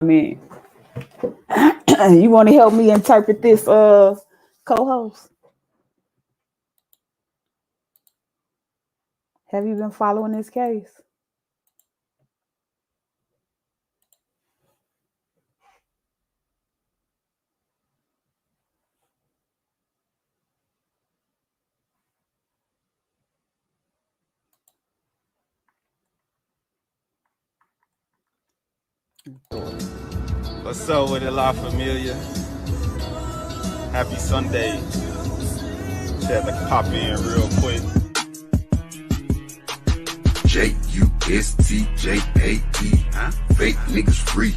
mean, you want to help me interpret this, co-host? Have you been following this case? What's up with it, La Familia? Happy Sunday. Just had to pop in real quick. Justjate, fake niggas free.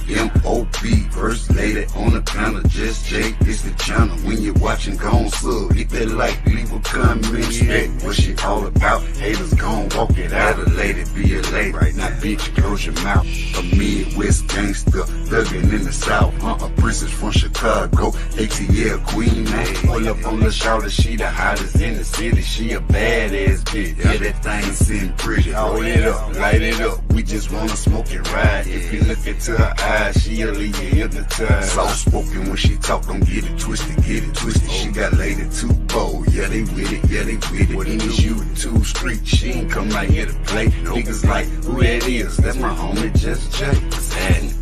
M.O.B. First lady on the panel, just Jay, this the channel. When you're watching, gon' sub, hit that like, leave a comment, respect what she all about. Haters gon' walk it out, a lady be a lady. Right now, bitch, close your mouth. A Midwest gangster, thuggin' in the South. A princess from Chicago, ATL queen, man. Pull up on the shoulder, she the hottest in the city. She a badass bitch, yeah, that thing seem pretty. Hold it up, light it up, we just wanna smoke and ride. If you look into her eyes, she'll leave you hypnotized. Soft spoken when she talk, don't get it twisted, get it twisted. She got lady too bold, yeah they with it, yeah they with it. What is you too street, she ain't come out here to play. Niggas like, who that is? That's my homie Just Jay. Sad.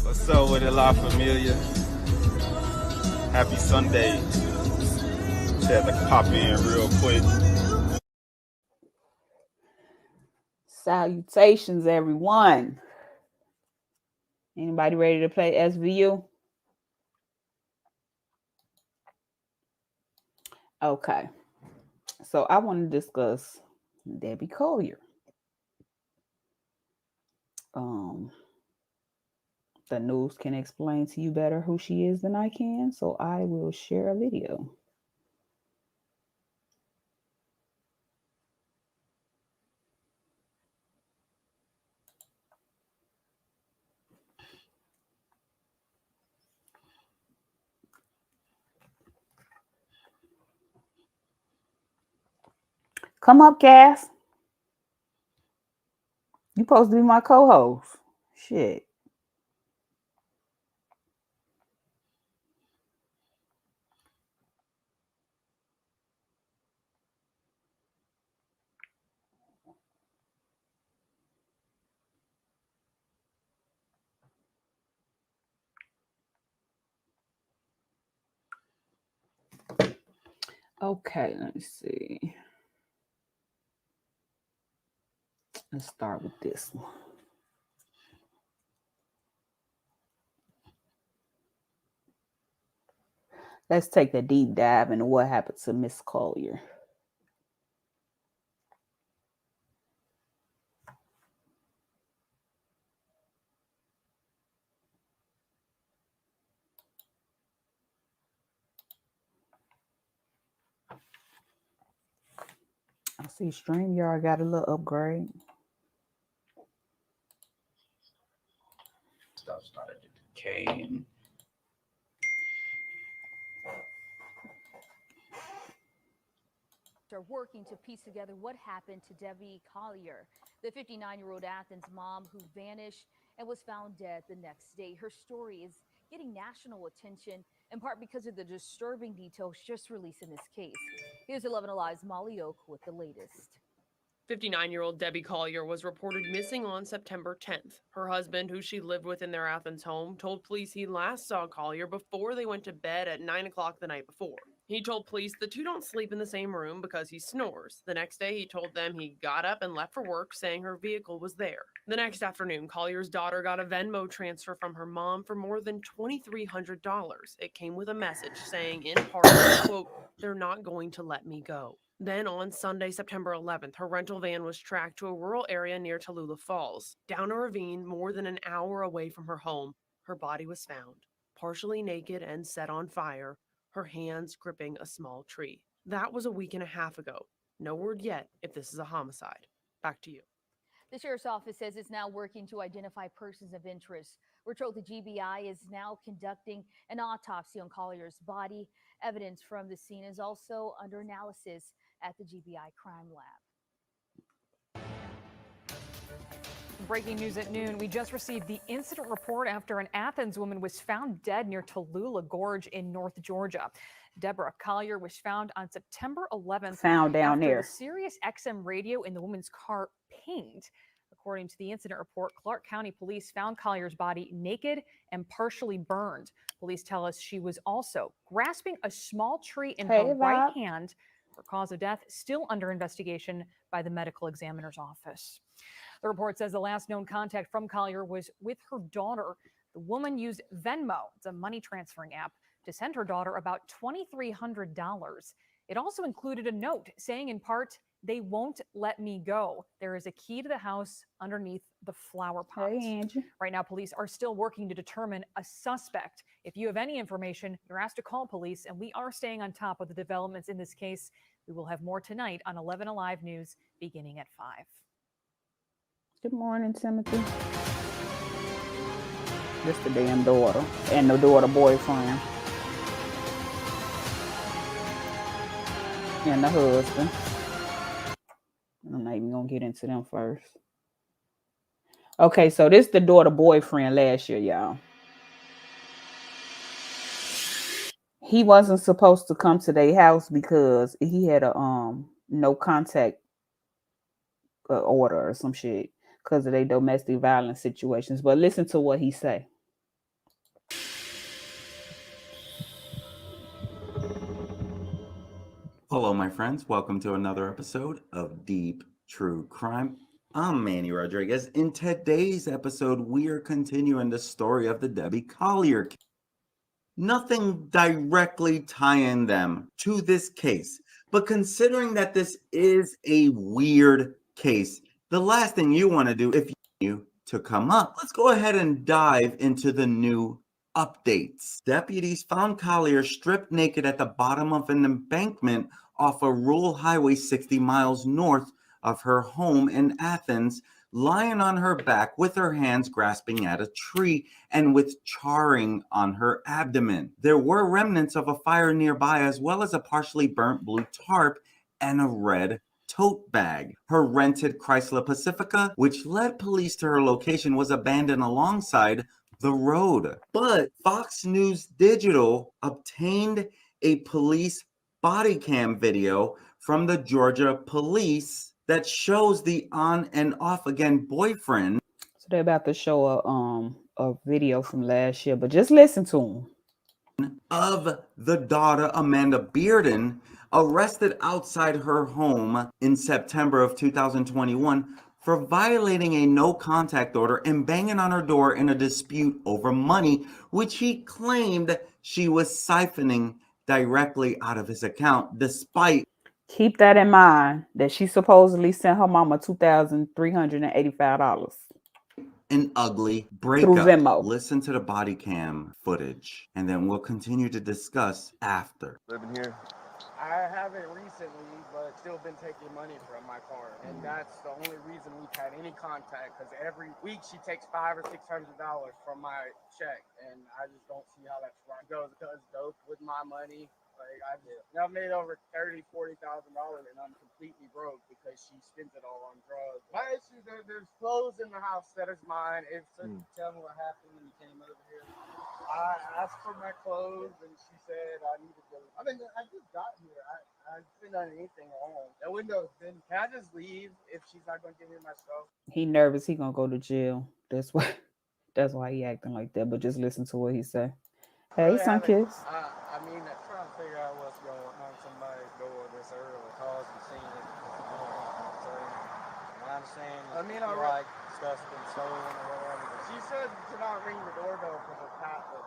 What's up with it, La Familia? Happy Sunday. Just had to pop in real quick. Salutations, everyone. Anybody ready to play SVU? Okay. So I want to discuss Debbie Collier. The news can explain to you better who she is than I can, so I will share a video. Come up, Cass. You supposed to be my co-host. Shit. Okay, let me see. Let's start with this one. Let's take a deep dive into what happened to Miss Collier. I see StreamYard got a little upgrade. Stuff started to decay and are working to piece together what happened to Debbie Collier, the 59-year-old Athens mom who vanished and was found dead the next day. Her story is getting national attention in part because of the disturbing details just released in this case. Here's 11 Alive's Molly Oak with the latest. 59-year-old Debbie Collier was reported missing on September 10th. Her husband, who she lived with in their Athens home, told police he last saw Collier before they went to bed at 9 o'clock the night before. He told police the two don't sleep in the same room because he snores. The next day, he told them he got up and left for work, saying her vehicle was there. The next afternoon, Collier's daughter got a Venmo transfer from her mom for more than $2,300. It came with a message saying, in part, quote, "They're not going to let me go." Then on Sunday, September 11th, her rental van was tracked to a rural area near Tallulah Falls. Down a ravine more than an hour away from her home, her body was found, partially naked and set on fire, her hands gripping a small tree. That was a week and a half ago. No word yet if this is a homicide. Back to you. The sheriff's office says it's now working to identify persons of interest. We're told the GBI is now conducting an autopsy on Collier's body. Evidence from the scene is also under analysis at the GBI crime lab. Breaking news at noon. We just received the incident report after an Athens woman was found dead near Tallulah Gorge in North Georgia. Deborah Collier was found on September 11th Found down after there. the Sirius XM radio in the woman's car pinged. According to the incident report, Clark County police found Collier's body naked and partially burned. Police tell us she was also grasping a small tree in her right hand. Her cause of death still under investigation by the medical examiner's office. The report says the last known contact from Collier was with her daughter. The woman used Venmo, it's a money transferring app, to send her daughter about $2,300. It also included a note saying in part, "They won't let me go. There is a key to the house underneath the flower pot." Hey, Angie. Right now, police are still working to determine a suspect. If you have any information, you're asked to call police, and we are staying on top of the developments in this case. We will have more tonight on 11 Alive News beginning at 5. Good morning, Timothy. Just the damn daughter and the daughter boyfriend and the husband. I'm not even gonna get into them first. Okay, so this the daughter boyfriend last year, y'all. He wasn't supposed to come to their house because he had a no contact order or some shit because of their domestic violence situations. But listen to what he say. Hello, my friends. Welcome to another episode of Deep True Crime. I'm Manny Rodriguez. In today's episode, we are continuing the story of the Debbie Collier case. Nothing directly tying them to this case, but considering that this is a weird case, the last thing you want to do if you to come up, let's go ahead and dive into the new updates. Deputies found Collier stripped naked at the bottom of an embankment off a rural highway 60 miles north of her home in Athens, lying on her back with her hands grasping at a tree and with charring on her abdomen. There were remnants of a fire nearby, as well as a partially burnt blue tarp and a red tote bag. Her rented Chrysler Pacifica, which led police to her location, was abandoned alongside the road. But Fox News Digital obtained a police body cam video from the Georgia police that shows the on and off again boyfriend. So they're about to show a video from last year, but just listen to him. Of the daughter, Amanda Bearden, arrested outside her home in September of 2021 for violating a no contact order and banging on her door in a dispute over money, which he claimed she was siphoning directly out of his account, despite. Keep that in mind that she supposedly sent her mama $2,385 an ugly through breakup. Venmo. Listen to the body cam footage, and then we'll continue to discuss after. Living here? I haven't recently, but still been taking money from my car, and that's the only reason we've had any contact. Because every week she takes $500 or $600 from my check, and I just don't see how that's right. Goes does dope with my money. Like I've made over $30,000-$40,000, and I'm completely broke because she spends it all on drugs. My issue is there's clothes in the house that is mine. If tell me what happened when you came over here. I asked for my clothes, and she said I needed to. I mean, I just got here. I haven't done anything wrong. That window's been. Can I just leave if she's not going to give me my stuff? He nervous. He gonna go to jail. That's why he acting like that. But just listen to what he say. Hey, Really Sunkiss. I mean, I'm trying to figure out what's going on somebody's door this early. Cause and seen it. So, I understand. I mean, like stuff's been stolen or whatever. She said to not ring the doorbell because her password.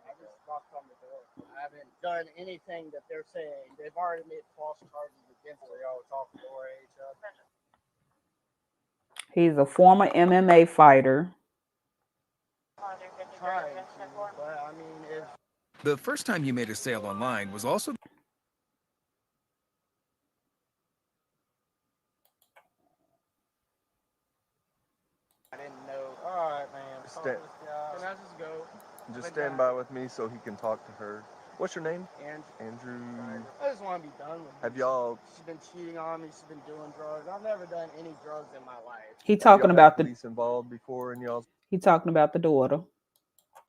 I just knocked on the door. I haven't done anything that they're saying. They've already made false charges against her. Y'all talking over each other. He's a former MMA fighter. Trying to, but I mean, if The first time you made a sale online was also. I didn't know. All right, man. Can I just go? Just stand by with me so he can talk to her. What's your name? Andrew. Andrew. I just want to be done with her. Have y'all? She's been cheating on me. She's been doing drugs. I've never done any drugs in my life. He Have talking y'all had about the police involved before in y'all's he talking about the daughter.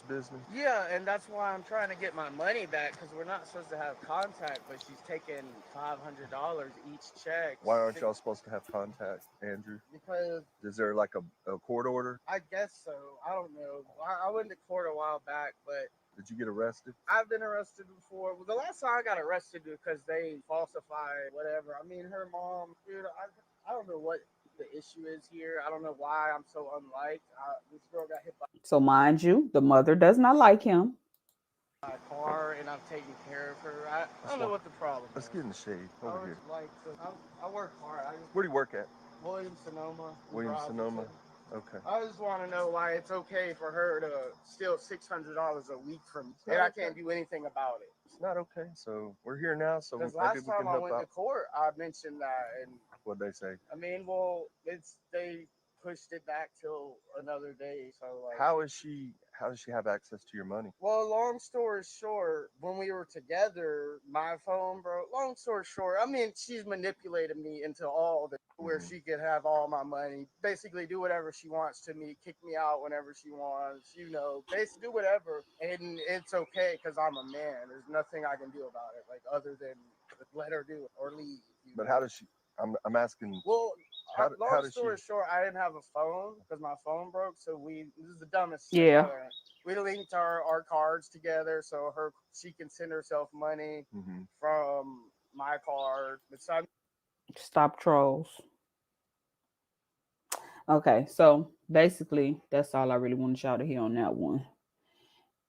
business? Yeah, and that's why I'm trying to get my money back because we're not supposed to have contact, but she's taking $500 each check. Why aren't y'all supposed to have contact, Andrew? Because Is there like a court order? I guess so. I don't know. I went to court a while back, but Did you get arrested? I've been arrested before. The last time I got arrested because they falsified whatever. I mean, her mom, dude, I don't know what the issue is here. I don't know why I'm so unliked. This girl got hit by So mind you, the mother does not like him. a car, and I'm taking care of her. I don't know what the problem Let's is. get in the shade over here. I work hard. Where do you work at? Williams Sonoma. Williams Sonoma. Okay. I just want to know why it's okay for her to steal $600 a week from me, and I can't do anything about it. It's not okay. So we're here now, so Because maybe last we can time I help went to out. court, I mentioned that, and What'd they say? I mean, well, they pushed it back till another day. So like, How does she have access to your money? well, long story short, when we were together, my phone broke. Long story short, I mean, she's manipulated me into all the where she could have all my money, basically do whatever she wants to me, kick me out whenever she wants, basically do whatever, and it's okay because I'm a man. There's nothing I can do about it, like other than let her do it or leave. But how does she? I'm asking. Well, how long does story she? short, I didn't have a phone because my phone broke. So this is the dumbest shit Yeah. ever. We linked our cards together so she can send herself money from my card. Stop trolls. Okay, so basically that's all I really wanted y'all to hear on that one.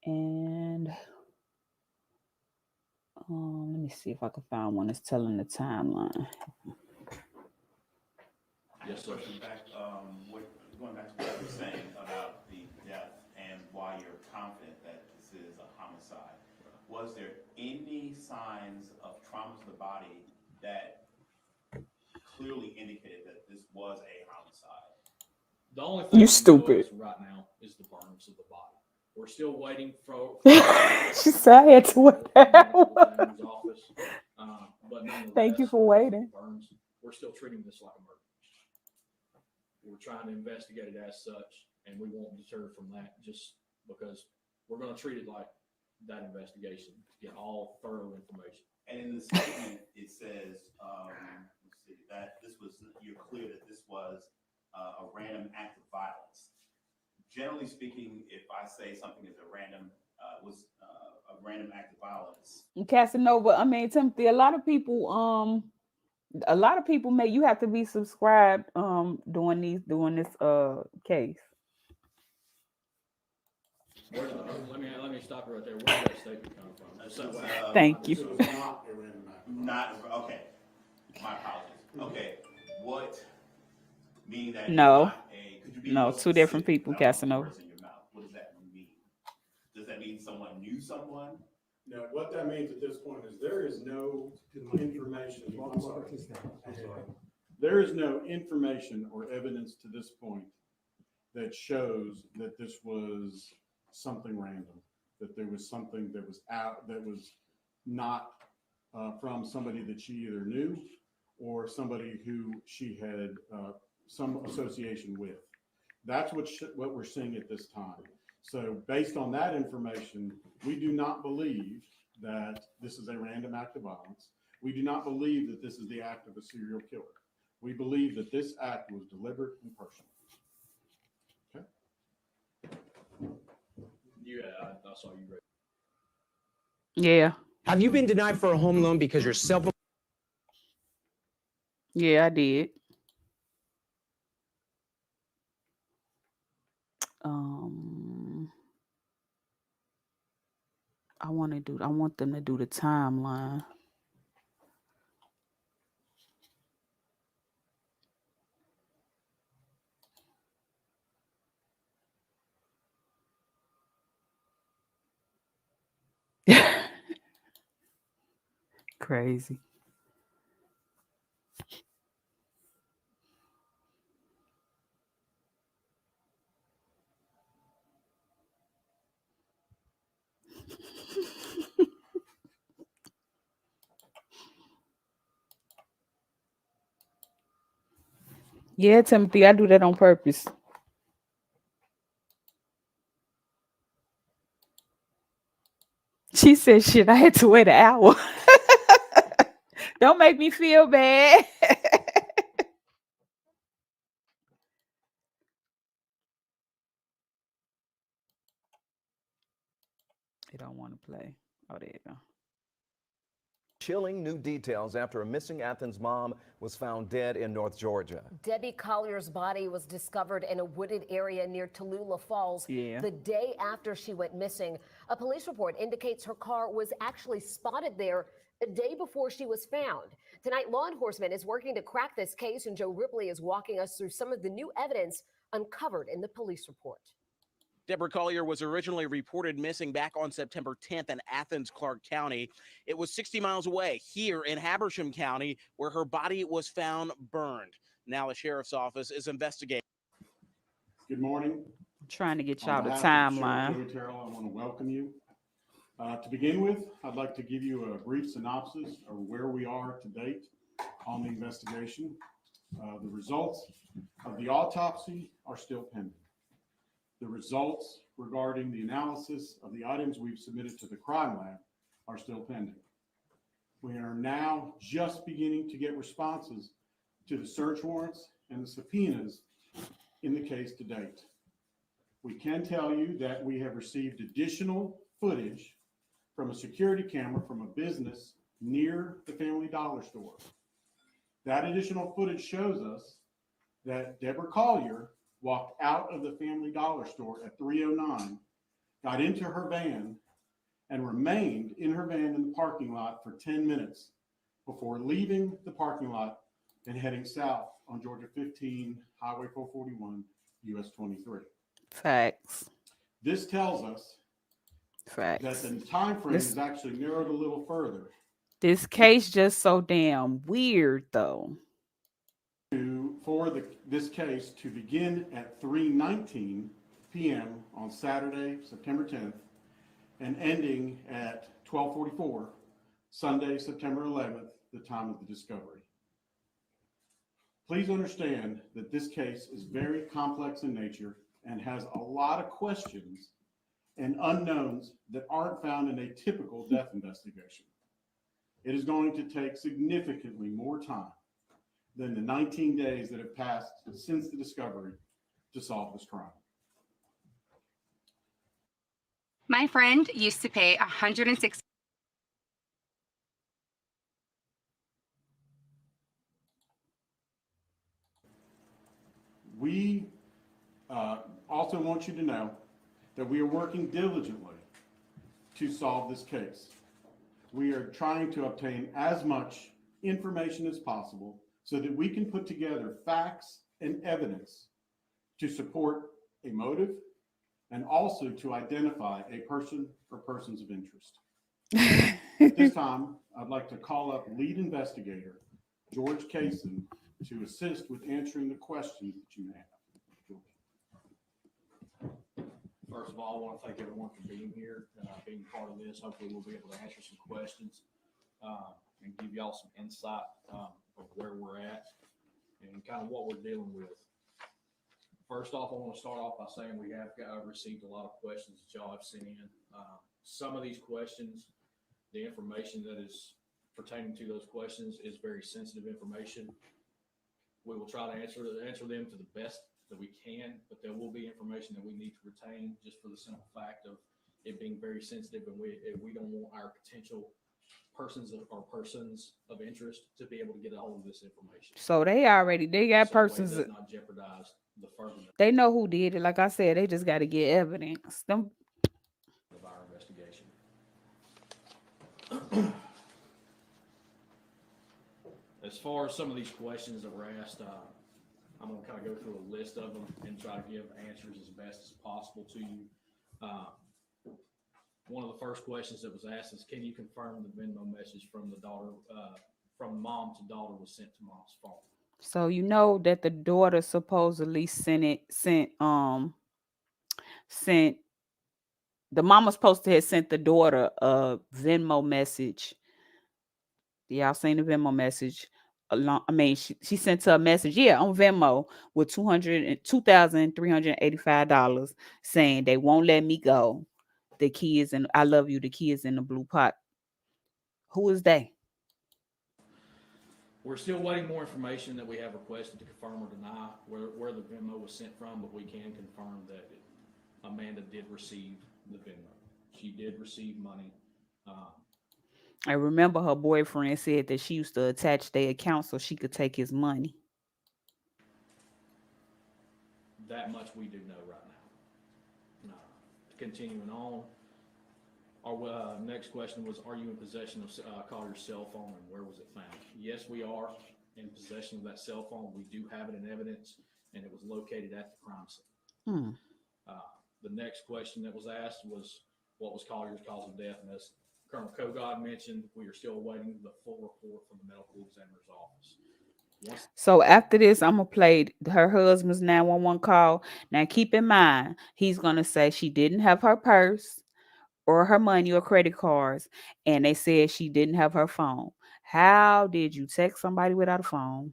And let me see if I can find one that's telling the timeline. Yes, sir. Going back to what you were saying about the death and why you're confident that this is a homicide, was there any signs of trauma to the body that clearly indicated that this was a homicide? The only thing You we know stupid. as of right now is the burns of the body. We're still waiting for She said I had to wait. office, but Thank you nonetheless, for waiting. burns. We're still treating this like a murder. We're trying to investigate it as such, and we won't deter from that just because we're going to treat it like that investigation to get all thorough information. And in the statement, it says, let's see, that you're clear that this was a random act of violence. Generally speaking, if I say something is a random act of violence. Casanova, I mean Timothy, a lot of people you have to be subscribed doing this case. Let me stop you right there. Where did that statement come from? Thank you. Not okay. My apologies. Okay, what meaning that No, could you be no, more two different specific? people, I don't want Casanova. words in your mouth. What does that mean? Does that mean someone knew someone? No, what that means at this point is there is no information. I'm sorry. There is no information or evidence to this point that shows that this was something random, that there was something that was out, that was not from somebody that she either knew or somebody who she had some association with. That's what we're seeing at this time. So based on that information, we do not believe that this is a random act of violence. We do not believe that this is the act of a serial killer. We believe that this act was deliberate and personal. Okay. Yeah, I saw you. Yeah. Have you been denied for a home loan because you're self? Yeah, I did. I want them to do the timeline. Crazy. Yeah, Timothy, I do that on purpose. She said, shit, I had to wait an hour. Don't make me feel bad. They don't want to play. Oh, there you go. Chilling new details after a missing Athens mom was found dead in North Georgia. Debbie Collier's body was discovered in a wooded area near Tallulah Falls Yeah. the day after she went missing. A police report indicates her car was actually spotted there a day before she was found. Tonight, law enforcement is working to crack this case, and Joe Ripley is walking us through some of the new evidence uncovered in the police report. Deborah Collier was originally reported missing back on September 10th in Athens, Clark County. It was 60 miles away here in Habersham County where her body was found burned. Now the sheriff's office is investigating. Good morning. I'm trying to get On y'all the behalf of Sheriff timeline. Joey Terrell, I want to welcome you. To begin with, I'd like to give you a brief synopsis of where we are to date on the investigation. The results of the autopsy are still pending. The results regarding the analysis of the items we've submitted to the crime lab are still pending. We are now just beginning to get responses to the search warrants and the subpoenas in the case to date. We can tell you that we have received additional footage from a security camera from a business near the Family Dollar store. That additional footage shows us that Deborah Collier walked out of the Family Dollar store at 3:09, got into her van, and remained in her van in the parking lot for 10 minutes before leaving the parking lot and heading south on Georgia 15, Highway 441, US 23. Facts. This tells us that Facts. the time frame is actually narrowed a little further. This case just so damn weird, though. For this case to begin at 3:19 p.m. on Saturday, September 10th, and ending at 12:44 Sunday, September 11th, the time of the discovery. Please understand that this case is very complex in nature and has a lot of questions and unknowns that aren't found in a typical death investigation. It is going to take significantly more time than the 19 days that have passed since the discovery to solve this crime. My friend used to pay $160. We also want you to know that we are working diligently to solve this case. We are trying to obtain as much information as possible so that we can put together facts and evidence to support a motive and also to identify a person or persons of interest. At this time, I'd like to call up lead investigator George Kaysen to assist with answering the questions that you may have. First of all, I want to thank everyone for being here, being part of this. Hopefully we'll be able to answer some questions and give y'all some insight of where we're at and kind of what we're dealing with. First off, I want to start off by saying we have received a lot of questions that y'all have sent in. Some of these questions, the information that is pertaining to those questions is very sensitive information. We will try to answer them to the best that we can, but there will be information that we need to retain just for the simple fact of it being very sensitive, and we don't want our potential persons of interest to be able to get a hold of this information. So they got persons. It does not jeopardize the furtherance They know who did it. Like I said, they just got to get evidence. Them. of our investigation. As far as some of these questions that were asked, I'm going to kind of go through a list of them and try to give answers as best as possible to you. One of the first questions that was asked is, can you confirm the Venmo message from the daughter, from mom to daughter was sent to mom's phone? So you know that the daughter supposedly sent the mama supposed to have sent the daughter a Venmo message. Y'all seen the Venmo message She sent her a message, yeah, on Venmo with $2,385 saying they won't let me go. The kids and I love you. The kids in the blue pot. Who is they? We're still waiting more information that we have requested to confirm or deny where the Venmo was sent from, but we can confirm that Amanda did receive the Venmo. She did receive money. I remember her boyfriend said that she used to attach their account so she could take his money. That much we do know right now. Continuing on, our next question was, are you in possession of Collier's cell phone and where was it found? Yes, we are in possession of that cell phone. We do have it in evidence and it was located at the crime scene. The next question that was asked was, what was Collier's cause of death? And as Colonel Kogod mentioned, we are still awaiting the full report from the medical examiner's office. So after this, I'm going to play her husband's 911 call. Now, keep in mind, he's going to say she didn't have her purse or her money or credit cards, and they said she didn't have her phone. How did you text somebody without a phone?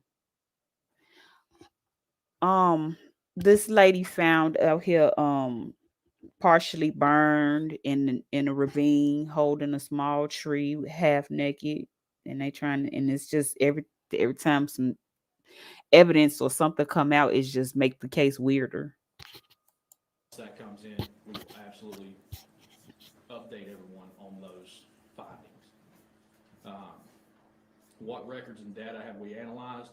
This lady found out here, partially burned in a ravine, holding a small tree, half naked, and it's just every time some evidence or something come out, it's just make the case weirder. That comes in, we will absolutely update everyone on those findings. What records and data have we analyzed?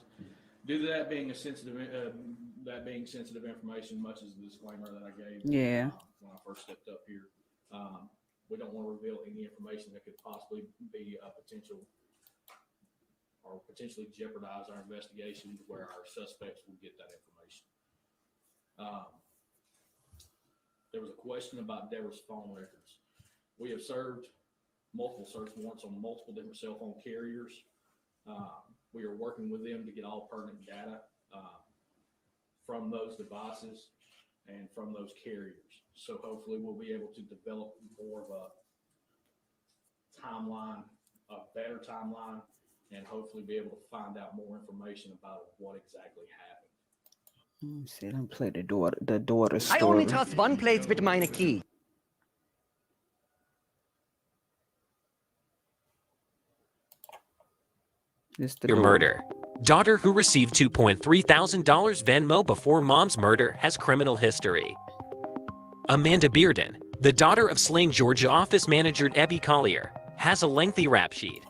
Due to that being sensitive information, much as the disclaimer that I gave when I first stepped up here, we don't want to reveal any information that could possibly be a potential or potentially jeopardize our investigation where our suspects will get that information. There was a question about Deborah's phone records. We have served multiple search warrants on multiple different cell phone carriers. We are working with them to get all pertinent data from those devices and from those carriers. So hopefully we'll be able to develop more of a timeline, a better timeline, and hopefully be able to find out more information about what exactly happened. See, don't play the daughter story. I only trust one place with my key. Your murder. Daughter who received $2.3 thousand Venmo before mom's murder has criminal history. Amanda Bearden, the daughter of slain Georgia office manager Debbie Collier, has a lengthy rap sheet.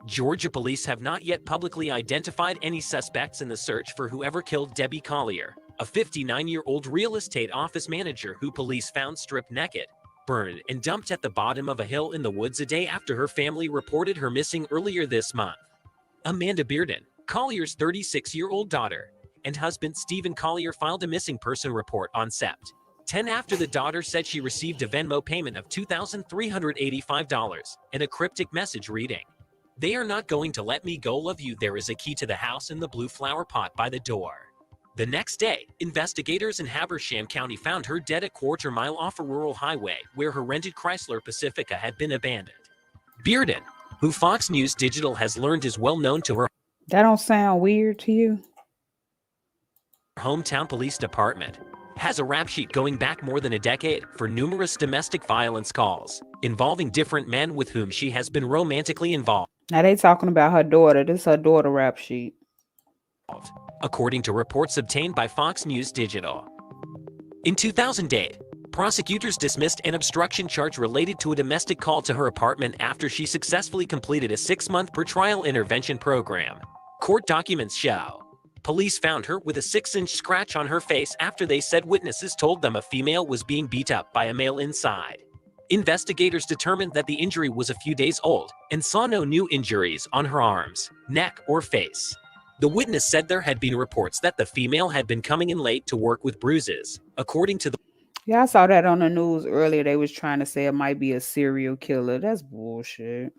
Georgia police have not yet publicly identified any suspects in the search for whoever killed Debbie Collier, a 59-year-old real estate office manager who police found stripped naked, burned, and dumped at the bottom of a hill in the woods a day after her family reported her missing earlier this month. Amanda Bearden, Collier's 36-year-old daughter, and husband Stephen Collier filed a missing person report on Sept. 10 after the daughter said she received a Venmo payment of $2,385 and a cryptic message reading, "They are not going to let me go, love you. There is a key to the house in the blue flower pot by the door." The next day, investigators in Habersham County found her dead a quarter-mile off a rural highway where her rented Chrysler Pacifica had been abandoned. Bearden, who Fox News Digital has learned is well known to her That don't sound weird to you? hometown police department, has a rap sheet going back more than a decade for numerous domestic violence calls involving different men with whom she has been romantically involved. Now they talking about her daughter. This is her daughter rap sheet. According to reports obtained by Fox News Digital. In 2008, prosecutors dismissed an obstruction charge related to a domestic call to her apartment after she successfully completed a 6-month pretrial intervention program. Court documents show police found her with a 6-inch scratch on her face after they said witnesses told them a female was being beat up by a male inside. Investigators determined that the injury was a few days old and saw no new injuries on her arms, neck, or face. The witness said there had been reports that the female had been coming in late to work with bruises. According to the Yeah, I saw that on the news earlier. They was trying to say it might be a serial killer. That's bullshit.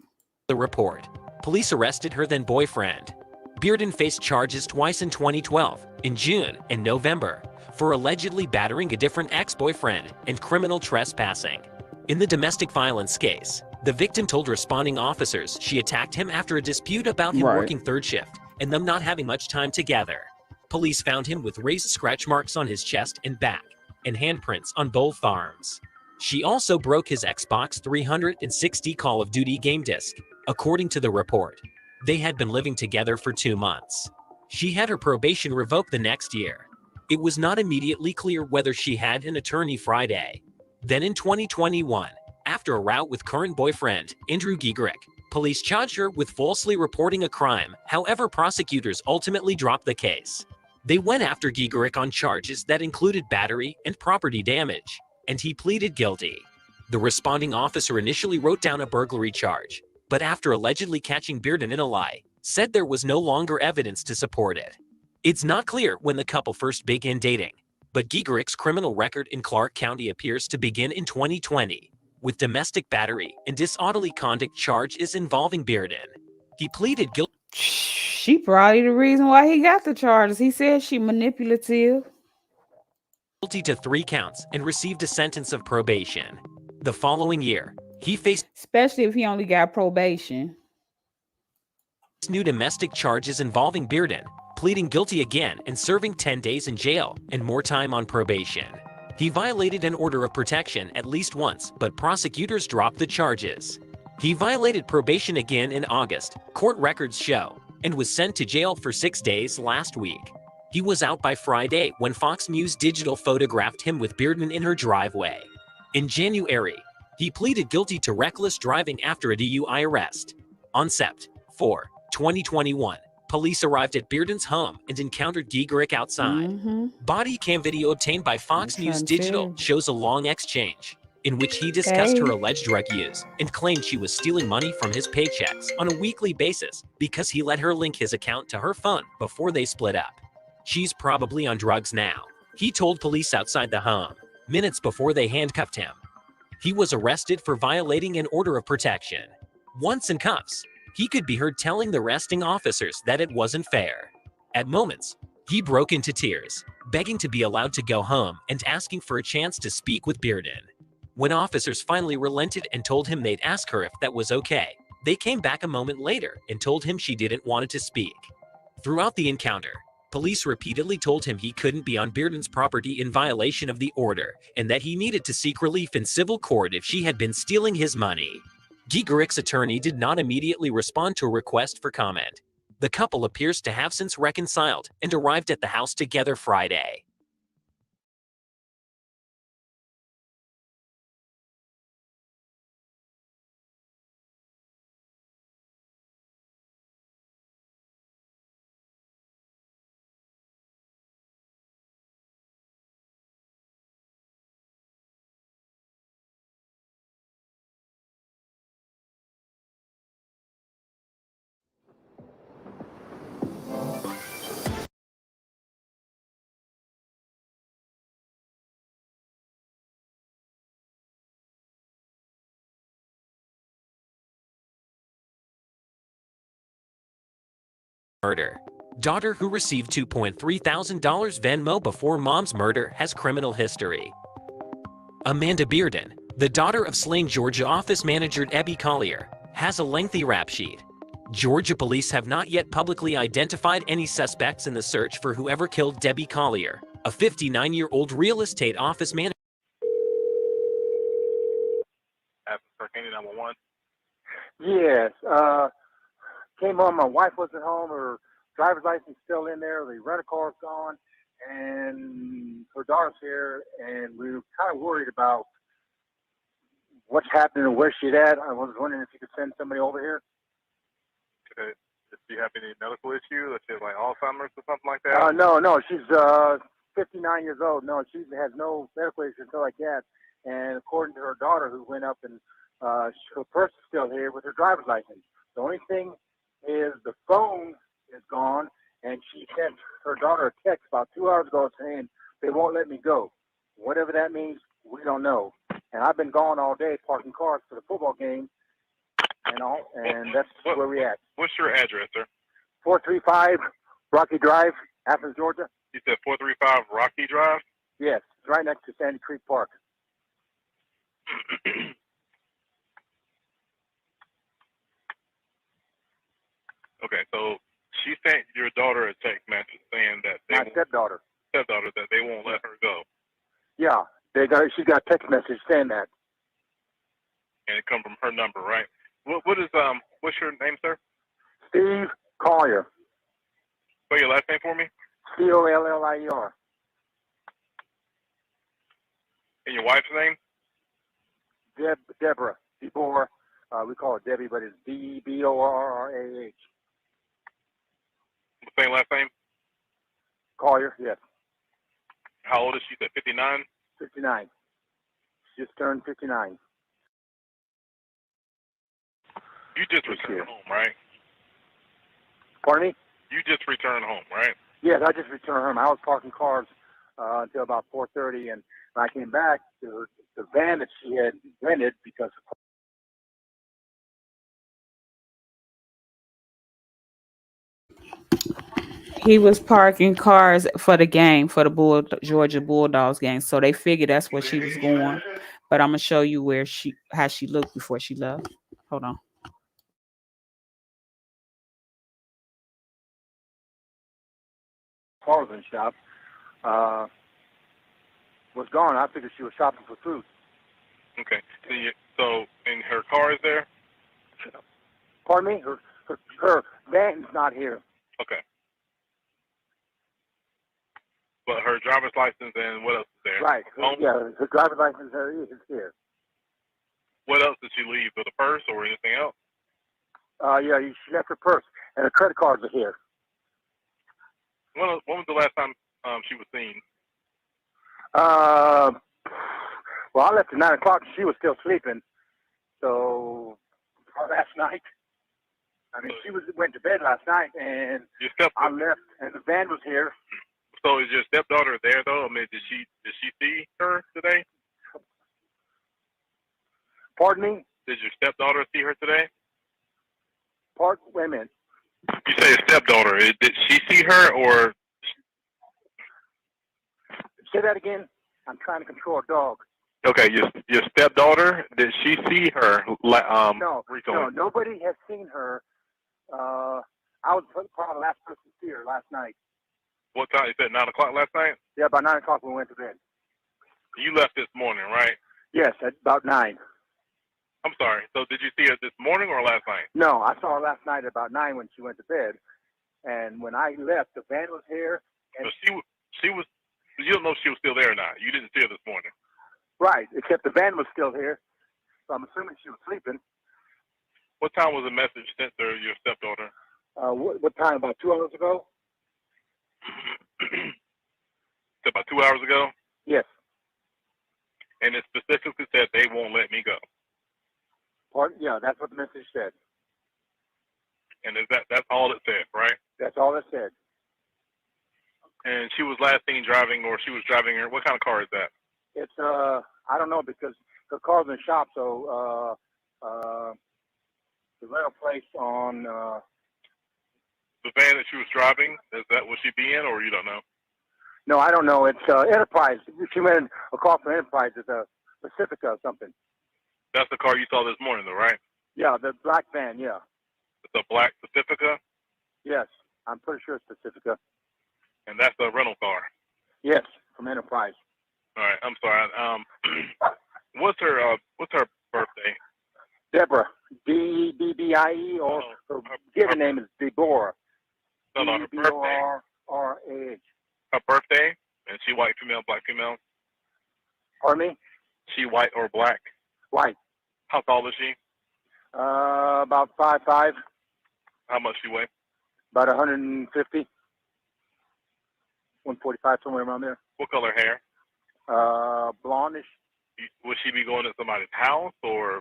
report, police arrested her then boyfriend. Bearden faced charges twice in 2012, in June and November, for allegedly battering a different ex-boyfriend and criminal trespassing. In the domestic violence case, the victim told responding officers she attacked him after a dispute about him working third shift and them not having much time together. Police found him with raised scratch marks on his chest and back, and handprints on both arms. She also broke his Xbox 360 Call of Duty game disc, according to the report. They had been living together for 2 months. She had her probation revoked the next year. It was not immediately clear whether she had an attorney Friday. Then in 2021, after a rout with current boyfriend, Andrew Giegerick, police charged her with falsely reporting a crime. However, prosecutors ultimately dropped the case. They went after Giegerick on charges that included battery and property damage, and he pleaded guilty. The responding officer initially wrote down a burglary charge, but after allegedly catching Bearden in a lie, said there was no longer evidence to support it. It's not clear when the couple first began dating, but Giegerick's criminal record in Clark County appears to begin in 2020, with domestic battery and disorderly conduct charges involving Bearden. He pleaded guilty. She probably the reason why he got the charges. He said she manipulative. Guilty to 3 counts and received a sentence of probation. The following year, he faced Especially if he only got probation. new domestic charges involving Bearden, pleading guilty again and serving 10 days in jail and more time on probation. He violated an order of protection at least once, but prosecutors dropped the charges. He violated probation again in August, court records show, and was sent to jail for 6 days last week. He was out by Friday when Fox News Digital photographed him with Bearden in her driveway. In January, he pleaded guilty to reckless driving after a DUI arrest. On Sept. 4, 2021, police arrived at Bearden's home and encountered Giegerick outside. Body cam video obtained by Fox News Digital shows a long exchange, in which he discussed her alleged drug use and claimed she was stealing money from his paychecks on a weekly basis because he let her link his account to her phone before they split up. She's probably on drugs now, he told police outside the home, minutes before they handcuffed him. He was arrested for violating an order of protection. Once in cuffs, he could be heard telling the arresting officers that it wasn't fair. At moments, he broke into tears, begging to be allowed to go home and asking for a chance to speak with Bearden. When officers finally relented and told him they'd ask her if that was okay, they came back a moment later and told him she didn't want to speak. Throughout the encounter, police repeatedly told him he couldn't be on Bearden's property in violation of the order and that he needed to seek relief in civil court if she had been stealing his money. Giegerick's attorney did not immediately respond to a request for comment. The couple appears to have since reconciled and arrived at the house together Friday. Murder. Daughter who received $2.3 thousand Venmo before mom's murder has criminal history. Amanda Bearden, the daughter of slain Georgia office manager Debbie Collier, has a lengthy rap sheet. Georgia police have not yet publicly identified any suspects in the search for whoever killed Debbie Collier, a 59-year-old real estate office manager. Yes. Came home. My wife wasn't home. Her driver's license still in there. The rental car's gone, and her daughter's here. And we were kind of worried about what's happening and where she's at. I was wondering if you could send somebody over here. Okay. Does she have any medical issue? Does she have like Alzheimer's or something like that? No. She's 59 years old. No, she has no medical issues like that. And according to her daughter, who went up and her purse is still here with her driver's license. The only thing is the phone is gone, and she sent her daughter a text about 2 hours ago saying they won't let me go. Whatever that means, we don't know. And I've been gone all day parking cars for the football game, and that's where we're at. What's your address, sir? 435 Rocky Drive, Athens, Georgia. You said 435 Rocky Drive? Yes, it's right next to Sandy Creek Park. Okay, so she sent your daughter a text message saying that My stepdaughter. stepdaughter that they won't let her go, Yeah, she got a text message saying that. and it come from her number, right? What's your name, sir? Steve Collier. Spell your last name for me. Collier. And your wife's name? Deborah. Deborah. We call her Debbie, but it's Deborrah. Same last name? Collier, yes. How old is she? 59? 59. Just turned 59. You just returned home, right? Pardon me? You just returned home, right? Yes, I just returned home. I was parking cars until about 4:30, and when I came back, the van that she had rented because He was parking cars for the game, for the Georgia Bulldogs game. So they figured that's where she was going. But I'm gonna show you how she looked before she left. Hold on. clothing shop was gone. I figured she was shopping for food. Okay. So and her car is there? Pardon me? Her van's not here. Okay. But her driver's license and what else is there? Right. Phone? Yeah, her driver's license is here. What else did she leave? With a purse or anything else? Yeah, she left her purse, and her credit cards are here. When was the last time she was seen? Well, I left at 9 o'clock. She was still sleeping. So, last night. I mean, she went to bed last night, and I left, and the van was here. So is your stepdaughter there though? I mean, did she see her today? Pardon me? Did your stepdaughter see her today? Wait a minute. You say stepdaughter. Did she see her or? Say that again. I'm trying to control a dog. Okay, your stepdaughter. Did she see her? No, recently? nobody has seen her. I was probably the last person to see her last night. What time? You said 9 o'clock last night. Yeah, about 9 o'clock we went to bed. You left this morning, right? Yes, at about 9. I'm sorry. So did you see her this morning or last night? No, I saw her last night at about 9 when she went to bed. And when I left, the van was here. And So she was. You don't know if she was still there or not. You didn't see her this morning. right, except the van was still here. So I'm assuming she was sleeping. What time was the message sent to your stepdaughter? What time? About 2 hours ago? About 2 hours ago. Yes. And it specifically said they won't let me go. Yeah, that's what the message said. And that's all it said, right? That's all it said. And she was last seen driving, or she was driving her. What kind of car is that? It's I don't know because her car's in the shop, so the rental place on The van that she was driving, would she be in, or you don't know? no, I don't know. It's Enterprise. She went a call from Enterprise. It's a Pacifica or something. That's the car you saw this morning, though, right? Yeah, the black van. Yeah. It's a black Pacifica, Yes, I'm pretty sure it's Pacifica. and that's a rental car. Yes, from Enterprise. All right, I'm sorry. What's her birthday? Deborah, Debie, or her given name is Deborah. No, her birthday. Deborrah. Her birthday, and she white female, black female. Pardon me? She white or black? White. How tall is she? About 5'5". How much she weigh? About 150. 145, somewhere around there. What color hair? Blondish. Would she be going to somebody's house or?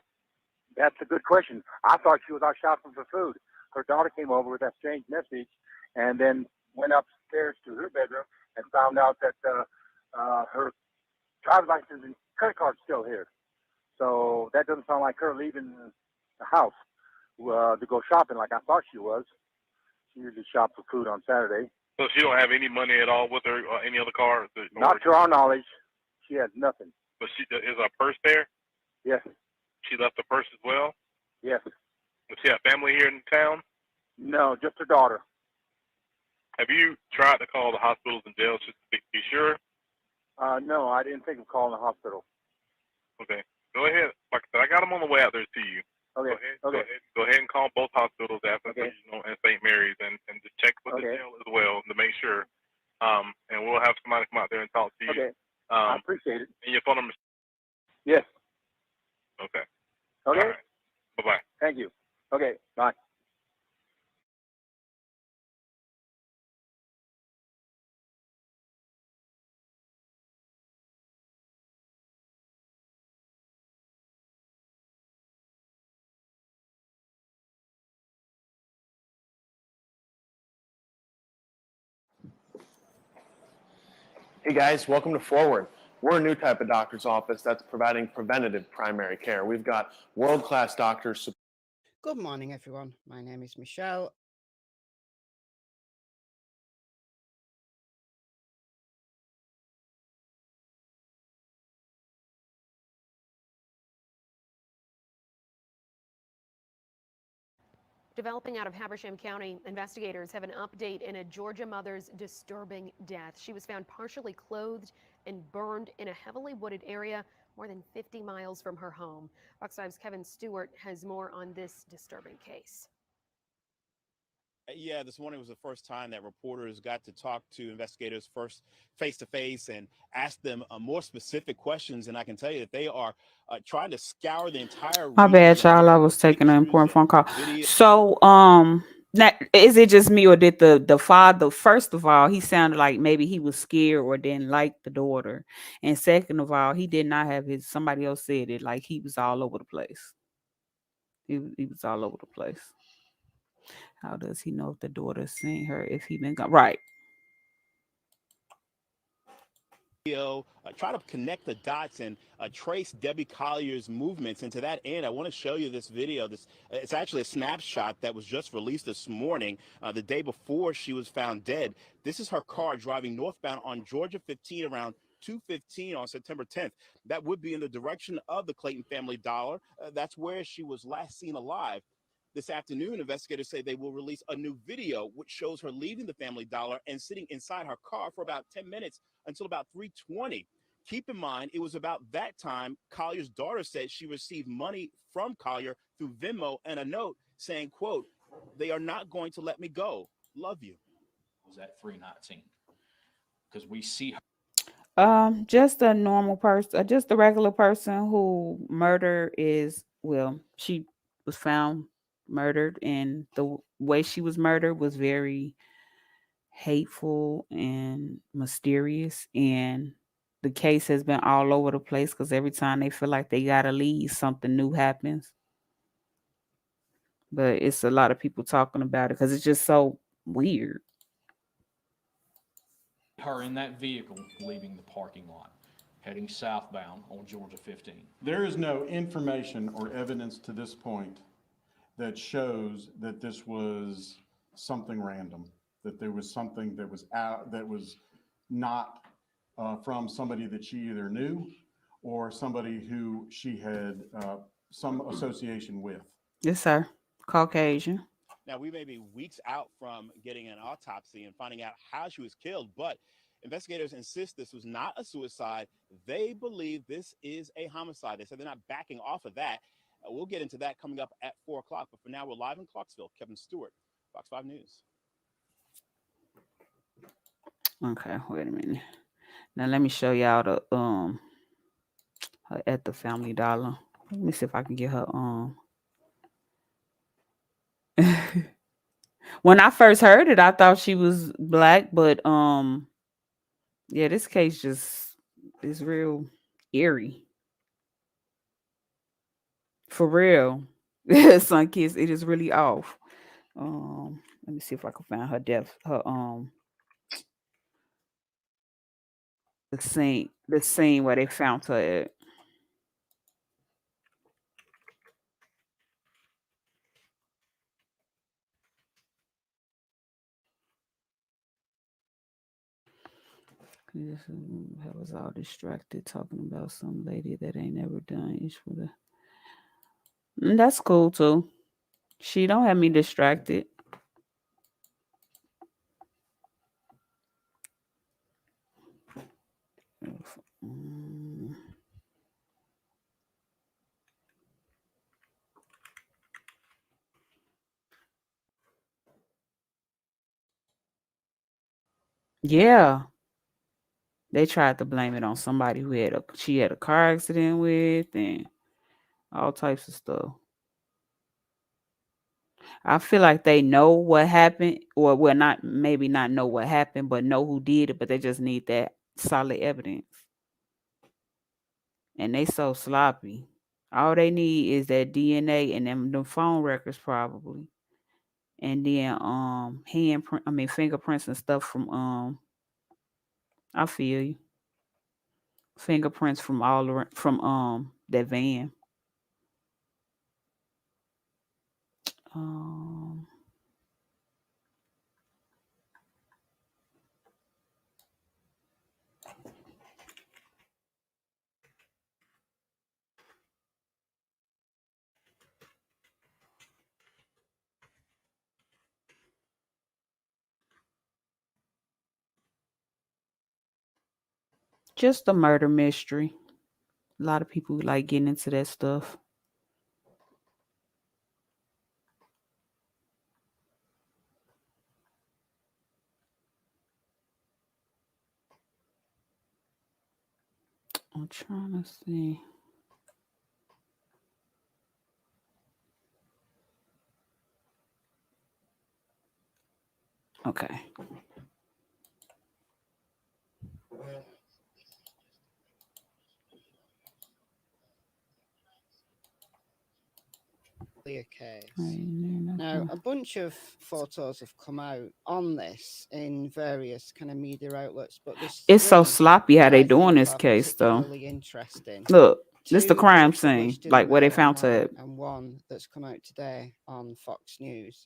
That's a good question. I thought she was out shopping for food. Her daughter came over with that strange message and then went upstairs to her bedroom and found out that her driver's license and credit card's still here. So that doesn't sound like her leaving the house to go shopping like I thought she was. She usually shops for food on Saturday. So she don't have any money at all with her or any other car? Not to our knowledge. She has nothing. But is her purse there? Yes. She left the purse as well? Yes. Does she have family here in town? No, just her daughter. Have you tried to call the hospitals and jails just to be sure? No, I didn't think of calling the hospital. Okay. Go ahead. Like I said, I got them on the way out there to you. Okay. Go ahead and call both hospitals, Athens Okay. Regional and St. Mary's, and just check with the jail as well to make sure. And we'll have somebody come out there and talk to you. Okay. I appreciate it. And your phone number? Yes. Okay. Okay. All right. Bye-bye. Thank you. Okay. Bye. Hey guys, welcome to Forward. We're a new type of doctor's office that's providing preventative primary care. We've got world-class doctors. Good morning, everyone. My name is Michelle. Developing out of Habersham County, investigators have an update in a Georgia mother's disturbing death. She was found partially clothed and burned in a heavily wooded area more than 50 miles from her home. Fox 5's Kevin Stewart has more on this disturbing case. Yeah, this morning was the first time that reporters got to talk to investigators first face to face and ask them more specific questions. And I can tell you that they are trying to scour the entire My region bad, y'all. I was taking an important phone call. So, now, is it just me or did the father, first of all, he sounded like maybe he was scared or didn't like the daughter, and second of all, he did not have his. Somebody else said it like he was all over the place. He was all over the place. How does he know if the daughter's seen her if he been gone? Right. Try to connect the dots and trace Debbie Collier's movements. And to that end, I want to show you this video. It's actually a snapshot that was just released this morning, the day before she was found dead. This is her car driving northbound on Georgia 15 around 2:15 on September 10th. That would be in the direction of the Clayton Family Dollar. That's where she was last seen alive. This afternoon, investigators say they will release a new video which shows her leaving the Family Dollar and sitting inside her car for about 10 minutes until about 3:20. Keep in mind, it was about that time Collier's daughter said she received money from Collier through Venmo and a note saying, quote, "They are not going to let me go. Love you." Was at 319 because we see her. Just a normal person, just a regular person who murder is, well, she was found murdered, and the way she was murdered was very hateful and mysterious, and the case has been all over the place because every time they feel like they got a lead, something new happens. But it's a lot of people talking about it because it's just so weird. Her in that vehicle leaving the parking lot, heading southbound on Georgia 15. There is no information or evidence to this point that shows that this was something random, that there was something that was out, that was not from somebody that she either knew or somebody who she had some association with. Yes, sir. Caucasian. Now, we may be weeks out from getting an autopsy and finding out how she was killed, but investigators insist this was not a suicide. They believe this is a homicide. They said they're not backing off of that. We'll get into that coming up at 4 o'clock. But for now, we're live in Clarksville. Kevin Stewart, Fox 5 News. Okay, wait a minute. Now let me show y'all the her at the Family Dollar. Let me see if I can get her When I first heard it, I thought she was black, but yeah, this case just is real eerie. For real. Son kids, it is really off. Let me see if I can find her death, her the scene where they found her at. Yes, I was all distracted talking about some lady that ain't never done ish for the. That's cool too. She don't have me distracted. Yeah, they tried to blame it on somebody who she had a car accident with and all types of stuff. I feel like they know what happened, or well, not maybe not know what happened, but know who did it. But they just need that solid evidence, and they so sloppy. All they need is that DNA and them phone records probably, and then fingerprints and stuff from I feel you, fingerprints from from that van. Um, just a murder mystery. A lot of people like getting into that stuff. I'm trying to see. Okay. Case. Now, a bunch of photos have come out on this in various kind of media outlets, but there's It's so three sloppy how that they I doing think this are case though. particularly interesting. Look, this the Two that were crime scene, published in the like where they Mail found Online Tab. and one that's come out today on Fox News.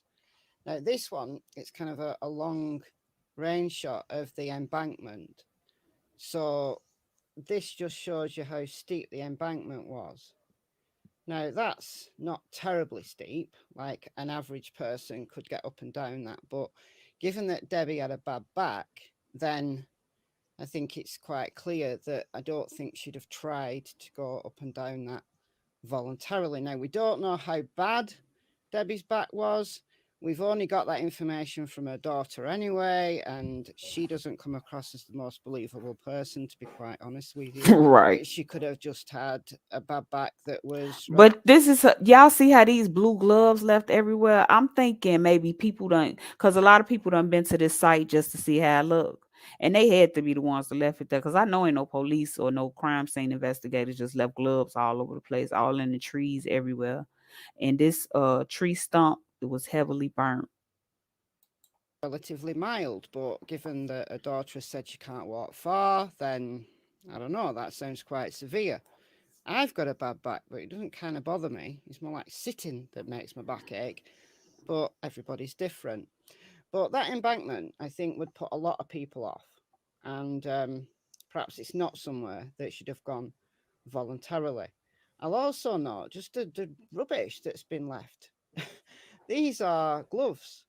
Now, this one, it's kind of a long range shot of the embankment. So this just shows you how steep the embankment was. Now, that's not terribly steep, like an average person could get up and down that. But given that Debbie had a bad back, then I think it's quite clear that I don't think she'd have tried to go up and down that voluntarily. Now, we don't know how bad Debbie's back was. We've only got that information from her daughter anyway, and she doesn't come across as the most believable person, to be quite honest with you. Right. She could have just had a bad back that was. But this is y'all see how these blue gloves left everywhere. I'm thinking maybe people don't, because a lot of people done been to this site just to see how it look, and they had to be the ones that left it there. Because I know ain't no police or no crime scene investigators just left gloves all over the place, all in the trees everywhere. And this tree stump, it was heavily burnt. Relatively mild, but given that a daughter has said she can't walk far, then I don't know, that sounds quite severe. I've got a bad back, but it doesn't kind of bother me. It's more like sitting that makes my back ache, but everybody's different. But that embankment, I think, would put a lot of people off, and perhaps it's not somewhere that should have gone voluntarily. I'll also note just the rubbish that's been left. These are gloves.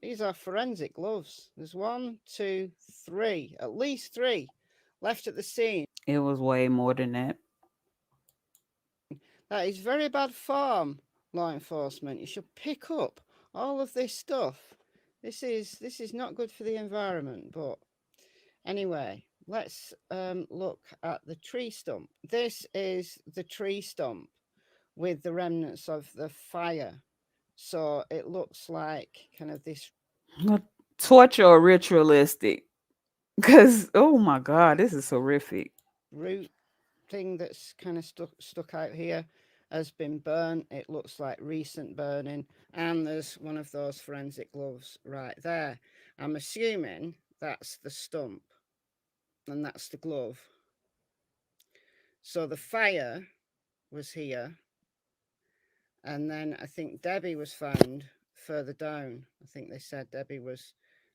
These are forensic gloves. There's 1, 2, 3, at least 3 left at the scene. It was way more than that. That is very bad form, law enforcement. You should pick up all of this stuff. This is not good for the environment. But anyway, let's look at the tree stump. This is the tree stump with the remnants of the fire. So it looks like kind of this Torture or ritualistic. Because, oh my God, this is horrific. root thing that's kind of stuck out here has been burnt. It looks like recent burning, and there's one of those forensic gloves right there. I'm assuming that's the stump and that's the glove. So the fire was here, and then I think Debbie was found further down. I think they said Debbie was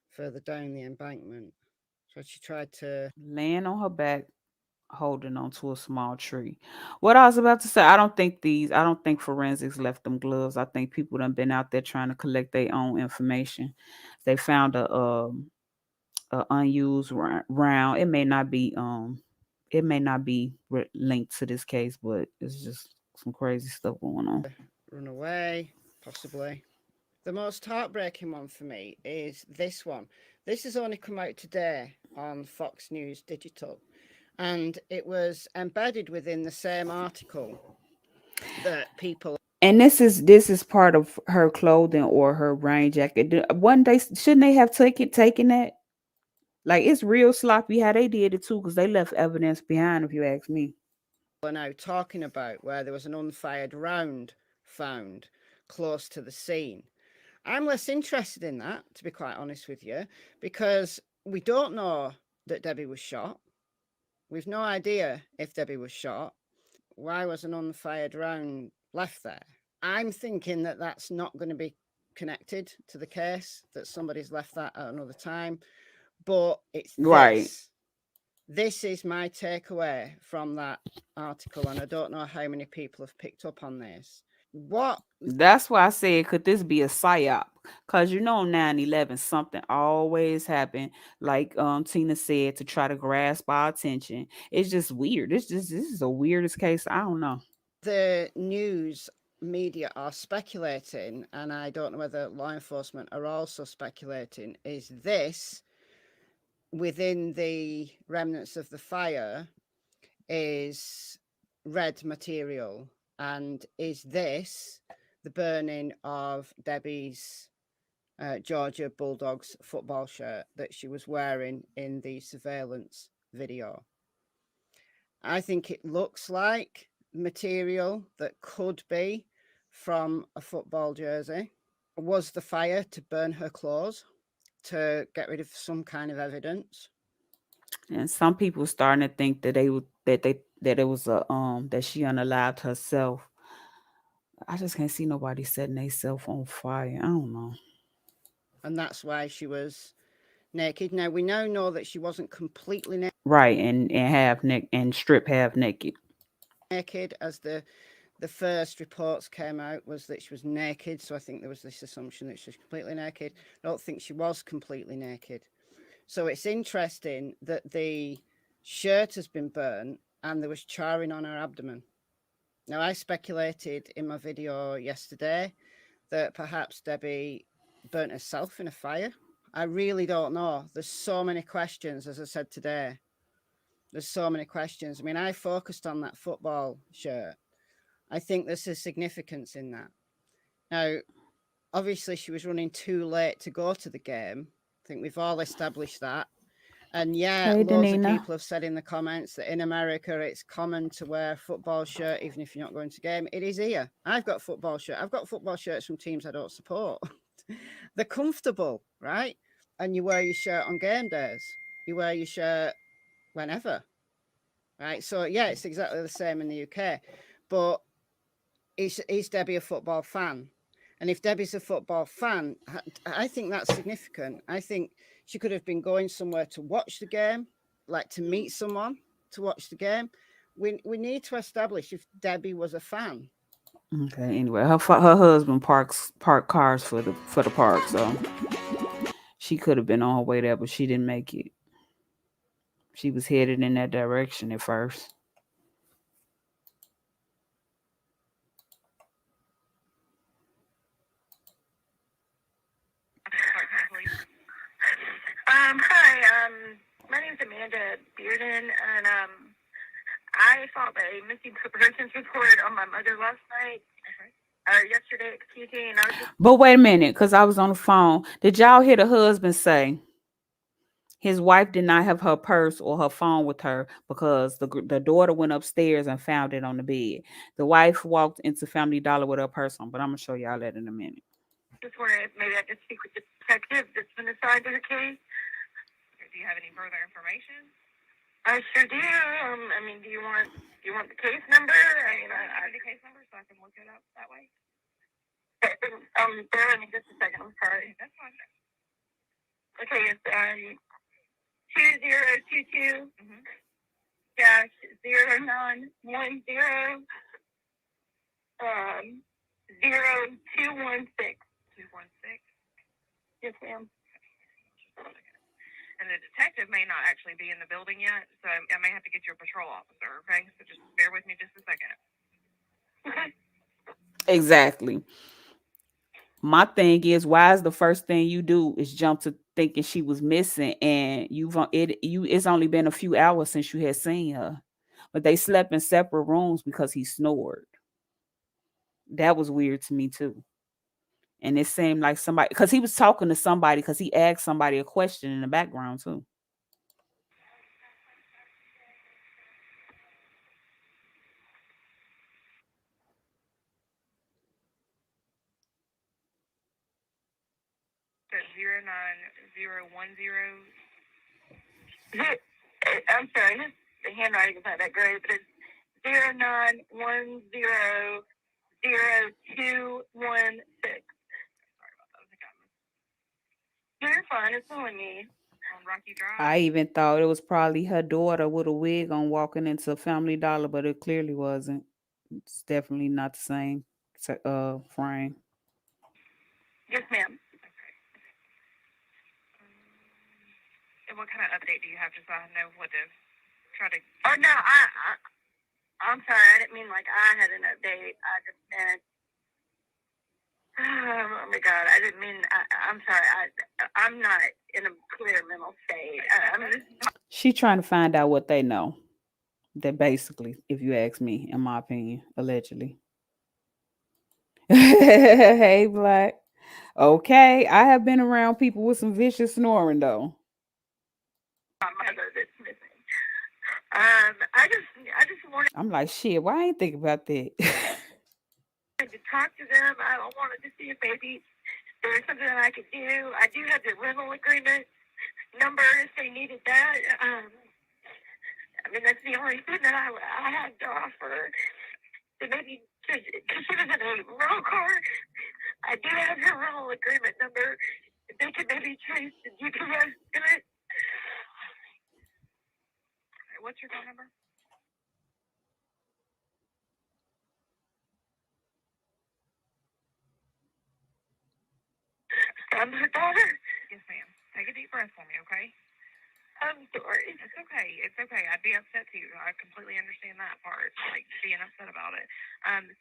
further down the embankment. So she tried to Laying on her back, holding onto a small tree. What I was about to say, I don't think forensics left them gloves. I think people done been out there trying to collect their own information. They found a unused round. It may not be linked to this case, but it's just some crazy stuff going on. run away, possibly. The most heartbreaking one for me is this one. This has only come out today on Fox News Digital, and it was embedded within the same article that people. And this is part of her clothing or her rain jacket. One day, shouldn't they have taken that? Like, it's real sloppy how they did it too, because they left evidence behind, if you ask me. Are now talking about where there was an unfired round found close to the scene. I'm less interested in that, to be quite honest with you, because we don't know that Debbie was shot. We've no idea if Debbie was shot. Why was an unfired round left there? I'm thinking that that's not going to be connected to the case, that somebody's left that at another time. But it's Right. this. This is my takeaway from that article, and I don't know how many people have picked up on this. What? That's why I said, could this be a psyop? Because 9/11, something always happened, like Tina said, to try to grasp our attention. It's just weird. This is the weirdest case. I don't know. The news media are speculating, and I don't know whether law enforcement are also speculating, is this within the remnants of the fire is red material, and is this the burning of Debbie's Georgia Bulldogs football shirt that she was wearing in the surveillance video? I think it looks like material that could be from a football jersey. Was the fire to burn her clothes, to get rid of some kind of evidence? And some people starting to think that that it was a that she unalived herself. I just can't see nobody setting themselves on fire. I don't know. And that's why she was naked. Now we now know that she wasn't completely Right, and half neck and strip half naked. naked, as the first reports came out was that she was naked. So I think there was this assumption that she was completely naked. I don't think she was completely naked. So it's interesting that the shirt has been burnt and there was charring on her abdomen. Now, I speculated in my video yesterday that perhaps Debbie burnt herself in a fire. I really don't know. There's so many questions, as I said today. There's so many questions. I mean, I focused on that football shirt. I think there's a significance in that. Now, obviously, she was running too late to go to the game. I think we've all established that. And yeah, Hey, loads of Danina. people have said in the comments that in America it's common to wear a football shirt even if you're not going to game. It is here. I've got football shirt. I've got football shirts from teams I don't support. They're comfortable, right? And you wear your shirt on game days. You wear your shirt whenever, right? So yeah, it's exactly the same in the UK. But is Debbie a football fan? And if Debbie's a football fan, I think that's significant. I think she could have been going somewhere to watch the game, like to meet someone to watch the game. We need to establish if Debbie was a fan. Okay. Anyway, her husband park cars for the park, so she could have been on her way there, but she didn't make it. She was headed in that direction at first. Hi, my name's Amanda Bearden, and I filed a missing persons report on my mother last night, yesterday, excuse me, and I was just... But wait a minute, because I was on the phone. Did y'all hear the husband say his wife did not have her purse or her phone with her because the daughter went upstairs and found it on the bed? The wife walked into Family Dollar with her purse on, but I'm going to show y'all that in a minute. Just wondering if maybe I could speak with the detective that's been assigned to the case. Do you have any further information? I sure do. I mean, do you want the case number? I mean, I the case number so I can look it up that way. Bear with me just a second. I'm sorry. That's fine. Okay, it's 2022 dash 0910 0216. 216. Yes, ma'am. And the detective may not actually be in the building yet, so I may have to get you a patrol officer, okay? So just bear with me just a second. Exactly. My thing is, why is the first thing you do is jump to thinking she was missing, and it's only been a few hours since you had seen her, but they slept in separate rooms because he snored. That was weird to me too. And it seemed like somebody, because he was talking to somebody, because he asked somebody a question in the background too. So 09010. I'm sorry, the handwriting is not that great, but it's 091000216. You're fine. It's only me. On Rocky Drive. I even thought it was probably her daughter with a wig on walking into Family Dollar, but it clearly wasn't. It's definitely not the same frame. Yes, ma'am. And what kind of update do you have, just so I know what to try to? Oh no, I'm sorry. I didn't mean like I had an update. I just meant. Oh my God! I didn't mean. I'm sorry. I'm not in a clear mental state. She trying to find out what they know. That basically, if you ask me, in my opinion, allegedly. Hey, Black. Okay, I have been around people with some vicious snoring though. My mother that's missing. I just wanted I'm like, shit, why I ain't think about that? to talk to them. I wanted to see if maybe there was something that I could do. I do have the rental agreement number if they needed that. I mean, that's the only thing that I had to offer. So maybe, because she was in a rental car, I do have her rental agreement number. If they could maybe trace the GPS to it. What's your phone number? I'm her daughter. Yes, ma'am. Take a deep breath for me, okay? I'm sorry. It's okay. It's okay. I'd be upset too. I completely understand that part, like being upset about it.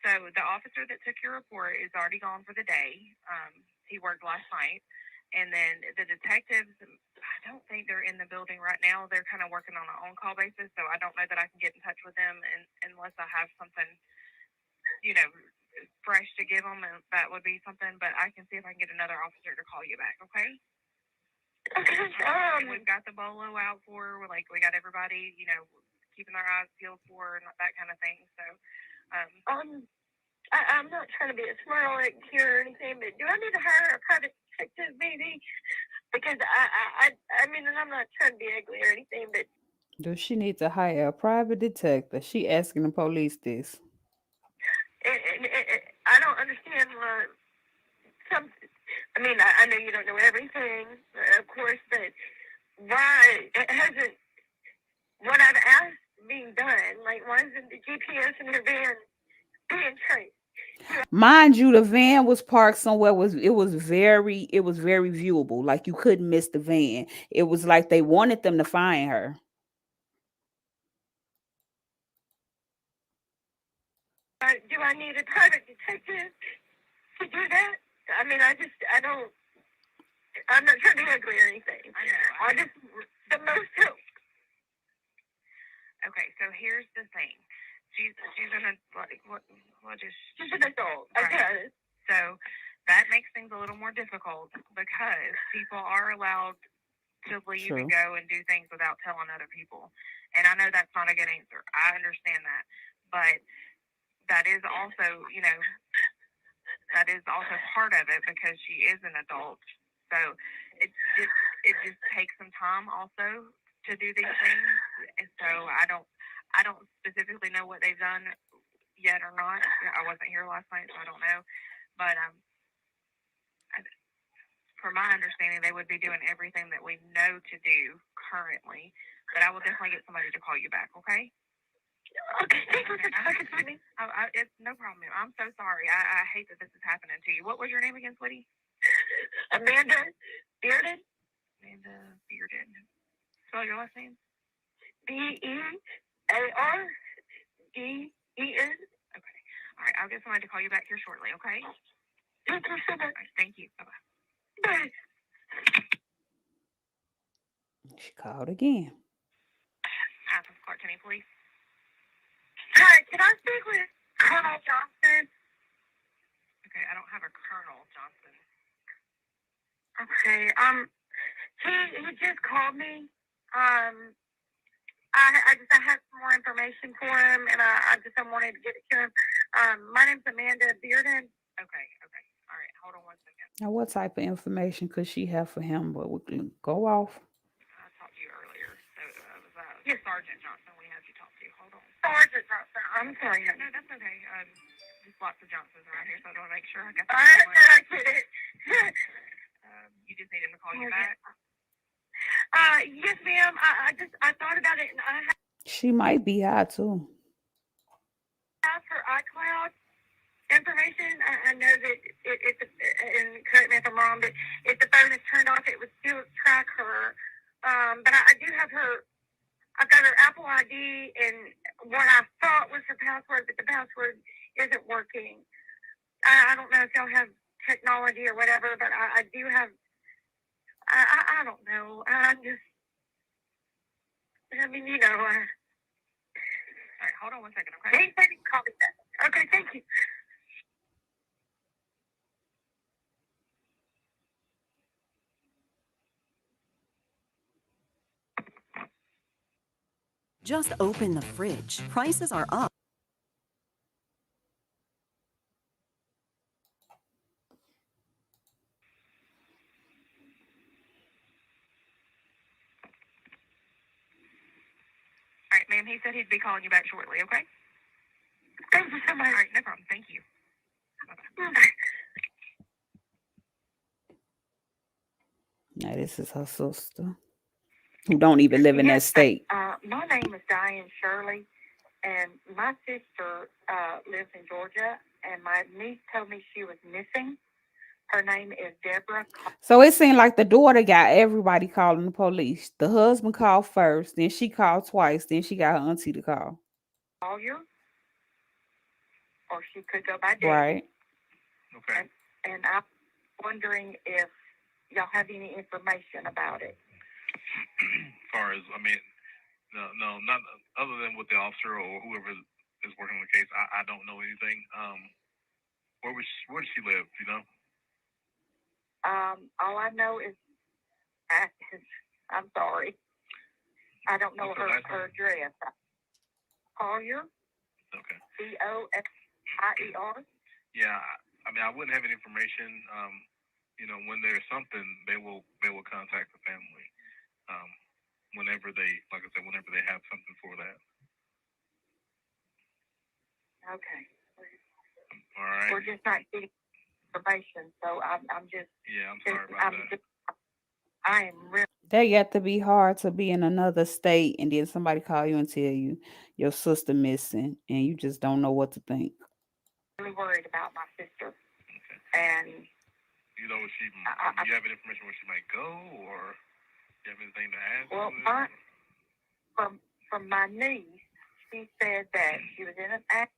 So the officer that took your report is already gone for the day. He worked last night. And then the detectives, I don't think they're in the building right now. They're kind of working on an on-call basis, so I don't know that I can get in touch with them unless I have something, fresh to give them, and that would be something. But I can see if I can get another officer to call you back, okay? We've got the bolo out for her. We got everybody, keeping their eyes peeled for her and that kind of thing. So, I'm not trying to be a smart aleck here or anything, but do I need to hire a private detective maybe? Because I mean, and I'm not trying to be ugly or anything, but Does she need to hire a private detective? She asking the police this. I don't understand why I mean, I know you don't know everything, of course, but why it hasn't, what I've asked being done, like why isn't the GPS in your van being traced? Mind you, the van was parked somewhere. It was very viewable. Like you couldn't miss the van. It was like they wanted them to find her. Do I need a private detective to do that? I mean, I'm not trying to be ugly or anything. I just, the most help. okay, so here's the thing. She's an She's an adult. Right. Okay. So that makes things a little more difficult because people are allowed to leave True. and go and do things without telling other people. And I know that's not a good answer. I understand that. But that is also, that is also part of it because she is an adult. So it just takes some time also to do these things. And so I don't specifically know what they've done yet or not. I wasn't here last night, so I don't know. But from my understanding, they would be doing everything that we know to do currently. But I will definitely get somebody to call you back, okay? Okay, thank you for talking to me. It's no problem. I'm so sorry. I hate that this is happening to you. What was your name again, sweetie? Amanda Bearden. Amanda Bearden. Spell your last name? Bearden. Okay. All right. I'll get somebody to call you back here shortly, okay? Thank you so much. All right, thank you. Bye-bye. Bye. She called again. Athens Clark County Police. Hi, can I speak with Colonel Johnson? Okay, I don't have a Colonel Johnson. Okay. He just called me. I had some more information for him, and I wanted to get it to him. My name's Amanda Bearden. Okay. All right, hold on one second. Now, what type of information could she have for him? But we can go off. I talked to you earlier. So was Yes. Sergeant Johnson we had you talk to. Hold on. Sergeant Johnson. I'm sorry. No, that's okay. Just lots of Johnsons around here, so I want to make sure I got the I right one. get it. You just need him to call you back. Yes, ma'am. I thought about it, and I She might be high too. have her iCloud information. I know that it's and correct me if I'm wrong, but if the phone is turned off, it would still track her. But I do have her. I've got her Apple ID and what I thought was her password, but the password isn't working. I don't know if y'all have technology or whatever, but I do have. I don't know. I mean, you know. All right, hold on one second, okay? He said he'd call me back. Okay, thank you. Just open the fridge. Prices are up. All right, ma'am, he said he'd be calling you back shortly, okay? Thank you so much. All right, no problem. Thank you. Bye-bye. Now, this is her sister, who don't even live in that state. My name is Diane Shirley, and my sister lives in Georgia, and my niece told me she was missing. Her name is Deborah. So it seemed like the daughter got everybody calling the police. The husband called first, then she called twice, then she got her auntie to call. Collier, or she could go by Debbie. Right. Okay. And I'm wondering if y'all have any information about it. As far as, I mean, no, not other than with the officer or whoever is working on the case. I don't know anything. Where does she live? You know? All I know is, I'm sorry, I don't know her address. Collier. Okay. Collier. Yeah, I mean, I wouldn't have any information. You know, when there's something, they will contact the family. Whenever they, like I said, whenever they have something for that. Okay. All right. We're just not getting information, so I'm just. Yeah, I'm sorry about that. I am really. That got to be hard to be in another state and then somebody call you and tell you your sister missing and you just don't know what to think. Really worried about my sister. Okay. And you know, do you have any information where she might go, or do you have anything to ask? Well, from my niece, she said that she was in an accident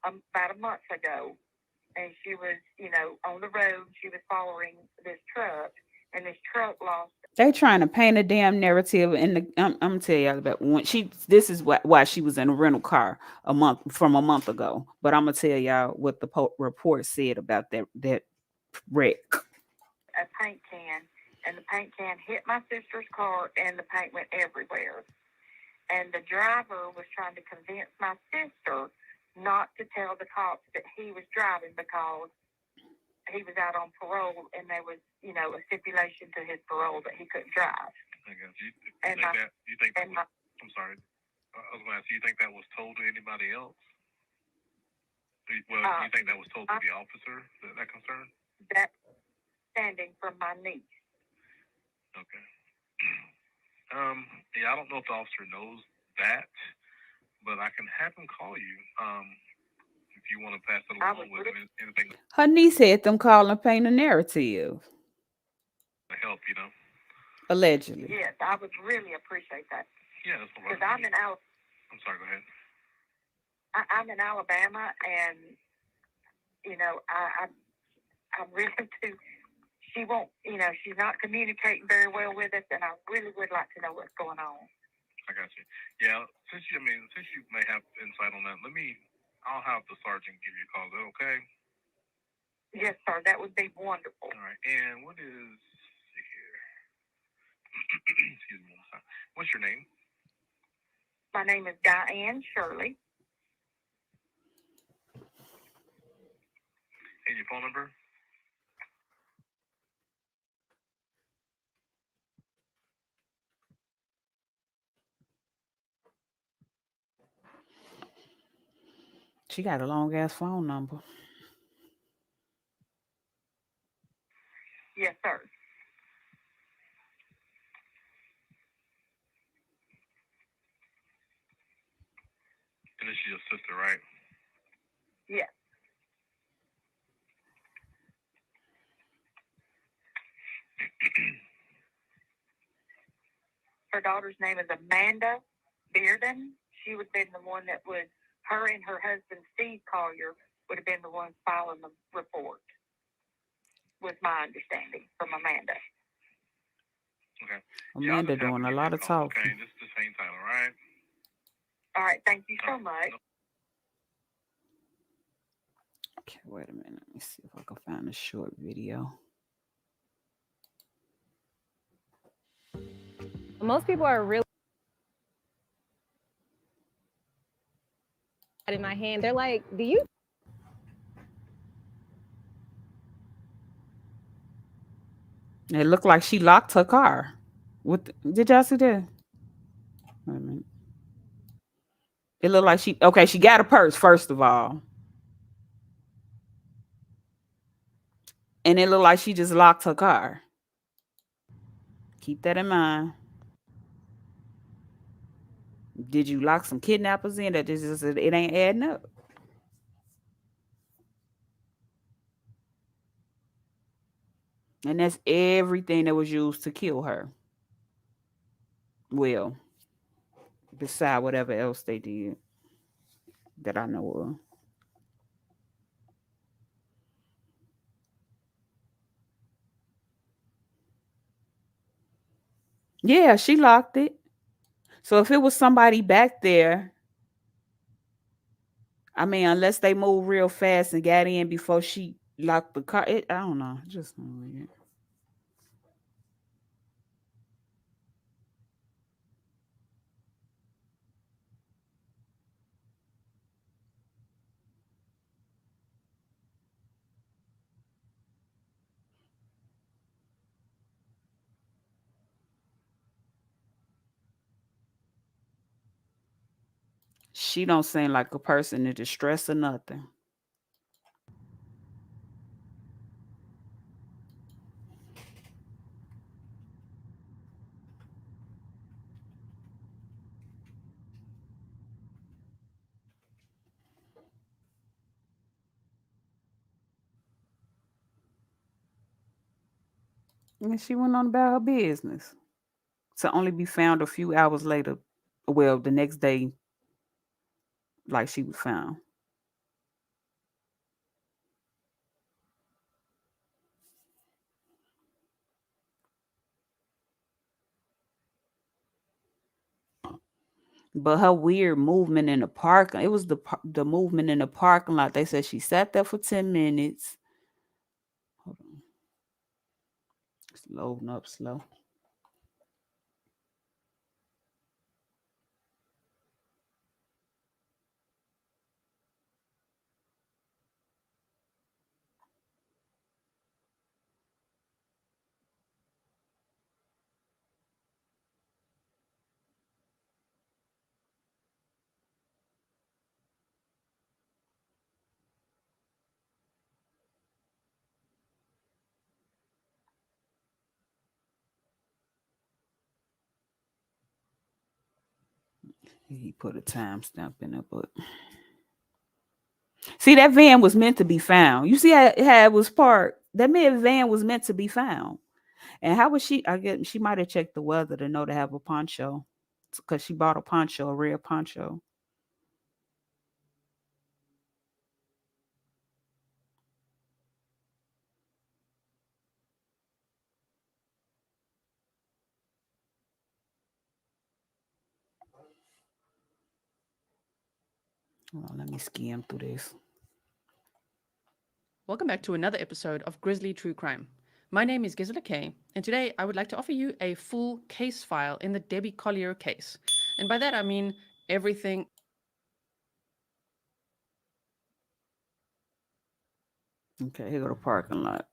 about a month ago, and she was, you know, on the road. She was following this truck, and this truck lost. They trying to paint a damn narrative, and I'm gonna tell y'all about when she. This is why she was in a rental car a month ago. But I'm gonna tell y'all what the report said about that wreck. A paint can, and the paint can hit my sister's car, and the paint went everywhere. And the driver was trying to convince my sister not to tell the cops that he was driving because he was out on parole, and there was, you know, a stipulation to his parole that he couldn't drive. I guess. You think that was, I'm sorry. I was going to ask, do you think that was told to anybody else? Well, do you think that was told to the officer, that concern? That standing from my niece. Okay. Yeah, I don't know if the officer knows that, but I can have him call you. If you want to pass it along with anything Her niece had them call and paint a narrative. to help, you know. Allegedly. Yes, I would really appreciate that. Yeah, that's all right. Because I'm in I'm sorry, go ahead. I'm in Alabama, and I really do. She won't, she's not communicating very well with us, and I really would like to know what's going on. I got you. Yeah, since you may have insight on that, I'll have the sergeant give you a call. Is that okay? Yes, sir. That would be wonderful. All right. And what is, let's see here. Excuse me one second. What's your name? My name is Diane Shirley. And your phone number? She got a long ass phone number. Yes, sir. And this is your sister, right? Yes. Her daughter's name is Amanda Bearden. She would have been the one that would, her and her husband, Steve Collier, would have been the ones filing the report, was my understanding from Amanda. Okay. Amanda doing a lot of talking. Okay, just hang tight, all right? All right, thank you so much. Okay, wait a minute. Let me see if I can find a short video. Most people are really in my hand. They're like, do you? It looked like she locked her car. Did y'all see that? Wait a minute. It looked like she got a purse, first of all. And it looked like she just locked her car. Keep that in mind. Did you lock some kidnappers in that just it ain't adding up? And that's everything that was used to kill her. Well, beside whatever else they did that I know of. Yeah, she locked it. So if it was somebody back there, I mean, unless they moved real fast and got in before she locked the car, I don't know. Just weird. She don't seem like a person in distress or nothing. And she went on about her business to only be found a few hours later. Well, the next day, like she was found. But her weird movement in the park, it was the movement in the parking lot. They said she sat there for 10 minutes. Hold on. It's loading up slow. He put a timestamp in it, but see, that van was meant to be found. You see how it was parked? That van was meant to be found. And how was she? I guess she might have checked the weather to know to have a poncho, because she bought a poncho, a rare poncho. Hold on, let me skim through this. Welcome back to another episode of Grizzly True Crime. My name is Gisela Kay, and today I would like to offer you a full case file in the Debbie Collier case. And by that I mean everything. Okay, here go the parking lot.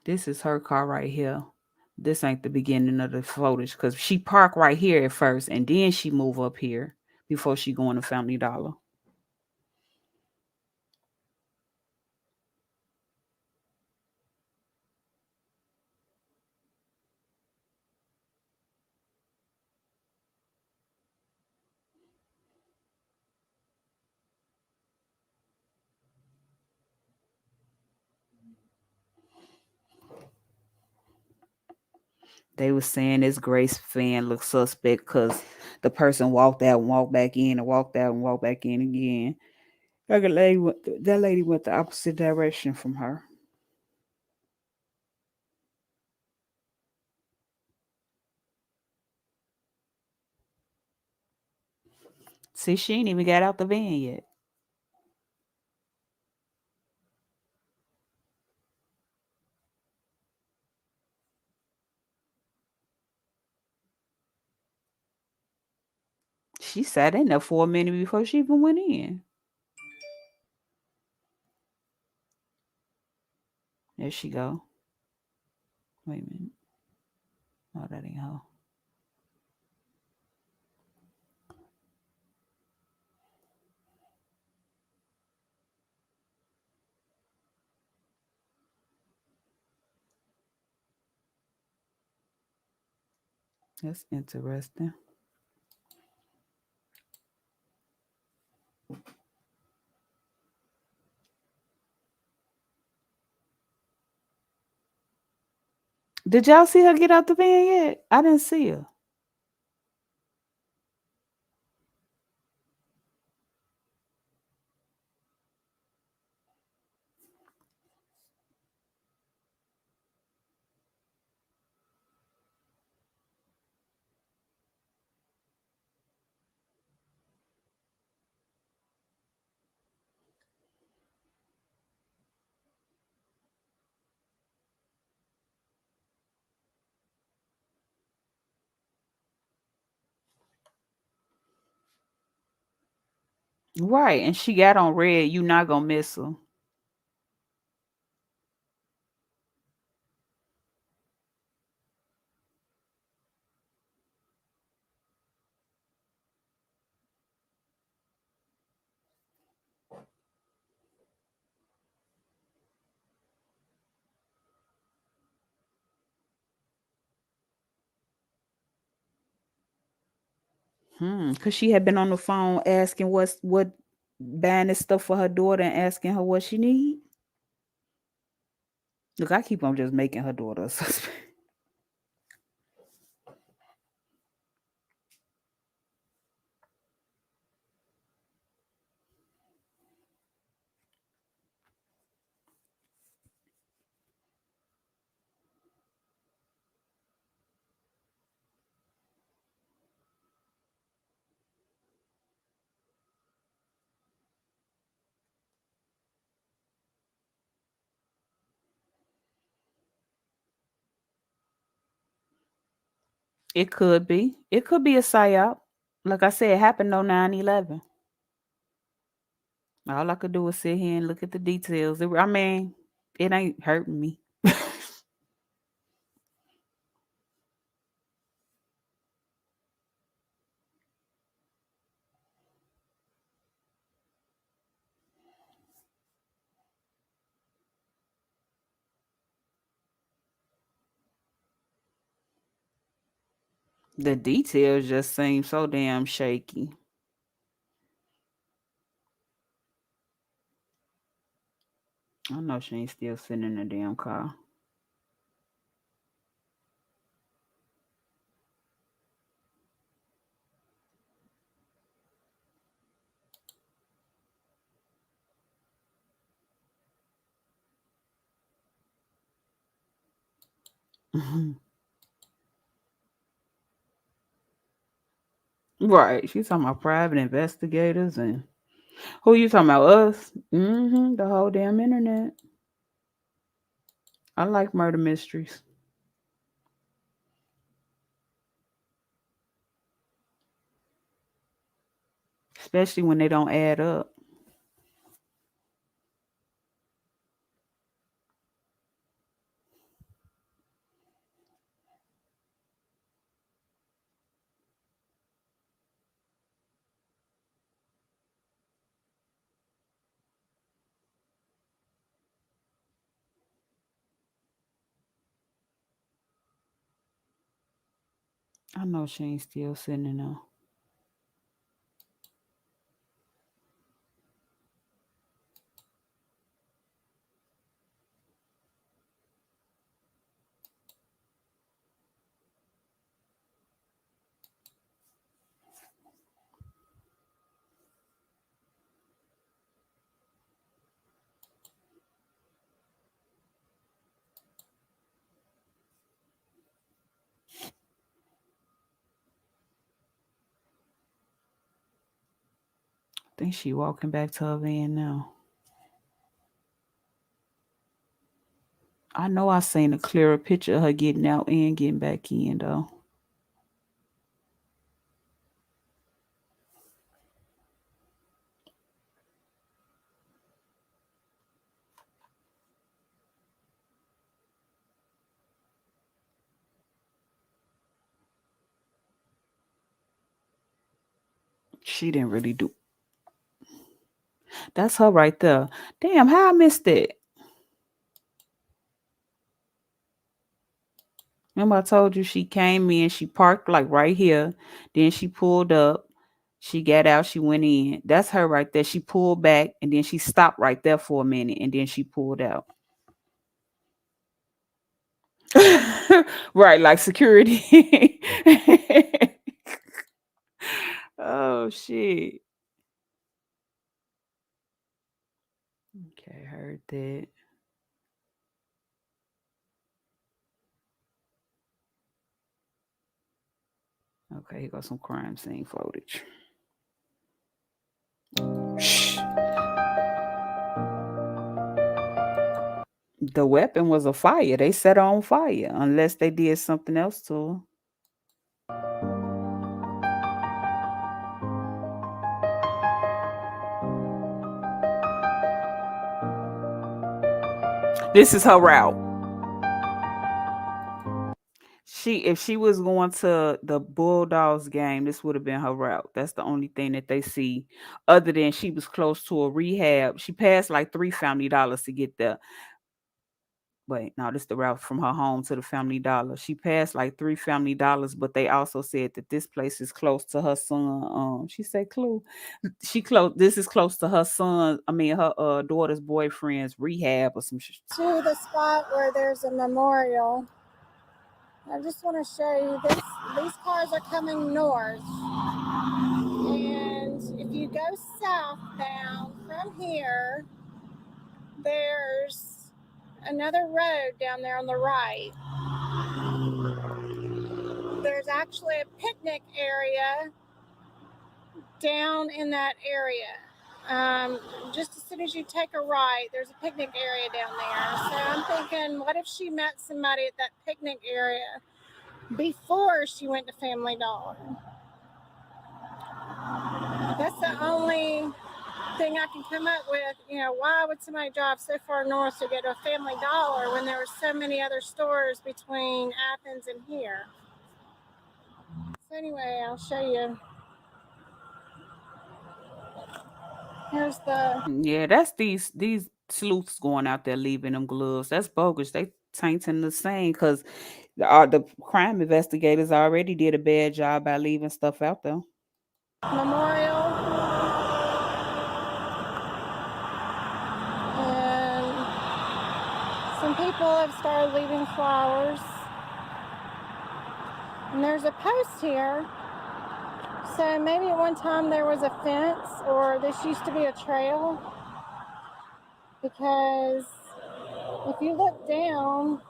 This is her car right here. This ain't the beginning of the footage because she parked right here at first and then she move up here before she go into Family Dollar. They was saying this Grace fan looked suspect because the person walked out and walked back in and walked out and walked back in again. That lady went the opposite direction from her. See, she ain't even got out the van yet. She sat in there for a minute before she even went in. There she go. Wait a minute. Oh, that ain't her. That's interesting. Did y'all see her get out the van yet? I didn't see her. Right, and she got on red. You not gonna miss her. Cause she had been on the phone asking what buying this stuff for her daughter and asking her what she need. Look, I keep on just making her daughter a suspect. It could be. It could be a psyop. Like I said, it happened on 9/11. All I could do was sit here and look at the details. I mean, it ain't hurting me. The details just seem so damn shaky. I know she ain't still sitting in the damn car. Right. She's talking about private investigators and who you talking about? Us? The whole damn internet. I like murder mysteries. Especially when they don't add up. I know she ain't still sitting in there. I think she walking back to her van now. I know I seen a clearer picture of her getting out and getting back in though. She didn't really do. That's her right there. Damn, how I missed it? Remember I told you she came in, she parked like right here, then she pulled up, she got out, she went in. That's her right there. She pulled back and then she stopped right there for a minute and then she pulled out. Right, like security. Oh shit. Okay, heard that. Okay, here goes some crime scene footage. Shh. The weapon was a fire. They set her on fire unless they did something else to her. This is her route. If she was going to the Bulldogs game, this would have been her route. That's the only thing that they see. Other than she was close to a rehab. She passed like 3 Family Dollars to get there. Wait, no, this is the route from her home to the Family Dollar. She passed like 3 Family Dollars, but they also said that this place is close to her son. She said clue. This is close to her son. I mean her daughter's boyfriend's rehab or some shit. To the spot where there's a memorial. I just want to show you this. These cars are coming north. And if you go southbound from here, there's another road down there on the right. There's actually a picnic area down in that area. Just as soon as you take a right, there's a picnic area down there. So I'm thinking, what if she met somebody at that picnic area before she went to Family Dollar? That's the only thing I can come up with. You know, why would somebody drive so far north to go to a Family Dollar when there were so many other stores between Athens and here? So anyway, I'll show you. Here's the... Yeah, that's these sleuths going out there leaving them gloves. That's bogus. They tainting the same because the crime investigators already did a bad job by leaving stuff out there. Memorial. And some people have started leaving flowers. And there's a post here. So maybe at one time there was a fence, or this used to be a trail. Because if you look down,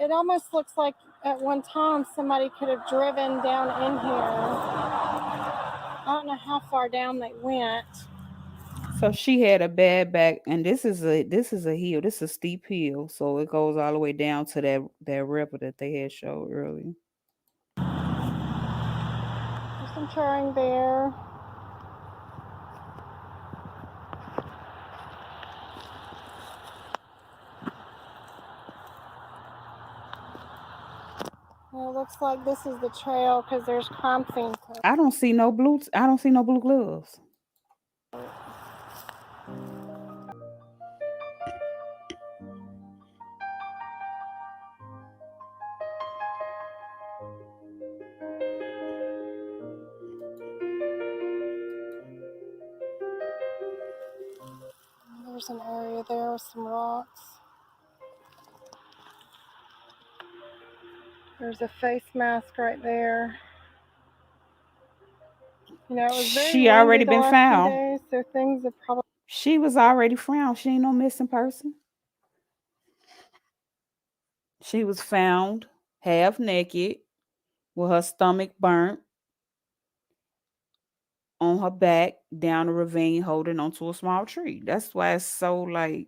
it almost looks like at one time somebody could have driven down in here. I don't know how far down they went. So she had a bad back, and this is a hill. This is a steep hill, so it goes all the way down to that river that they had showed earlier. There's some charring there. Well, it looks like this is the trail because there's crime scene. I don't see no blue gloves. There's an area there with some rocks. There's a face mask right there. You know, it was very She windy already the been last few found. days, so things have probably. She was already found. She ain't no missing person. She was found half naked with her stomach burnt on her back down a ravine holding onto a small tree. That's why it's so like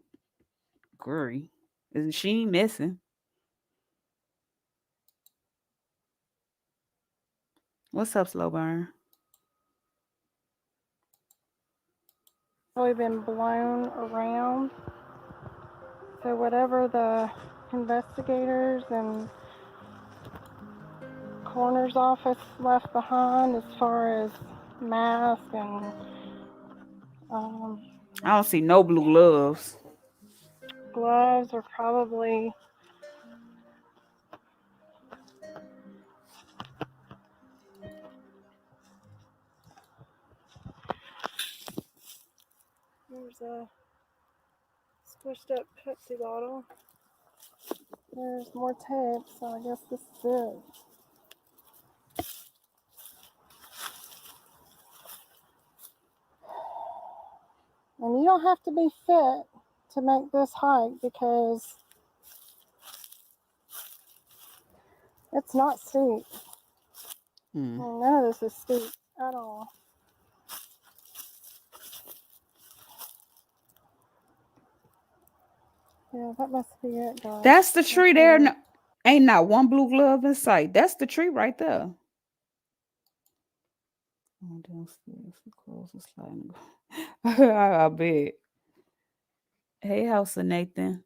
gory. And she ain't missing. What's up, Slow Burn? Been blown around. So whatever the investigators and coroner's office left behind as far as mask and I don't see no blue gloves. gloves are probably there's a squished up Pepsi bottle. There's more tape, so I guess this is it. And you don't have to be fit to make this hike because it's not steep. None of this is steep at all. Yeah, that must be it, guys. That's the tree there. No, ain't not one blue glove in sight. That's the tree right there. Oh, downstairs, close the sliding. I bet. Hey, House of Nathan.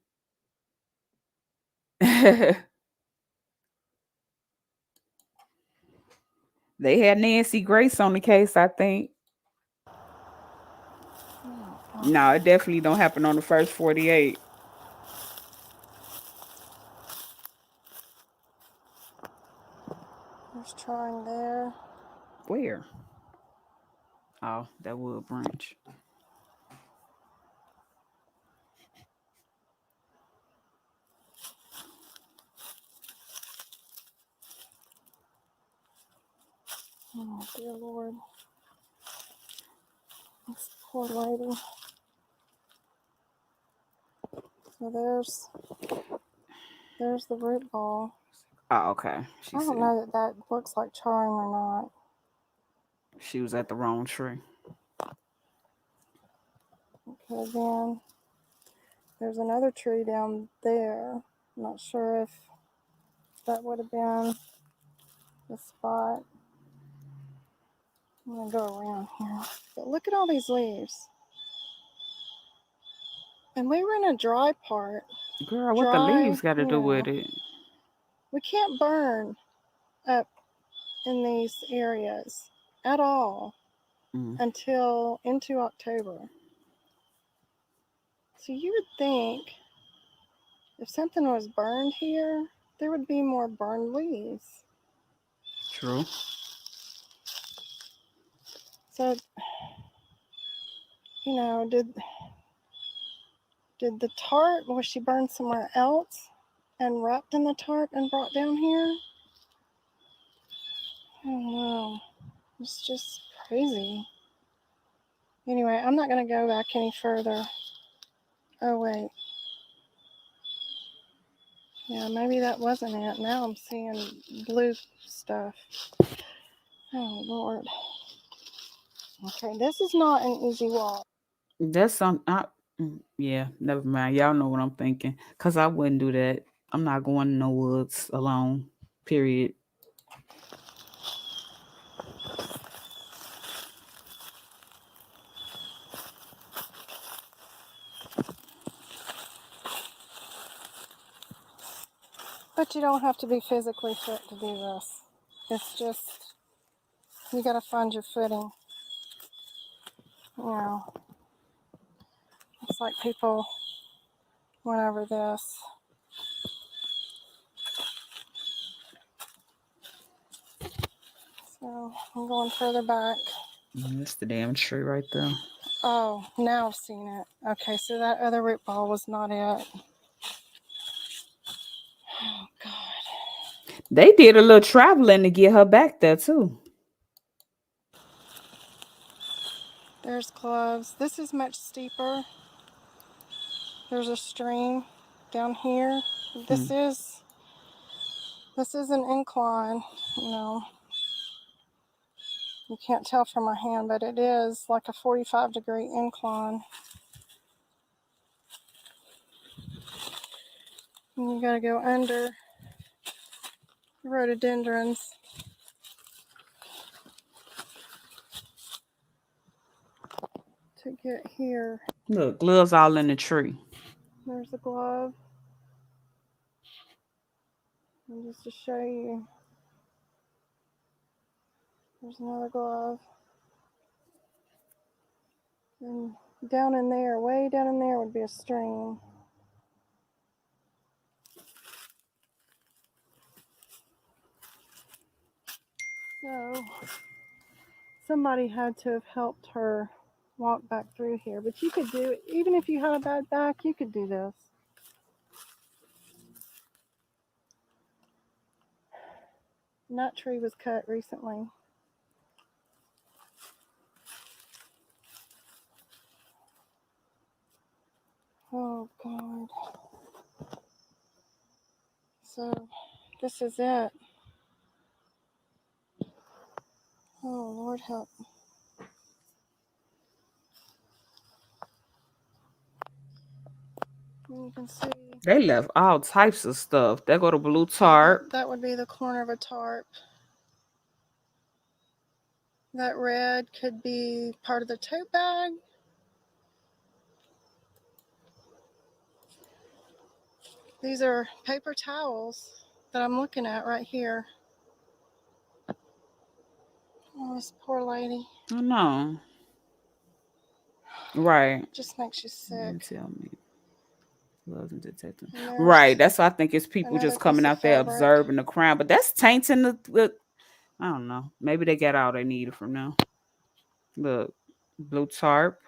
They had Nancy Grace on the case, I think. No, it definitely don't happen on the first 48. There's trying there. Where? Oh, that wood branch. Oh, dear Lord. This poor lady. So there's the root ball. Oh, okay. I don't know that looks like charring or not. She was at the wrong tree. Okay, then there's another tree down there. I'm not sure if that would have been the spot. I'm gonna go around here. But look at all these leaves. And we were in a dry part. Girl, what the leaves got to do with it? We can't burn up in these areas at all until into October. So you would think if something was burned here, there would be more burned leaves. True. So, you know, did the tarp, was she burned somewhere else and wrapped in the tarp and brought down here? I don't know. It's just crazy. Anyway, I'm not going to go back any further. Oh, wait. Yeah, maybe that wasn't it. Now I'm seeing blue stuff. Oh, Lord. Okay, this is not an easy walk. That's some. Yeah, never mind. Y'all know what I'm thinking. Cause I wouldn't do that. I'm not going in no woods alone. Period. But you don't have to be physically fit to do this. It's just, you got to find your footing. You know, it's like people went over this. So I'm going further back. That's the damn tree right there. Oh, now I've seen it. Okay, so that other root ball was not it. Oh, God. They did a little traveling to get her back there too. There's gloves. This is much steeper. There's a stream down here. This is an incline, you know. You can't tell from my hand, but it is like a 45-degree incline. And you gotta go under rhododendrons to get here. Look, gloves all in the tree. There's a glove. And just to show you, there's another glove. And down in there, way down in there would be a stream. So somebody had to have helped her walk back through here. But you could do it, even if you had a bad back, you could do this. And that tree was cut recently. Oh, God. So this is it. Oh, Lord help. And you can see. They left all types of stuff. They go to blue tarp. That would be the corner of a tarp. That red could be part of the tote bag. These are paper towels that I'm looking at right here. Oh, this poor lady. I know. Right. Just makes you sick. Tell me. Right. That's why I think it's people another just coming piece of out there fabric. observing the crime. But that's tainting the I don't know. Maybe they got all they needed from now. Look, blue tarp.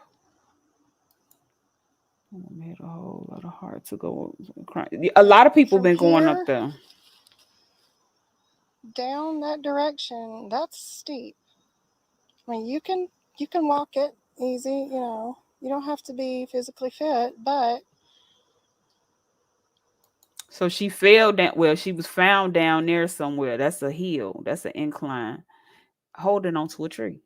Oh, made a whole lot of heart to go. A lot of people From been going up here there. down that direction, that's steep. I mean, you can walk it easy, you know. You don't have to be physically fit, but So she fell down. Well, she was found down there somewhere. That's a hill. That's an incline. Holding onto a tree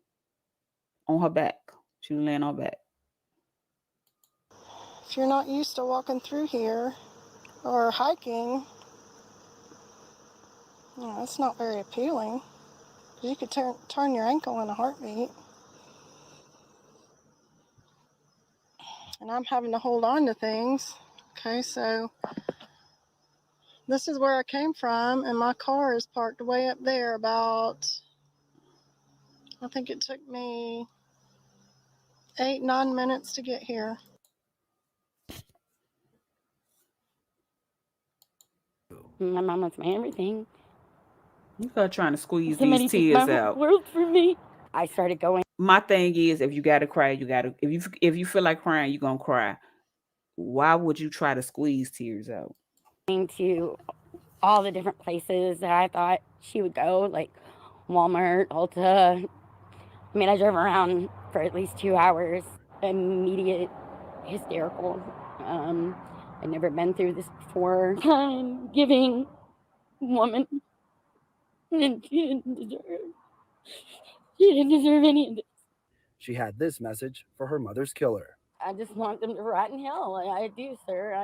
on her back. She was laying on her back. if you're not used to walking through here or hiking, you know, it's not very appealing. You could turn your ankle in a heartbeat. And I'm having to hold on to things. Okay, so this is where I came from, and my car is parked way up there about, I think it took me 8-9 minutes to get here. My mama's my everything. You got trying to squeeze Somebody these took my tears whole out. world from me. I started going My thing is, if you gotta cry, you gotta. If you feel like crying, you're gonna cry. Why would you try to squeeze tears out? to all the different places that I thought she would go, like Walmart, Ulta. I mean, I drove around for at least 2 hours, immediate hysterical. I'd never been through this before. I'm giving woman, and she didn't deserve any of this. She had this message for her mother's killer. I just want them to rot in hell. I do, sir.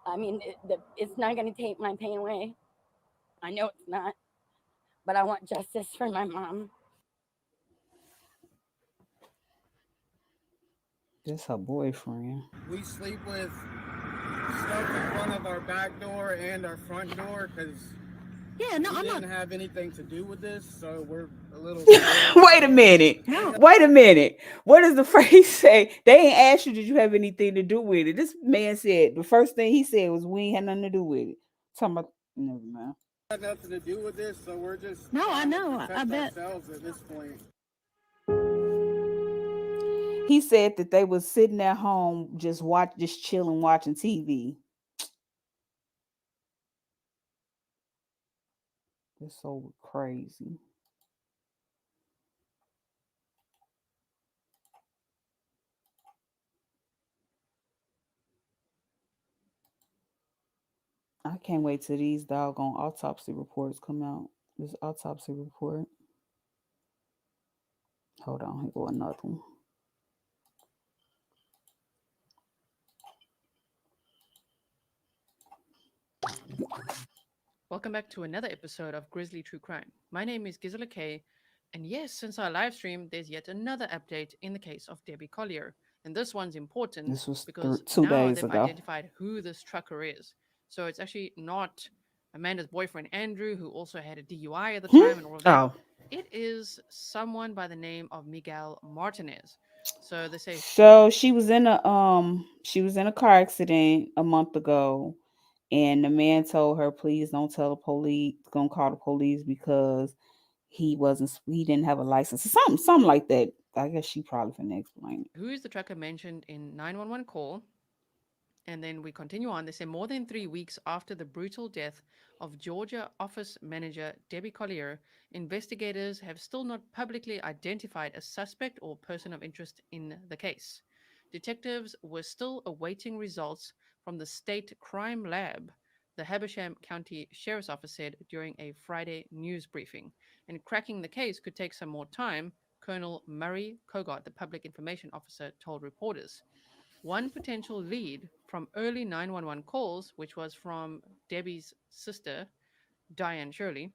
I mean, it's not going to take my pain away. I know it's not, but I want justice for my mom. That's her boyfriend. We sleep with stuff in front of our back door and our front door because we didn't have anything to do with this, so we're a little. Wait a minute. Wait a minute. What does the phrase say? They ain't asked you, did you have anything to do with it? This man said the first thing he said was we ain't had nothing to do with it. Talking about never mind. Had nothing to do with this, so we're just No, I trying to know. protect I bet. ourselves at this point. He said that they was sitting at home just chilling, watching TV. That's so crazy. I can't wait till these doggone autopsy reports come out. This autopsy report. Hold on, here go another one. Welcome back to another episode of Grizzly True Crime. My name is Gisela K, and yes, since our live stream, there's yet another update in the case of Debbie Collier. And this one's important This was because 2 now days they've ago. identified who this trucker is. So it's actually not Amanda's boyfriend Andrew, who also had a DUI at the time and all of that. Oh. It is someone by the name of Miguel Martinez. So they say So she was in a car accident a month ago, and the man told her, please don't tell the police, gonna call the police because he didn't have a license. Something like that. I guess she probably finna explain it. who is the trucker mentioned in 911 call. And then we continue on. They say more than 3 weeks after the brutal death of Georgia office manager Debbie Collier, investigators have still not publicly identified a suspect or person of interest in the case. Detectives were still awaiting results from the state crime lab, the Habersham County Sheriff's Office said during a Friday news briefing. And cracking the case could take some more time, Colonel Murray Kogart, the public information officer, told reporters. One potential lead from early 911 calls, which was from Debbie's sister, Diane Shirley,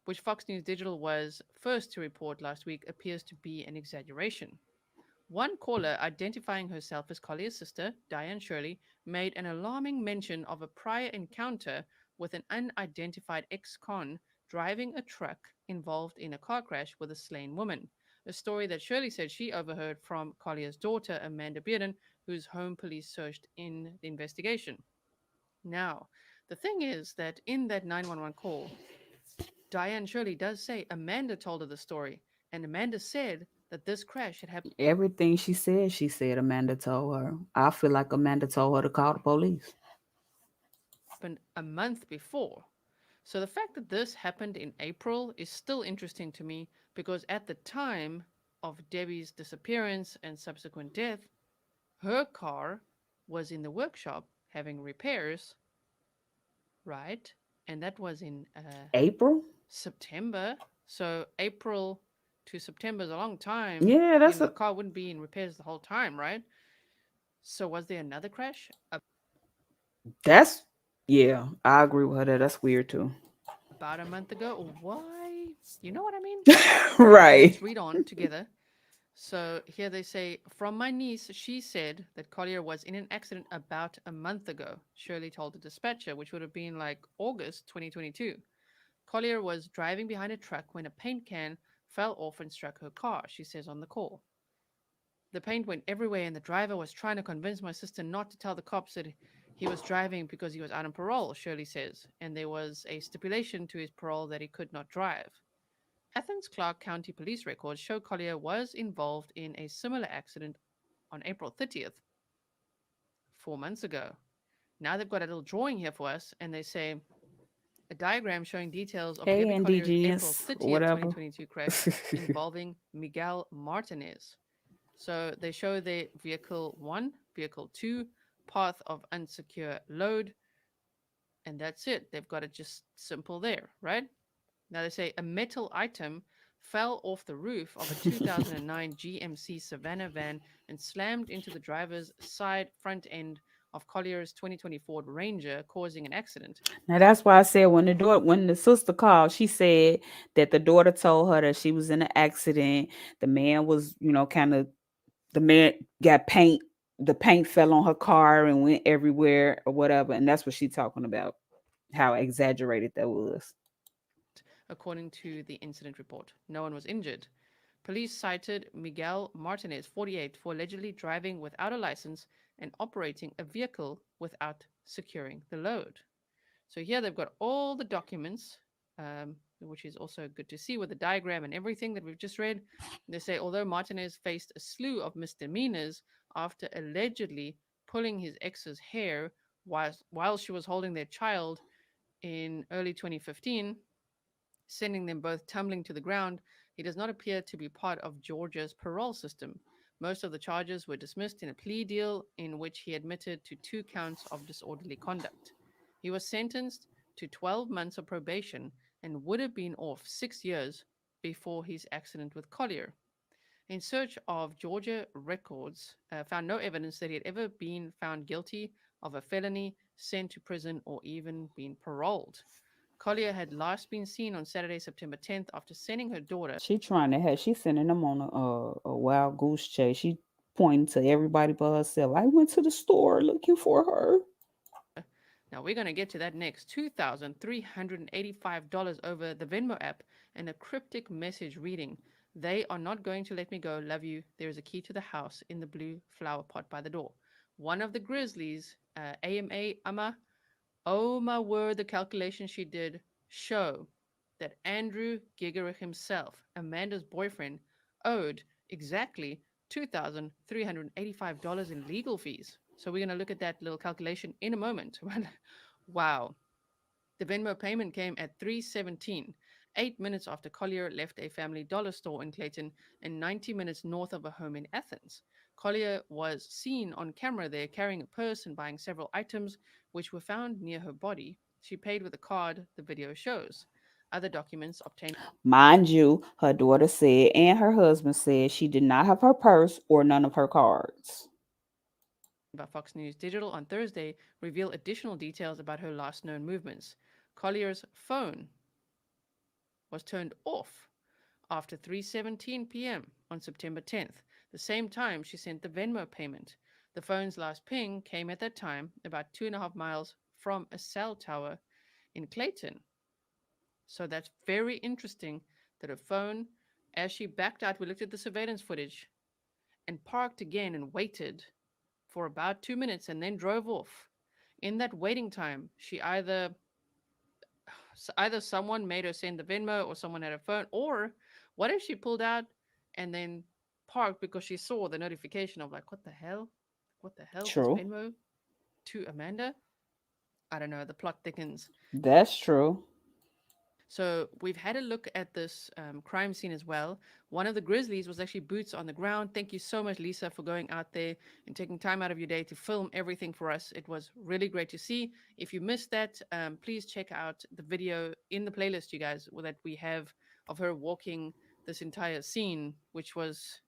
which Fox News Digital was first to report last week, appears to be an exaggeration. One caller identifying herself as Collier's sister, Diane Shirley, made an alarming mention of a prior encounter with an unidentified ex-con driving a truck involved in a car crash with a slain woman, a story that Shirley said she overheard from Collier's daughter, Amanda Bearden, whose home police searched in the investigation. Now, the thing is that in that 911 call, Diane Shirley does say Amanda told her the story, and Amanda said that this crash had happened. Everything she said Amanda told her. I feel like Amanda told her to call the police. A month before. So the fact that this happened in April is still interesting to me because at the time of Debbie's disappearance and subsequent death, her car was in the workshop having repairs, right? And that was in April? September. So April to September is a long time. Yeah, the car wouldn't be in repairs the whole time, right? So was there another crash? Yeah, I agree with her. That's weird too. About a month ago. Why? You know what I mean? Right. Let's read on together. So here they say, from my niece, she said that Collier was in an accident about a month ago, Shirley told the dispatcher, which would have been like August 2022. Collier was driving behind a truck when a paint can fell off and struck her car, she says on the call. The paint went everywhere and the driver was trying to convince my sister not to tell the cops that he was driving because he was out on parole, Shirley says, and there was a stipulation to his parole that he could not drive. Athens-Clarke County police records show Collier was involved in a similar accident on April 30th, 4 months ago. Now they've got a little drawing here for us, and they say a diagram showing details of Debbie Collier's April 30th, 2022 crash involving Miguel Martinez. So they show their vehicle 1, vehicle 2, path of unsecure load, and that's it. They've got it just simple there, right? Now they say a metal item fell off the roof of a 2009 GMC Savannah van and slammed into the driver's side front end of Collier's 2020 Ford Ranger, causing an accident. Now that's why I said when the sister called, she said that the daughter told her that she was in an accident. The man was, kind of the man got paint. The paint fell on her car and went everywhere or whatever, and that's what she's talking about. How exaggerated that was. According to the incident report, no one was injured. Police cited Miguel Martinez, 48, for allegedly driving without a license and operating a vehicle without securing the load. So here they've got all the documents, which is also good to see with the diagram and everything that we've just read. They say although Martinez faced a slew of misdemeanors after allegedly pulling his ex's hair while she was holding their child in early 2015, sending them both tumbling to the ground, he does not appear to be part of Georgia's parole system. Most of the charges were dismissed in a plea deal in which he admitted to 2 counts of disorderly conduct. He was sentenced to 12 months of probation and would have been off 6 years before his accident with Collier. In search of Georgia records, found no evidence that he had ever been found guilty of a felony, sent to prison, or even been paroled. Collier had last been seen on Saturday, September 10th, after sending her daughter. She's sending them on a wild goose chase. She pointing to everybody but herself. I went to the store looking for her. Now we're going to get to that next. $2,385 over the Venmo app and a cryptic message reading, "They are not going to let me go. Love you. There is a key to the house in the blue flower pot by the door." One of the Grizzlies, Ama, oh my word, the calculations she did show that Andrew Gigerich himself, Amanda's boyfriend, owed exactly $2,385 in legal fees. So we're going to look at that little calculation in a moment. Wow. The Venmo payment came at 3:17, 8 minutes after Collier left a family dollar store in Clayton and 90 minutes north of a home in Athens. Collier was seen on camera there carrying a purse and buying several items which were found near her body. She paid with a card the video shows. Other documents obtained Mind you, her daughter said and her husband said she did not have her purse or none of her cards. by Fox News Digital on Thursday reveal additional details about her last known movements. Collier's phone was turned off after 3:17 p.m. on September 10th, the same time she sent the Venmo payment. The phone's last ping came at that time about 2.5 miles from a cell tower in Clayton. So that's very interesting that her phone, as she backed out, we looked at the surveillance footage and parked again and waited for about 2 minutes and then drove off. In that waiting time, she either someone made her send the Venmo or someone had a phone, or what if she pulled out and then parked because she saw the notification of like, what the hell? What the hell is True. Venmo to Amanda? I don't know. The plot thickens. That's true. So we've had a look at this crime scene as well. One of the Grizzlies was actually boots on the ground. Thank you so much, Lisa, for going out there and taking time out of your day to film everything for us. It was really great to see. If you missed that, please check out the video in the playlist, you guys, that we have of her walking this entire scene, which was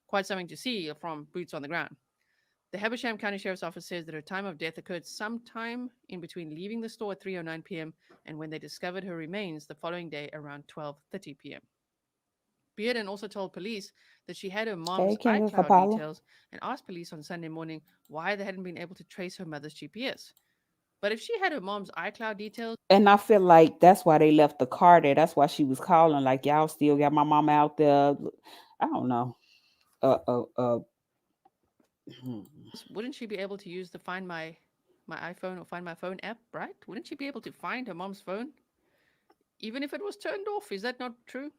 quite something to see from boots on the ground. The Habersham County Sheriff's Office says that her time of death occurred sometime in between leaving the store at 3:09 p.m. and when they discovered her remains the following day around 12:30 p.m. Bearden also told police that she had her mom's Hey, King of iCloud Kapala. details and asked police on Sunday morning why they hadn't been able to trace her mother's GPS. But if she had her mom's iCloud details, And I feel like that's why they left the car there. That's why she was calling, like, y'all still got my mama out there. I don't know. wouldn't she be able to use the Find My iPhone or Find My Phone app, right? Wouldn't she be able to find her mom's phone? Even if it was turned off, is that not true?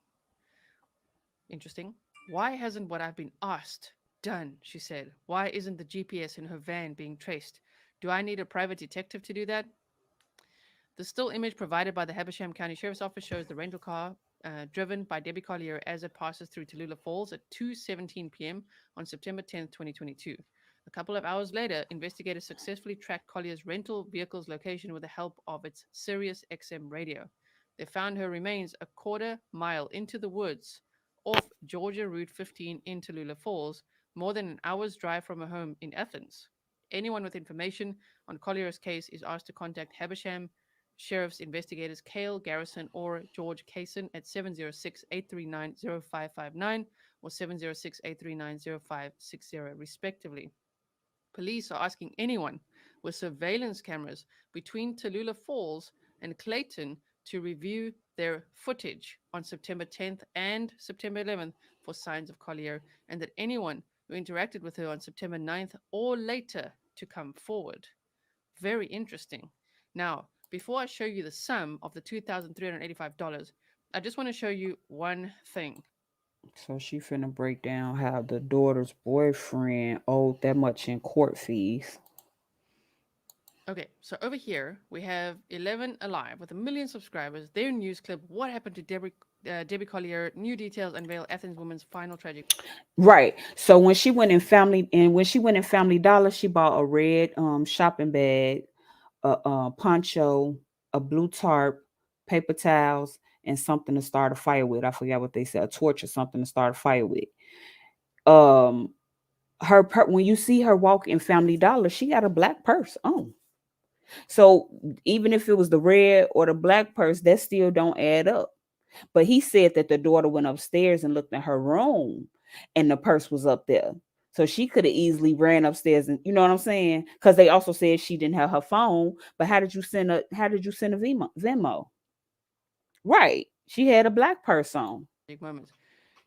Interesting. Why hasn't what I've been asked done? She said. Why isn't the GPS in her van being traced? Do I need a private detective to do that? The still image provided by the Habersham County Sheriff's Office shows the rental car driven by Debbie Collier as it passes through Tallulah Falls at 2:17 p.m. on September 10th, 2022. A couple of hours later, investigators successfully tracked Collier's rental vehicle's location with the help of its Sirius XM radio. They found her remains a quarter mile into the woods off Georgia Route 15 in Tallulah Falls, more than an hour's drive from her home in Athens. Anyone with information on Collier's case is asked to contact Habersham Sheriff's investigators Cale Garrison or George Kaysen at 706-839-0559 or 706-839-0560, respectively. Police are asking anyone with surveillance cameras between Tallulah Falls and Clayton to review their footage on September 10th and September 11th for signs of Collier, and that anyone who interacted with her on September 9th or later to come forward. Very interesting. Now, before I show you the sum of the $2,385, I just want to show you one thing. So she finna break down how the daughter's boyfriend owed that much in court fees. Okay, so over here we have 11 Alive with 1 million subscribers. Their news clip: What happened to Debbie Collier? New details unveil Athens woman's final tragic. Right. So when she went in Family Dollar, she bought a red shopping bag, a poncho, a blue tarp, paper towels, and something to start a fire with. I forgot what they said, a torch or something to start a fire with. When you see her walk in Family Dollar, she got a black purse on. So even if it was the red or the black purse, that still don't add up. But he said that the daughter went upstairs and looked in her room and the purse was up there. So she could have easily ran upstairs and, you know what I'm saying? Because they also said she didn't have her phone. But how did you send a Venmo? Right. She had a black purse on. Moments.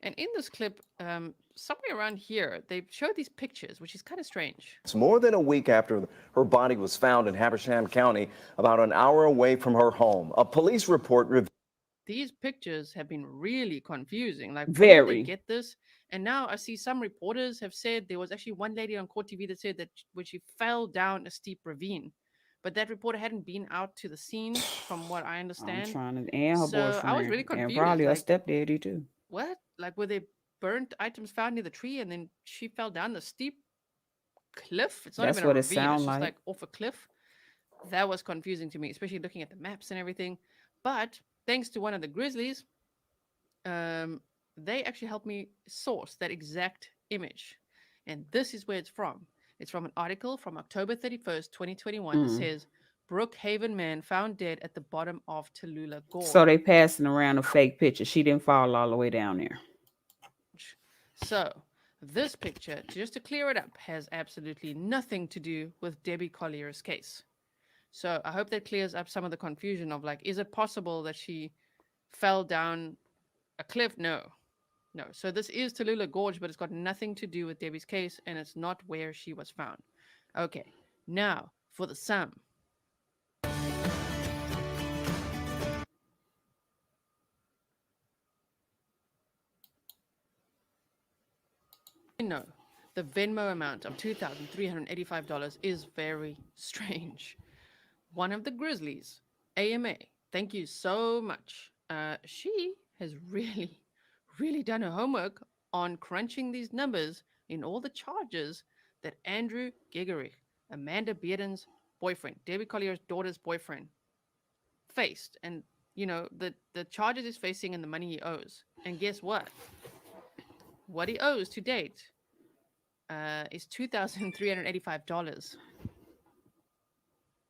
And in this clip, somewhere around here, they showed these pictures, which is kind of strange. It's more than a week after her body was found in Habersham County, about an hour away from her home. A police report revealed These pictures have been really confusing. Like, where did they Very. get this? And now I see some reporters have said there was actually one lady on Court TV that said that when she fell down a steep ravine, but that reporter hadn't been out to the scene, from what I I'm understand. trying to, and her So I was boyfriend, really and confused. probably her Like, stepdaddy too. what? Like, were they burnt items found near the tree, and then she fell down the steep cliff? It's not That's even a what it ravine. It's sound just like. like off a cliff. That was confusing to me, especially looking at the maps and everything. But thanks to one of the Grizzlies, they actually helped me source that exact image. And this is where it's from. It's from an article from October 31st, 2021 that says, Brookhaven man found dead at the bottom of Tallulah Gorge. So they passing around a fake picture. She didn't fall all the way down there. So this picture, just to clear it up, has absolutely nothing to do with Debbie Collier's case. So I hope that clears up some of the confusion of, like, is it possible that she fell down a cliff? No. So this is Tallulah Gorge, but it's got nothing to do with Debbie's case, and it's not where she was found. Okay, now for the sum. No, the Venmo amount of $2,385 is very strange. One of the Grizzlies, AMA, thank you so much. She has really done her homework on crunching these numbers in all the charges that Andrew Gigerich, Amanda Bearden's boyfriend, Debbie Collier's daughter's boyfriend, faced. And, the charges he's facing and the money he owes. And guess what? What he owes to date is $2,385.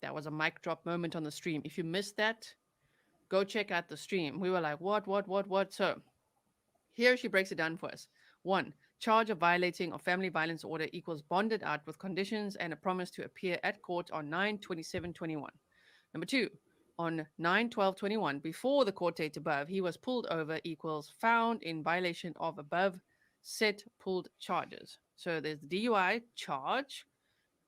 That was a mic drop moment on the stream. If you missed that, go check out the stream. We were like, what? So here she breaks it down for us. 1. Charge of violating a family violence order equals bonded out with conditions and a promise to appear at court on 9/27/21. Number 2. On 9/12/21, before the court date above, he was pulled over equals found in violation of above set pulled charges. So there's the DUI charge,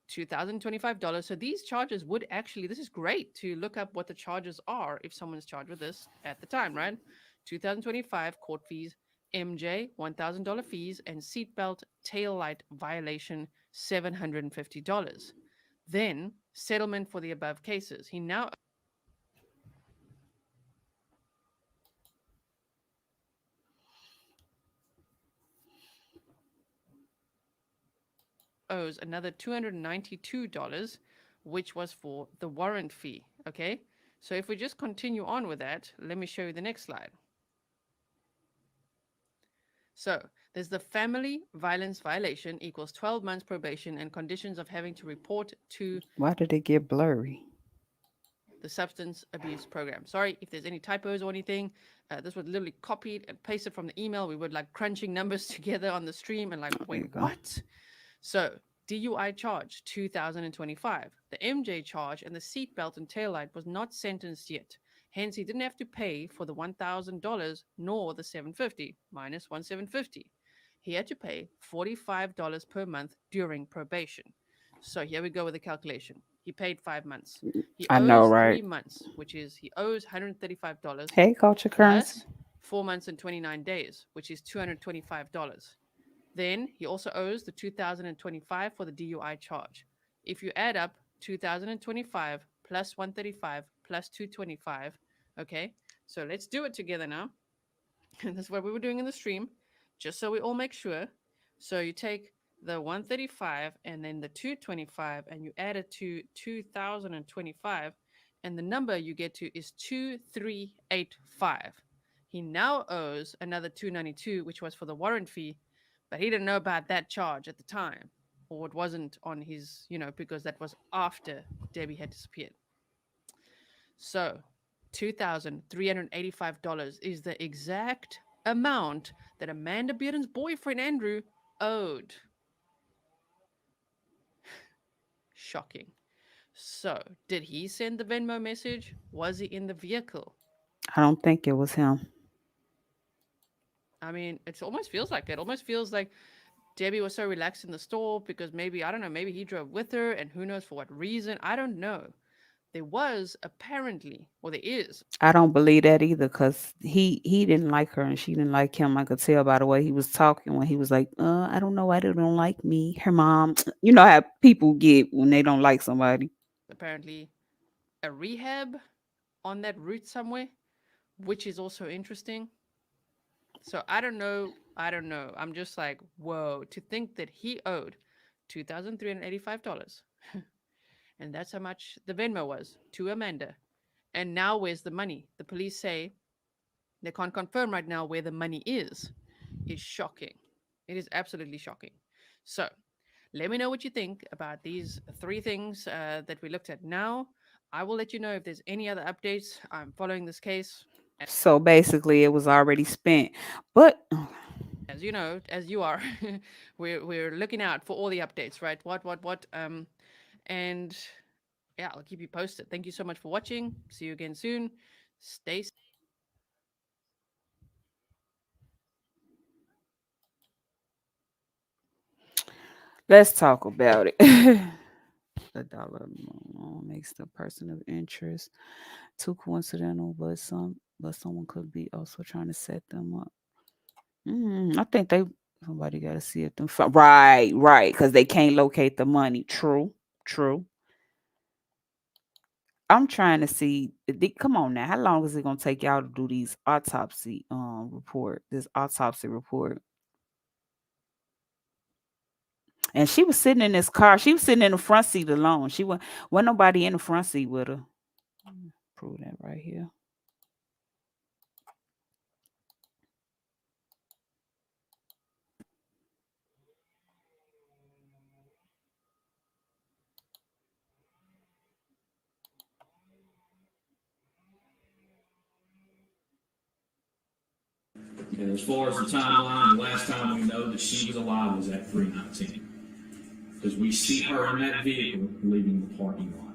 $2,025. So these charges would actually, this is great to look up what the charges are if someone's charged with this at the time, right? 2025 court fees, MJ, $1,000 fees, and seatbelt taillight violation, $750. Then settlement for the above cases. He now owes another $292, which was for the warrant fee. Okay, so if we just continue on with that, let me show you the next slide. So there's the family violence violation equals 12 months probation and conditions of having to report to Why did it get blurry? the substance abuse program. Sorry if there's any typos or anything. This was literally copied and pasted from the email. We were like crunching numbers together on the stream and like, There you wait, go. what? So DUI charge 2025. The MJ charge and the seatbelt and taillight was not sentenced yet. Hence, he didn't have to pay for the $1,000 nor the $750 minus $1,750. He had to pay $45 per month during probation. So here we go with the calculation. He paid 5 months. He I know, owes 3 right? months, which is he owes $135 Hey, Culture Currency. plus 4 months and 29 days, which is $225. Then he also owes the 2025 for the DUI charge. If you add up 2025 plus 135 plus 225, okay? So let's do it together now. That's what we were doing in the stream, just so we all make sure. So you take the 135 and then the 225 and you add it to 2025 and the number you get to is 2385. He now owes another 292, which was for the warrant fee, but he didn't know about that charge at the time, or it wasn't on his, because that was after Debbie had disappeared. So $2,385 is the exact amount that Amanda Bearden's boyfriend Andrew owed. Shocking. So, did he send the Venmo message? Was he in the vehicle? I don't think it was him. I mean, it almost feels like it. Almost feels like Debbie was so relaxed in the store because maybe, I don't know, maybe he drove with her and who knows for what reason. I don't know. There was apparently, or there is. I don't believe that either, because he didn't like her and she didn't like him. I could tell by the way he was talking when he was like, I don't know why they don't like me. Her mom, you know how people get when they don't like somebody. Apparently a rehab on that route somewhere, which is also interesting. So I don't know. I'm just like, whoa, to think that he owed $2,385. And that's how much the Venmo was to Amanda. And now where's the money? The police say they can't confirm right now where the money is shocking. It is absolutely shocking. So let me know what you think about these 3 things that we looked at now. I will let you know if there's any other updates. I'm following this case. So basically it was already spent. But As you know, as you are, we're looking out for all the updates, right? What? And yeah, I'll keep you posted. Thank you so much for watching. See you again soon. Stay safe. let's talk about it. The dollar makes the person of interest too coincidental, but someone could be also trying to set them up. I think somebody got to see if them right, because they can't locate the money. True. I'm trying to see. Come on now, how long is it gonna take y'all to do these autopsy report? This autopsy report. And she was sitting in this car. She was sitting in the front seat alone. Wasn't nobody in the front seat with her. Prove that right here. And as far as the timeline, the last time we know that she was alive was at 3:19. Because we see her in that vehicle leaving the parking lot.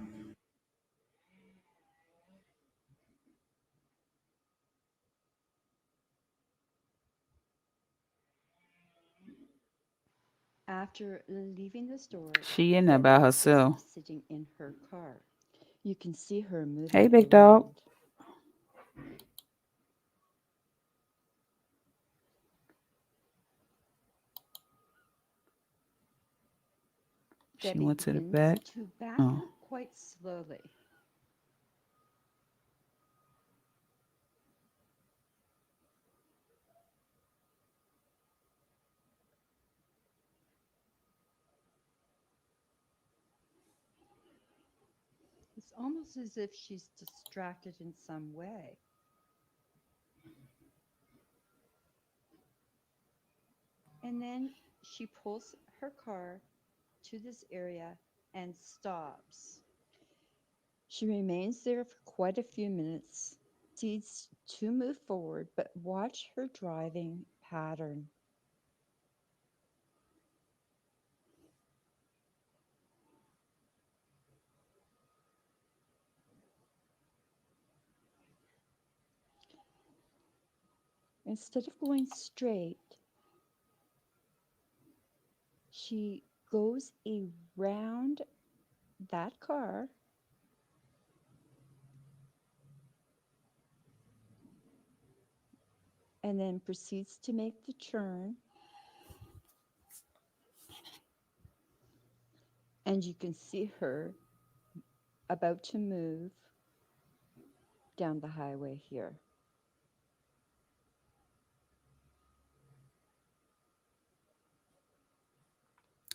After leaving the store, She in there by herself. sitting in her car. You can see her moving. Hey, big dog. She Debbie went to the begins back. to back Oh. up quite slowly. almost as if she's distracted in some way. And then she pulls her car to this area and stops. She remains there for quite a few minutes, proceeds to move forward, but watch her driving pattern. Instead of going straight, she goes around that car and then proceeds to make the turn. And you can see her about to move down the highway here.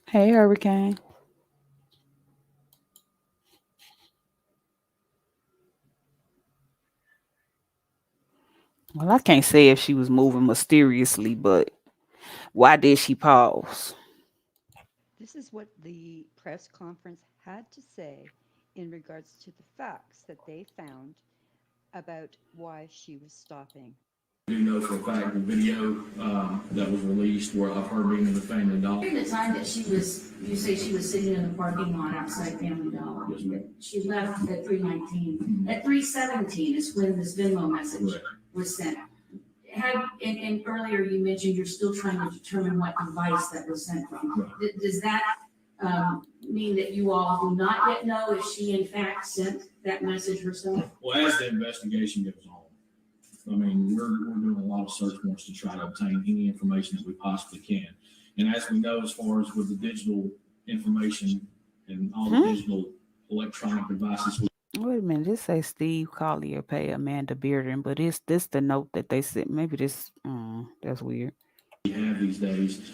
Hey, Hurricane. Well, I can't say if she was moving mysteriously, but why did she pause? This is what the press conference had to say in regards to the facts that they found about why she was stopping. I do know for a fact the video that was released where of her being in the Family Dollar. During the time that you say she was sitting in the parking lot outside Family Dollar. Yes, ma'am. She left at 3:19. At 3:17 is when this Venmo message Correct. was sent. And earlier you mentioned you're still trying to determine what device that was sent from. Right. Does that mean that you all do not yet know if she in fact sent that message herself? Well, as the investigation goes on, I mean, we're doing a lot of search warrants to try to obtain any information that we possibly can. And as we know, as far as with the digital information and all the digital electronic devices, Wait a minute, this say Steve Collier pay Amanda Bearden, but is this the note that they sent? Maybe this, that's weird. we have these days,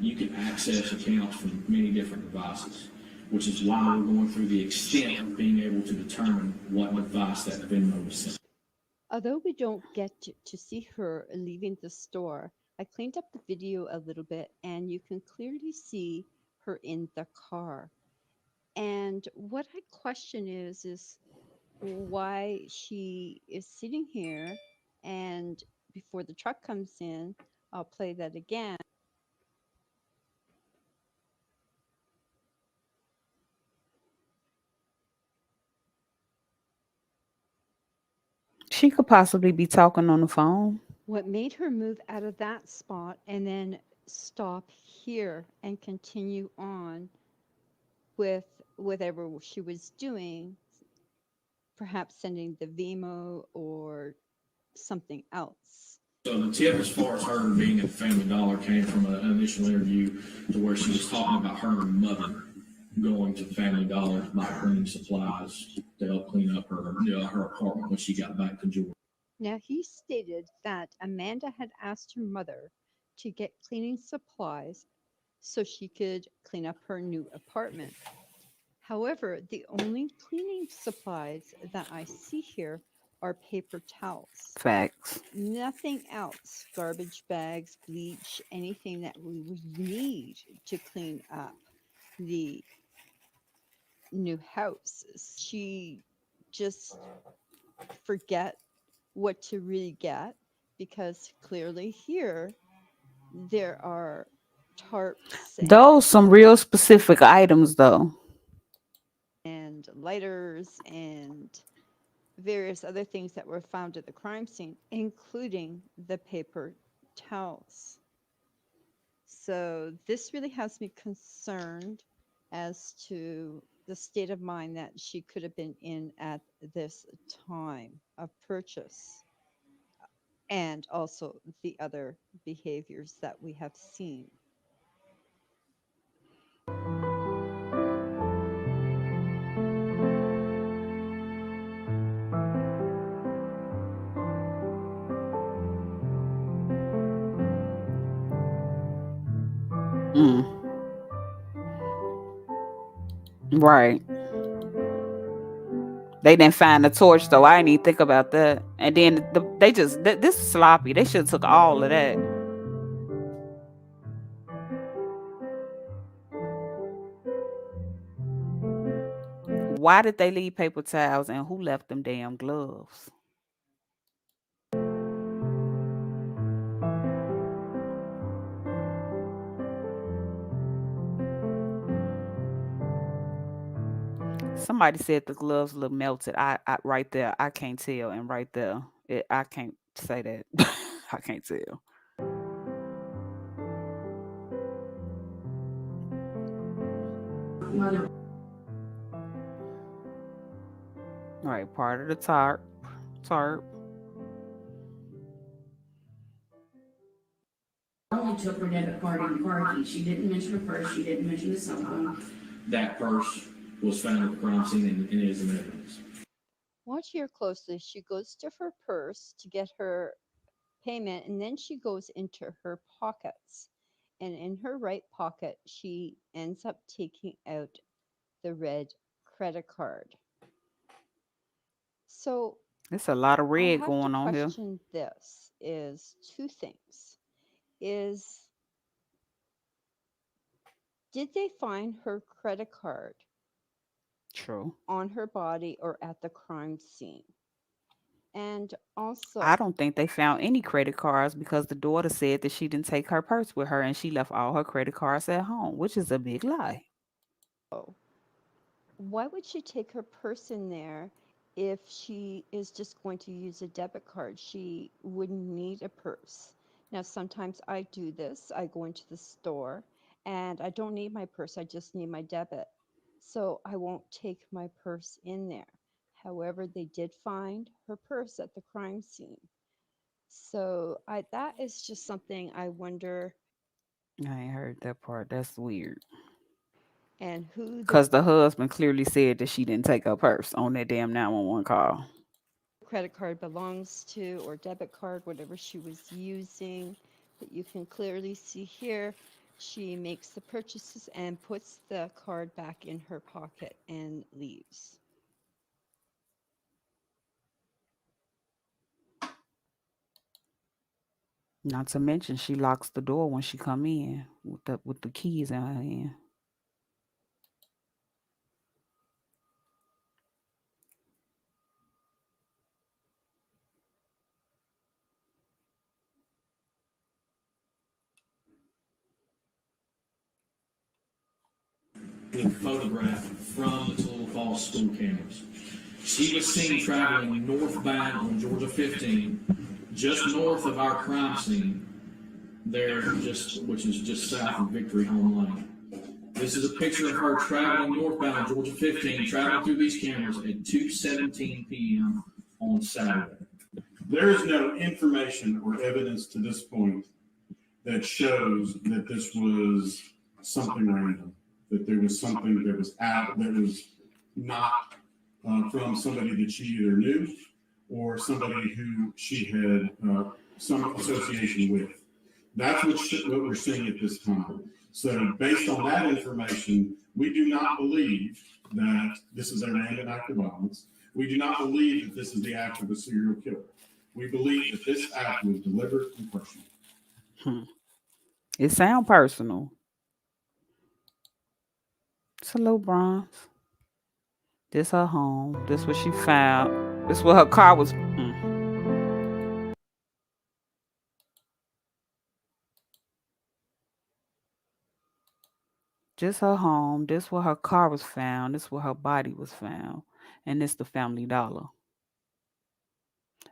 you can access accounts from many different devices, which is why we're going through the extent of being able to determine what device that Venmo was sent. Although we don't get to see her leaving the store, I cleaned up the video a little bit and you can clearly see her in the car. And what I question is why she is sitting here, and before the truck comes in, I'll play that again. She could possibly be talking on the phone. What made her move out of that spot and then stop here and continue on with whatever she was doing, perhaps sending the Vimo or something else. So the tip as far as her being at Family Dollar came from an initial interview to where she was talking about her and her mother going to Family Dollar to buy cleaning supplies to help clean up her apartment when she got back to Georgia. Now, he stated that Amanda had asked her mother to get cleaning supplies so she could clean up her new apartment. However, the only cleaning supplies that I see here are paper towels. Facts. Nothing else. Garbage bags, bleach, anything that we would need to clean up the new house. She just forget what to really get, because clearly here there are tarps Those some real specific items, though. and lighters and various other things that were found at the crime scene, including the paper towels. So this really has me concerned as to the state of mind that she could have been in at this time of purchase, and also the other behaviors that we have seen. Mm. Right. They didn't find the torch though. I didn't even think about that. And then this is sloppy. They should have took all of that. Why did they leave paper towels and who left them damn gloves? Somebody said the gloves look melted. I right there, I can't tell, and right there, I can't say that. I can't tell. Mother. All right, part of the tarp. Tarp. Only took her debit card in the car key. She didn't mention her purse. She didn't mention the cell phone. That purse was found at the crime scene and is in evidence. Watch here closely. She goes to her purse to get her payment, and then she goes into her pockets. And in her right pocket, she ends up taking out the red credit card. So It's a lot of I red have to going on here. question this is two things. Is did they find her credit card True. on her body or at the crime scene? And also, I don't think they found any credit cards because the daughter said that she didn't take her purse with her and she left all her credit cards at home, which is a big lie. why would she take her purse in there if she is just going to use a debit card? She wouldn't need a purse. Now, sometimes I do this. I go into the store and I don't need my purse. I just need my debit. So I won't take my purse in there. However, they did find her purse at the crime scene. So that is just something I wonder. I ain't heard that part. That's weird. And who the Because the husband clearly said that she didn't take her purse on that damn 911 call. credit card belongs to or debit card, whatever she was using. But you can clearly see here, she makes the purchases and puts the card back in her pocket and leaves. Not to mention she locks the door when she come in with the keys in her hand. With photograph from the Toledo Falls school cameras. She was seen traveling northbound on Georgia 15, just north of our crime scene, which is just south of Victory Home Lane. This is a picture of her traveling northbound on Georgia 15, traveling through these cameras at 2:17 p.m. on Saturday. There is no information or evidence to this point that shows that this was something random, that there was something that was not from somebody that she either knew or somebody who she had some association with. That's what we're seeing at this time. So based on that information, we do not believe that this is a random act of violence. We do not believe that this is the act of a serial killer. We believe that this act was deliberate and personal. It sounds personal. It's a little bronze. This her home. This what she found. This what her car was. Just her home. This where her car was found. This where her body was found. And this the Family Dollar.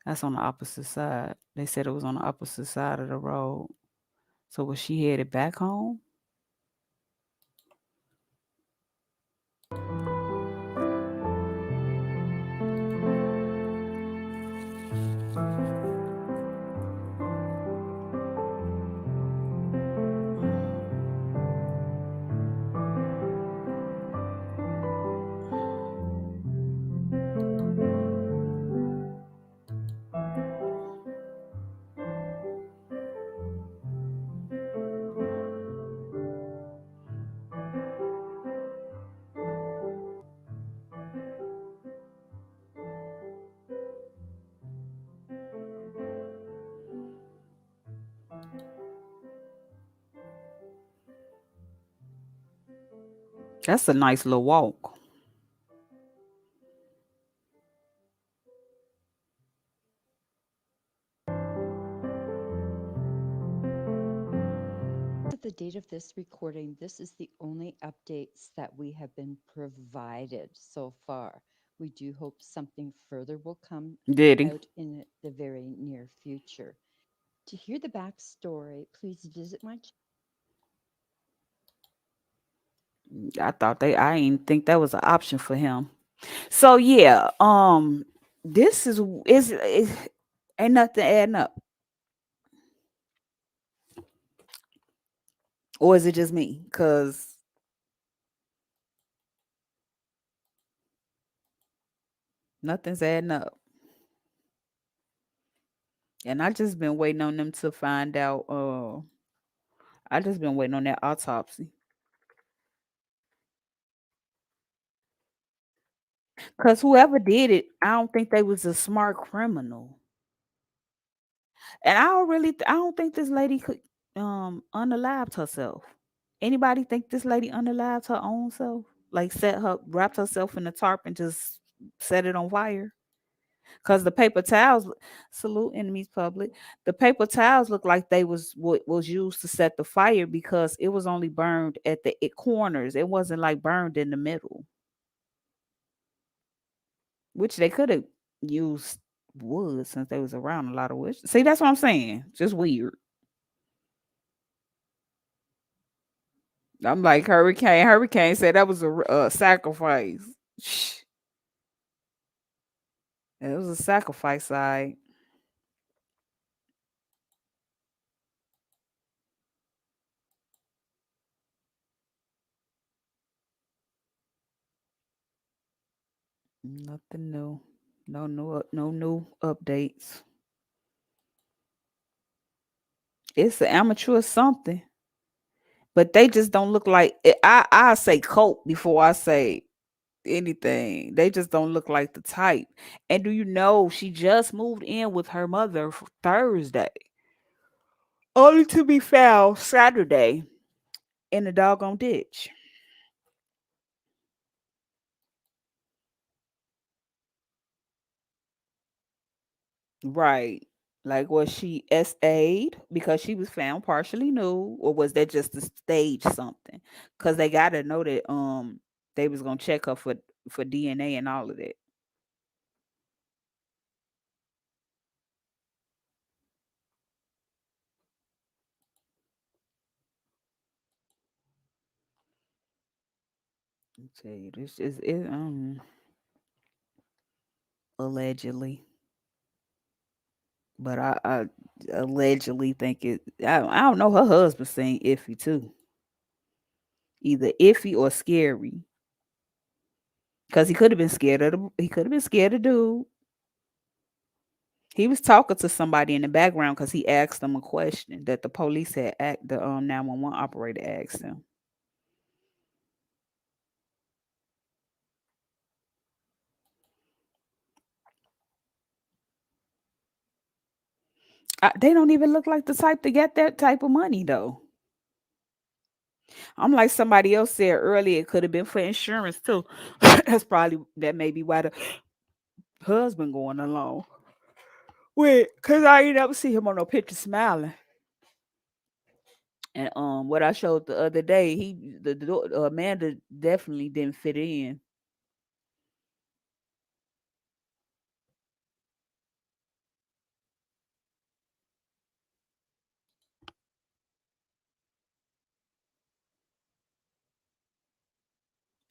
That's on the opposite side. They said it was on the opposite side of the road. So was she headed back home? That's a nice little walk. At the date of this recording, this is the only updates that we have been provided so far. We do hope something further will come Did he? out in the very near future. To hear the backstory, please visit my I didn't think that was an option for him. So yeah, this is ain't nothing adding up. Or is it just me? Cause nothing's adding up. And I just been waiting on them to find out I just been waiting on that autopsy. Cause whoever did it, I don't think they was a smart criminal. And I don't think this lady could unalived herself. Anybody think this lady unalived her own self? Like wrapped herself in a tarp and just set it on fire? Cause the paper towels, salute enemies public. The paper towels look like they was what was used to set the fire because it was only burned at the corners. It wasn't like burned in the middle, which they could have used wood since they was around a lot of wood. See, that's what I'm saying. Just weird. I'm like Hurricane. Hurricane said that was a sacrifice. Shh, it was a sacrifice side. Nothing new. No new updates. It's an amateur something, but they just don't look like I say cope before I say anything. They just don't look like the type. And do you know she just moved in with her mother Thursday, only to be found Saturday in a doggone ditch. Right. Like was she SA'd because she was found partially nude, or was that just to stage something? Because they gotta know that they was gonna check her for DNA and all of that. I tell you, this is it. Allegedly, but I allegedly think it. I don't know. Her husband saying iffy too, either iffy or scary. Because he could have been scared of he could have been scared of dude. He was talking to somebody in the background because he asked them a question that the police had the 911 operator asked him. They don't even look like the type to get that type of money though. I'm like somebody else said earlier, it could have been for insurance too. That may be why the husband going along. Wait, cause I ain't never see him on no picture smiling. And what I showed the other day, Amanda definitely didn't fit in.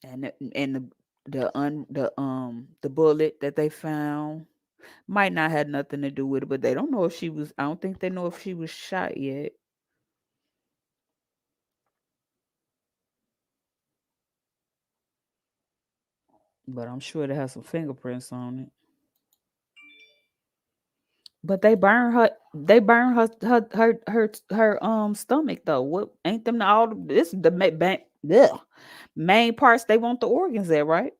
And the bullet that they found might not have nothing to do with it, but they don't know if she was. I don't think they know if she was shot yet. But I'm sure they have some fingerprints on it. But they burn her. They burn her stomach though. What ain't them all? This is the main parts they want the organs at, right?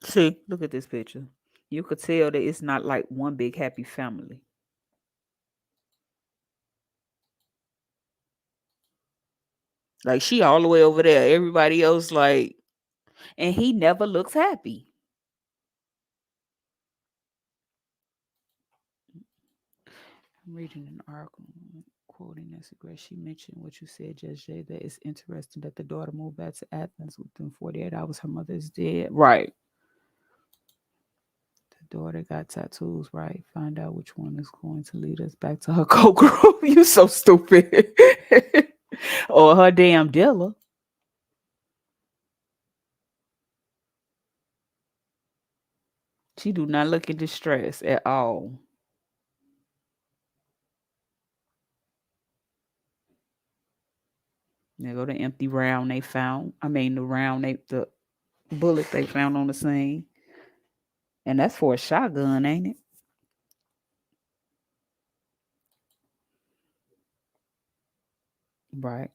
See, look at this picture. You could tell that it's not like one big happy family. Like she all the way over there. Everybody else like, and he never looks happy. I'm reading an article quoting Nancy Grace. She mentioned what you said, Judge Jay, that it's interesting that the daughter moved back to Athens within 48 hours. Her mother is dead. Right. The daughter got tattoos, right? Find out which one is going to lead us back to her co-group. You so stupid. Or her damn dealer. She do not look in distress at all. There go the empty round they found. I mean the bullet they found on the scene. And that's for a shotgun, ain't it? Right.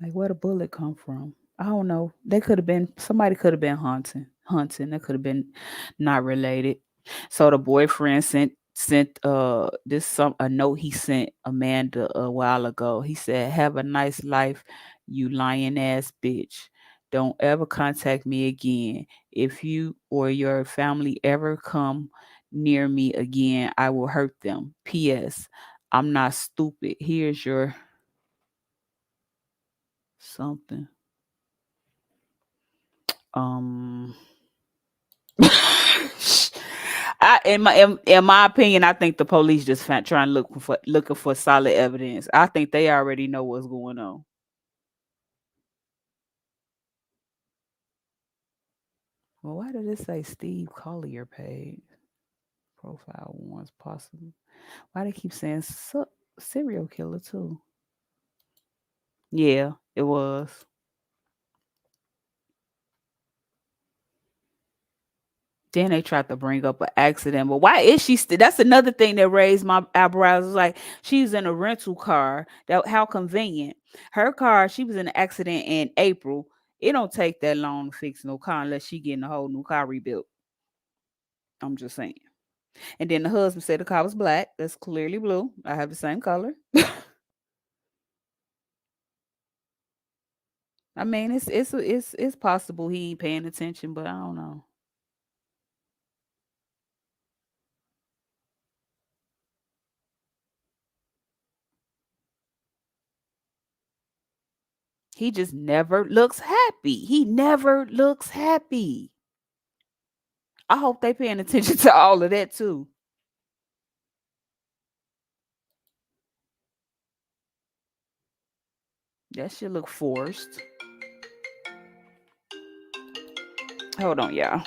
Like where the bullet come from? I don't know. They could have been somebody could have been hunting. Hunting. That could have been not related. So the boyfriend sent this some a note he sent Amanda a while ago. He said, "Have a nice life, you lying ass bitch. Don't ever contact me again. If you or your family ever come near me again, I will hurt them. P.S. I'm not stupid. Here's your something." Um, in my opinion, I think the police just trying to looking for solid evidence. I think they already know what's going on. Well, why did it say Steve Collier page profile warns possible? Why they keep saying serial killer too? Yeah, it was. Then they tried to bring up an accident, but why is she still? That's another thing that raised my eyebrows. It's like she's in a rental car. That how convenient. Her car. She was in an accident in April. It don't take that long to fix no car unless she getting a whole new car rebuilt. I'm just saying. And then the husband said the car was black. That's clearly blue. I have the same color. I mean, it's possible he ain't paying attention, but I don't know. He just never looks happy. He never looks happy. I hope they paying attention to all of that too. That shit look forced. Hold on, y'all.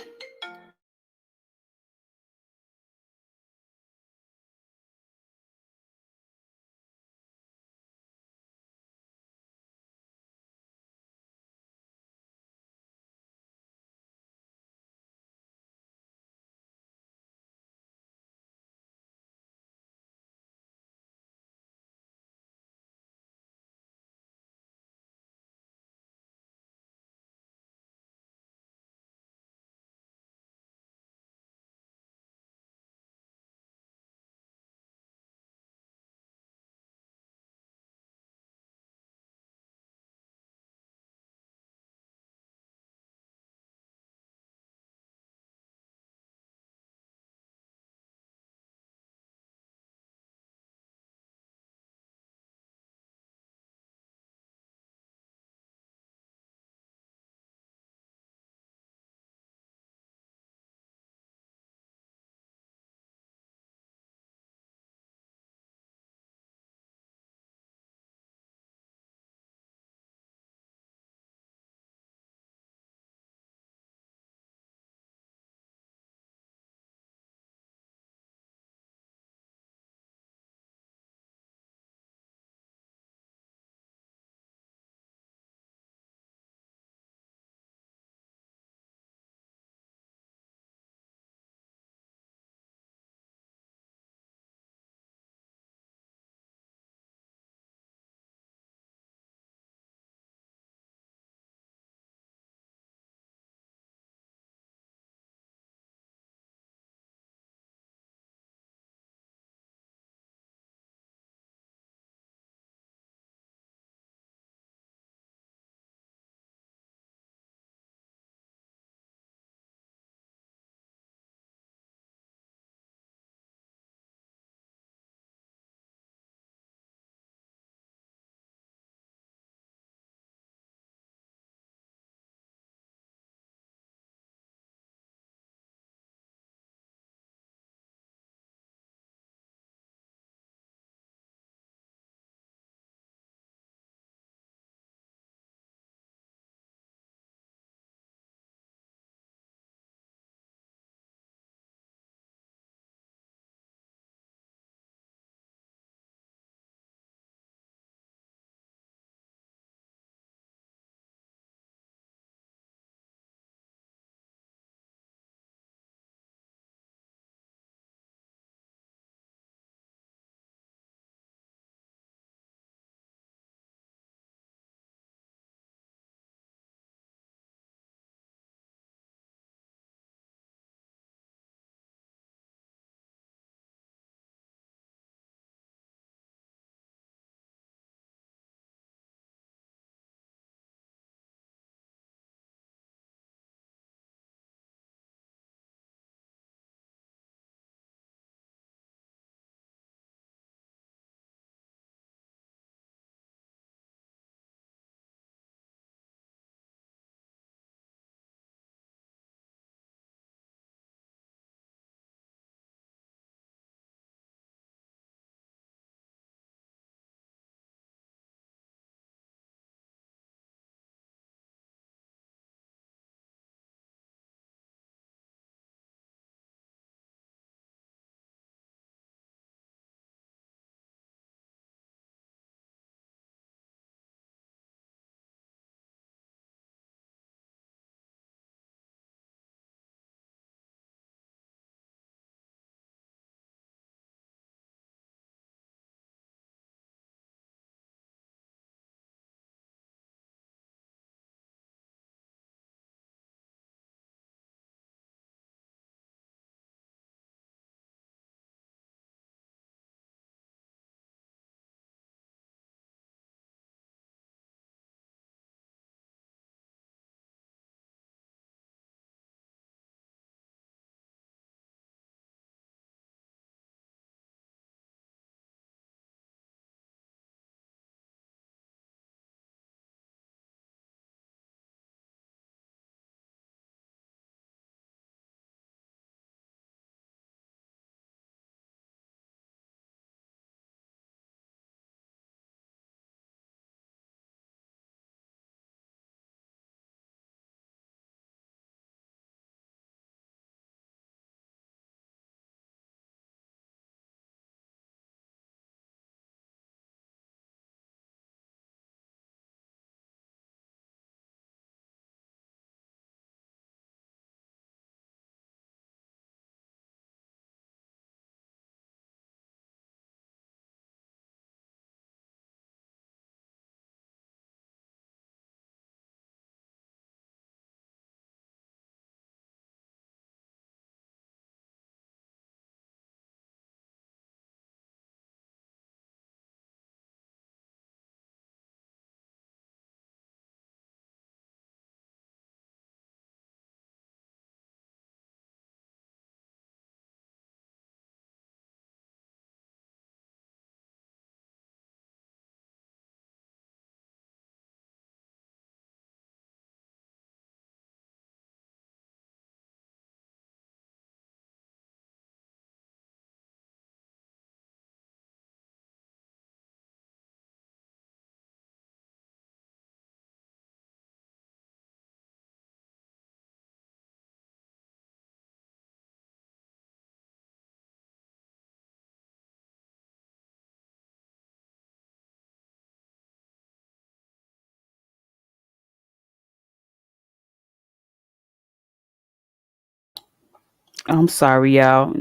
I'm sorry, y'all.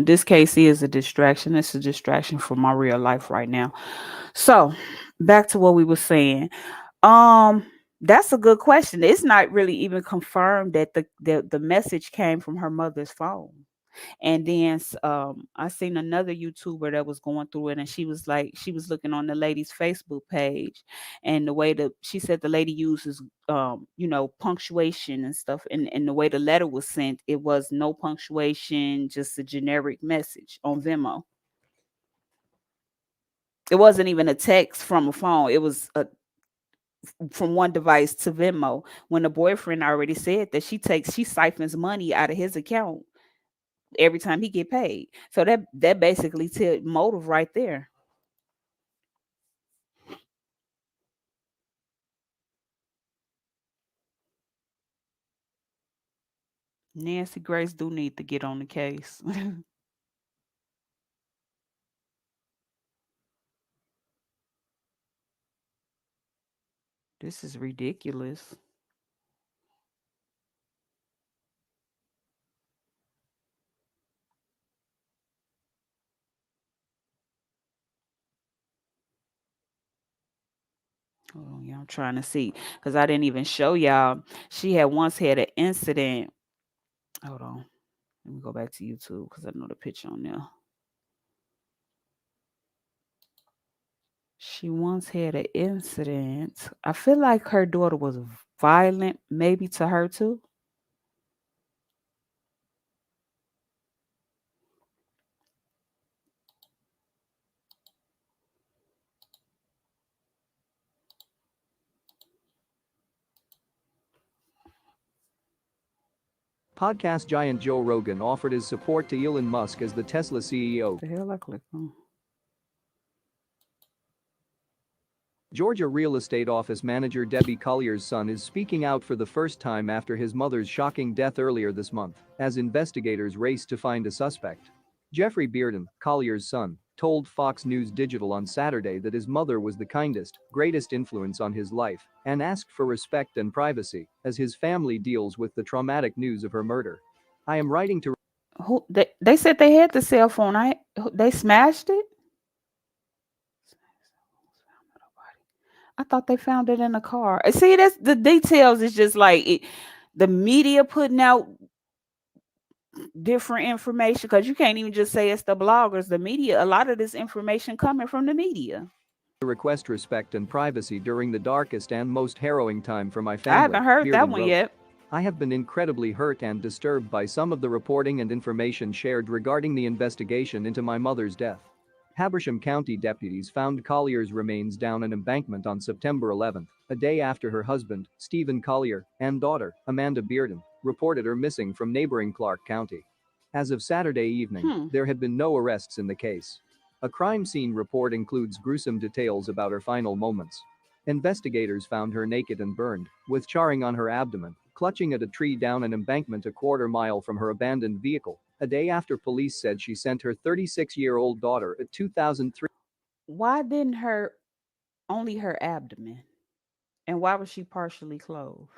This case is a distraction. It's a distraction from my real life right now. So, back to what we were saying. Um, that's a good question. It's not really even confirmed that the message came from her mother's phone. And then I seen another YouTuber that was going through it, and she was like, she was looking on the lady's Facebook page, and the way that she said the lady uses punctuation and stuff, and the way the letter was sent, it was no punctuation, just a generic message on Venmo. It wasn't even a text from a phone. It was from one device to Venmo. When the boyfriend already said that she siphons money out of his account every time he get paid. So that basically tell motive right there. Nancy Grace do need to get on the case. This is ridiculous. Oh yeah, I'm trying to see because I didn't even show y'all. She had once had an incident. Hold on, let me go back to YouTube because I know the picture on there. She once had an incident. I feel like her daughter was violent, maybe to her too. Podcast giant Joe Rogan offered his support to Elon Musk as the Tesla CEO. The hell I clicked on. Georgia real estate office manager Debbie Collier's son is speaking out for the first time after his mother's shocking death earlier this month, as investigators race to find a suspect. Jeffrey Bearden, Collier's son, told Fox News Digital on Saturday that his mother was the kindest, greatest influence on his life, and asked for respect and privacy as his family deals with the traumatic news of her murder. I am writing to Who they said they had the cell phone. They smashed it. I thought they found it in a car. See, that's the details. Is just like the media putting out different information because you can't even just say it's the bloggers. The media, a lot of this information coming from the media. request respect and privacy during the darkest and most harrowing time for my I family, haven't heard that Bearden one wrote. yet. I have been incredibly hurt and disturbed by some of the reporting and information shared regarding the investigation into my mother's death. Habersham County deputies found Collier's remains down an embankment on September 11, a day after her husband, Stephen Collier, and daughter, Amanda Bearden, reported her missing from neighboring Clark County. As of Saturday evening, there had been no arrests in the case. A crime scene report includes gruesome details about her final moments. Investigators found her naked and burned, with charring on her abdomen, clutching at a tree down an embankment a quarter mile from her abandoned vehicle, a day after police said she sent her 36-year-old daughter a 2003. Why didn't only her abdomen? And why was she partially clothed?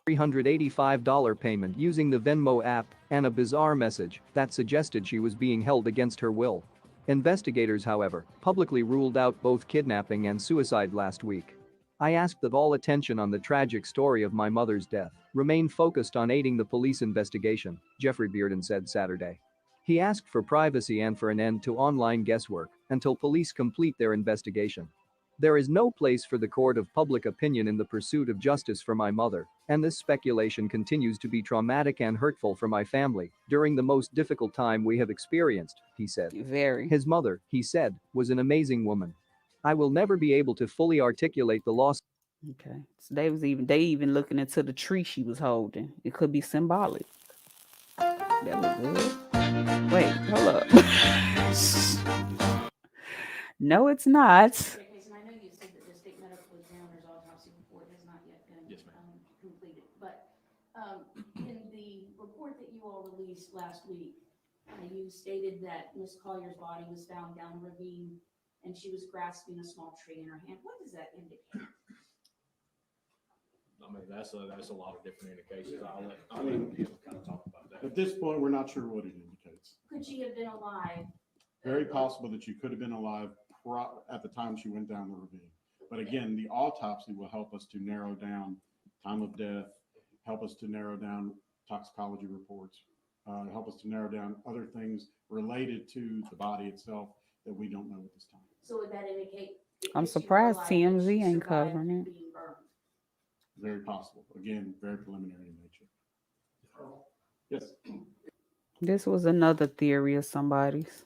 $385 payment using the Venmo app and a bizarre message that suggested she was being held against her will. Investigators, however, publicly ruled out both kidnapping and suicide last week. I asked that all attention on the tragic story of my mother's death remain focused on aiding the police investigation, Jeffrey Bearden said Saturday. He asked for privacy and for an end to online guesswork until police complete their investigation. There is no place for the court of public opinion in the pursuit of justice for my mother, and this speculation continues to be traumatic and hurtful for my family during the most difficult time we have experienced, he said. Very. His mother, he said, was an amazing woman. I will never be able to fully articulate the loss. Okay. So they even looking into the tree she was holding. It could be symbolic. That look good. Wait, hold up. No, it's not. Jason, I know you said that the state medical examiner's autopsy report has not yet been completed, but in the report that you all released last week, you stated that Miss Collier's body was found down a ravine and she was grasping a small tree in her hand. What does that indicate? I mean, that's a lot of different indications. I'll let him kind of talk about At this point, we're not sure what it indicates. Could she have been alive? Very possible that she could have been alive at the time she went down the ravine. But again, the autopsy will help us to narrow down time of death, help us to narrow down toxicology reports, help us to narrow down other things related to the body itself that we don't know at this time. So would that indicate? I'm if she were surprised alive, that TMZ she ain't survived covering it. being burned? Very possible. Again, very preliminary in nature. Yes. This was another theory of somebody's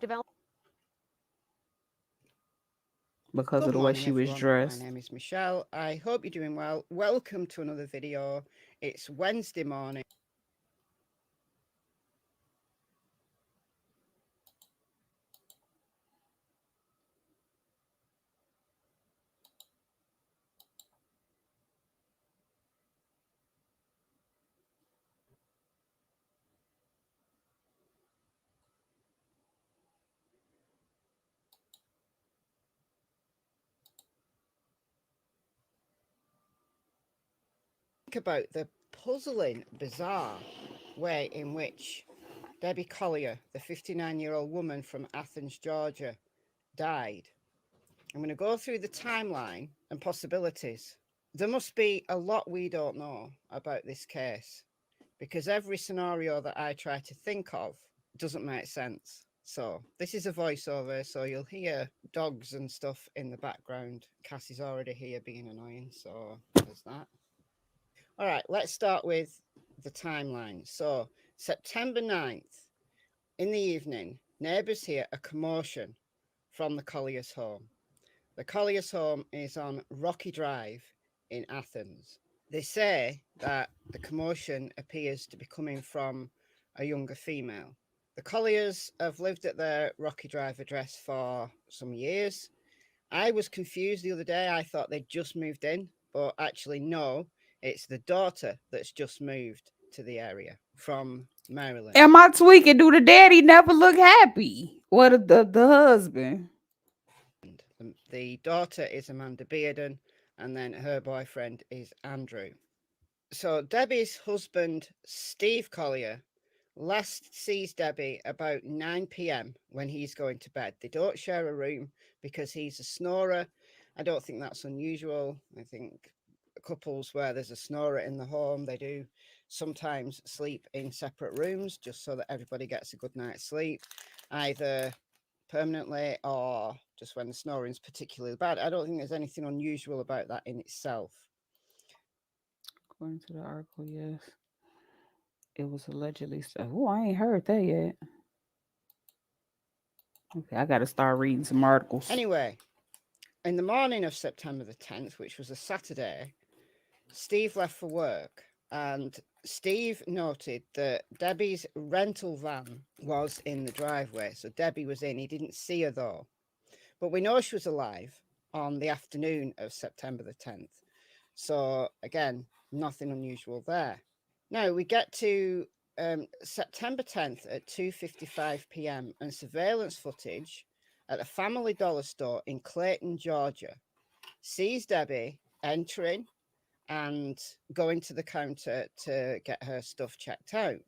because of Good the way morning, she was everyone. dressed. My name is Michelle. I hope you're doing well. Welcome to another video. It's Wednesday morning. Think about the puzzling, bizarre way in which Debbie Collier, the 59-year-old woman from Athens, Georgia, died. I'm going to go through the timeline and possibilities. There must be a lot we don't know about this case because every scenario that I try to think of doesn't make sense. So this is a voiceover, so you'll hear dogs and stuff in the background. Cassie's already here being annoying, so there's that. All right, let's start with the timeline. So September 9th, in the evening, neighbours hear a commotion from the Collier's home. The Collier's home is on Rocky Drive in Athens. They say that the commotion appears to be coming from a younger female. The Colliers have lived at their Rocky Drive address for some years. I was confused the other day. I thought they'd just moved in, but actually no, it's the daughter that's just moved to the area from Maryland. Am I tweaking? Do the daddy never look happy? What the husband? The daughter is Amanda Bearden, and then her boyfriend is Andrew. So Debbie's husband, Steve Collier, last sees Debbie about 9 p.m. when he's going to bed. They don't share a room because he's a snorer. I don't think that's unusual. I think couples where there's a snorer in the home, they do sometimes sleep in separate rooms just so that everybody gets a good night's sleep, either permanently or just when the snoring's particularly bad. I don't think there's anything unusual about that in itself. According to the article, yes. It was allegedly. Oh, I ain't heard that yet. Okay, I got to start reading some articles. Anyway, in the morning of September the 10th, which was a Saturday, Steve left for work, and Steve noted that Debbie's rental van was in the driveway. So Debbie was in. He didn't see her though. But we know she was alive on the afternoon of September the 10th. So again, nothing unusual there. Now we get to September 10th at 2:55 p.m. and surveillance footage at a Family Dollar store in Clayton, Georgia, sees Debbie entering and going to the counter to get her stuff checked out.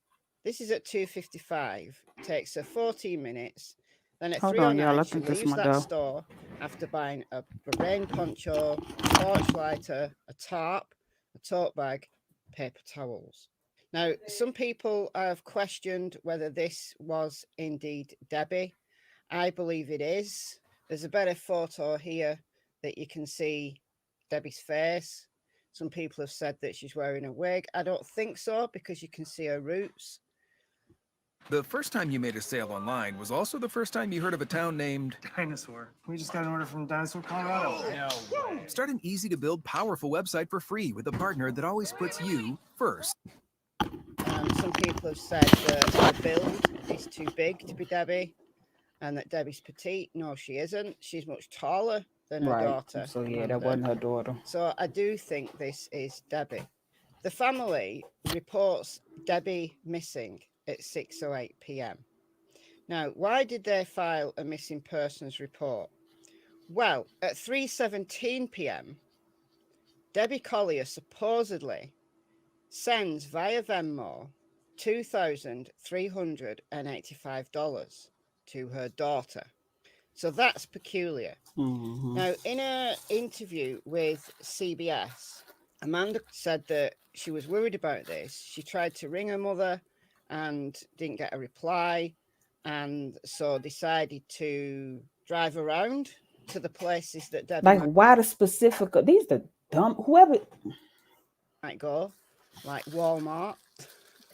This is at 2:55. Takes her 14 minutes. Then at 3:09, she leaves that store after buying a rain poncho, a torch lighter, a tarp, a tote bag, paper towels. Now, some people have questioned whether this was indeed Debbie. I believe it is. There's a better photo here that you can see Debbie's face. Some people have said that she's wearing a wig. I don't think so because you can see her roots. The first time you made a sale online was also the first time you heard of a town named Dinosaur. We just got an order from Dinosaur, Colorado. No way. Start an easy-to-build, powerful website for free with a partner that always puts you first. Some people have said that the build is too big to be Debbie and that Debbie's petite. No, she isn't. She's much taller than her daughter. So yeah, that wasn't her daughter. So I do think this is Debbie. The family reports Debbie missing at 6:08 p.m. Now, why did they file a missing persons report? Well, at 3:17 p.m., Debbie Collier supposedly sends via Venmo $2,385 to her daughter. So that's peculiar. Mm-hmm. Now, in an interview with CBS, Amanda said that she was worried about this. She tried to ring her mother and didn't get a reply, and so decided to drive around to the places that Debbie Like, why the specific? These the dumb whoever. might go, like Walmart.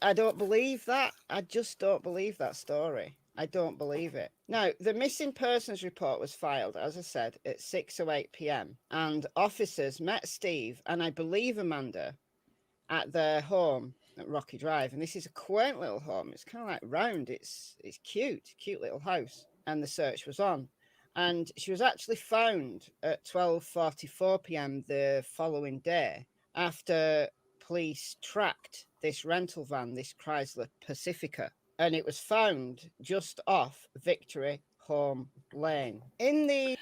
I don't believe that. I just don't believe that story. I don't believe it. Now, the missing persons report was filed, as I said, at 6:08 p.m. And officers met Steve and I believe Amanda at their home at Rocky Drive. And this is a quaint little home. It's kind of like round. It's cute little house. And the search was on. And she was actually found at 12:44 p.m. the following day after police tracked this rental van, this Chrysler Pacifica, and it was found just off Victory Home Lane. In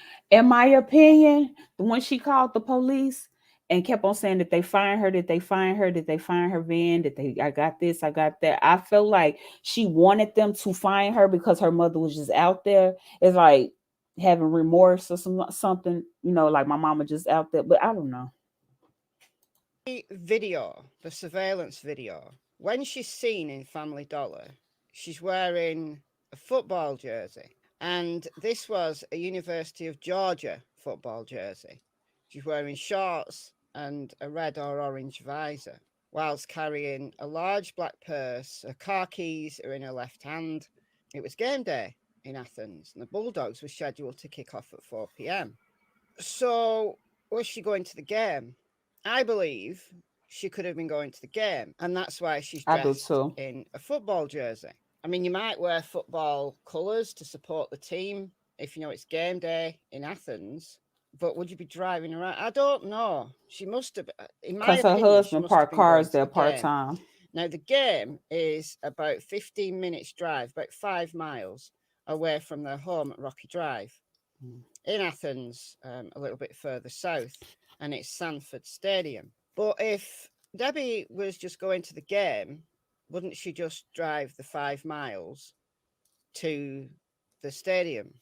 my opinion, when she called the police and kept on saying that they find her, that they find her, that they find her van, I got this, I got that. I felt like she wanted them to find her because her mother was just out there. It's like having remorse or something, like my mama just out there. But I don't know. The surveillance video, when she's seen in Family Dollar, she's wearing a football jersey. And this was a University of Georgia football jersey. She's wearing shorts and a red or orange visor, whilst carrying a large black purse. Her car keys are in her left hand. It was game day in Athens, and the Bulldogs were scheduled to kick off at 4 p.m. So, was she going to the game? I believe she could have been going to the game, and that's why she's dressed in a football jersey. I mean, you might wear football colours to support the team if you know it's game day in Athens, but would you be driving around? I don't know. She must have, in my opinion, her husband parked cars there part-time. Now, the game is about 15 minutes drive, about 5 miles away from their home at Rocky Drive. In Athens, a little bit further south, and it's Sanford Stadium. But if Debbie was just going to the game, wouldn't she just drive the 5 miles to the stadium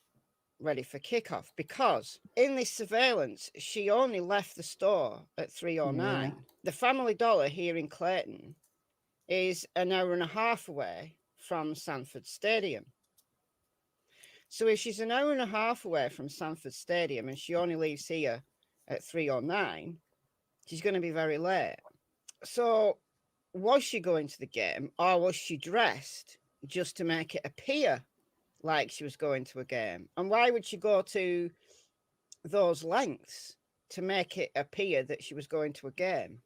ready for kickoff? Because in this surveillance, she only left the store at 3:09. Yeah. The Family Dollar here in Clayton is an hour and a half away from Sanford Stadium. So if she's an hour and a half away from Sanford Stadium and she only leaves here at 3:09, she's going to be very late. So was she going to the game, or was she dressed just to make it appear like she was going to a game? And why would she go to those lengths to make it appear that she was going to a game?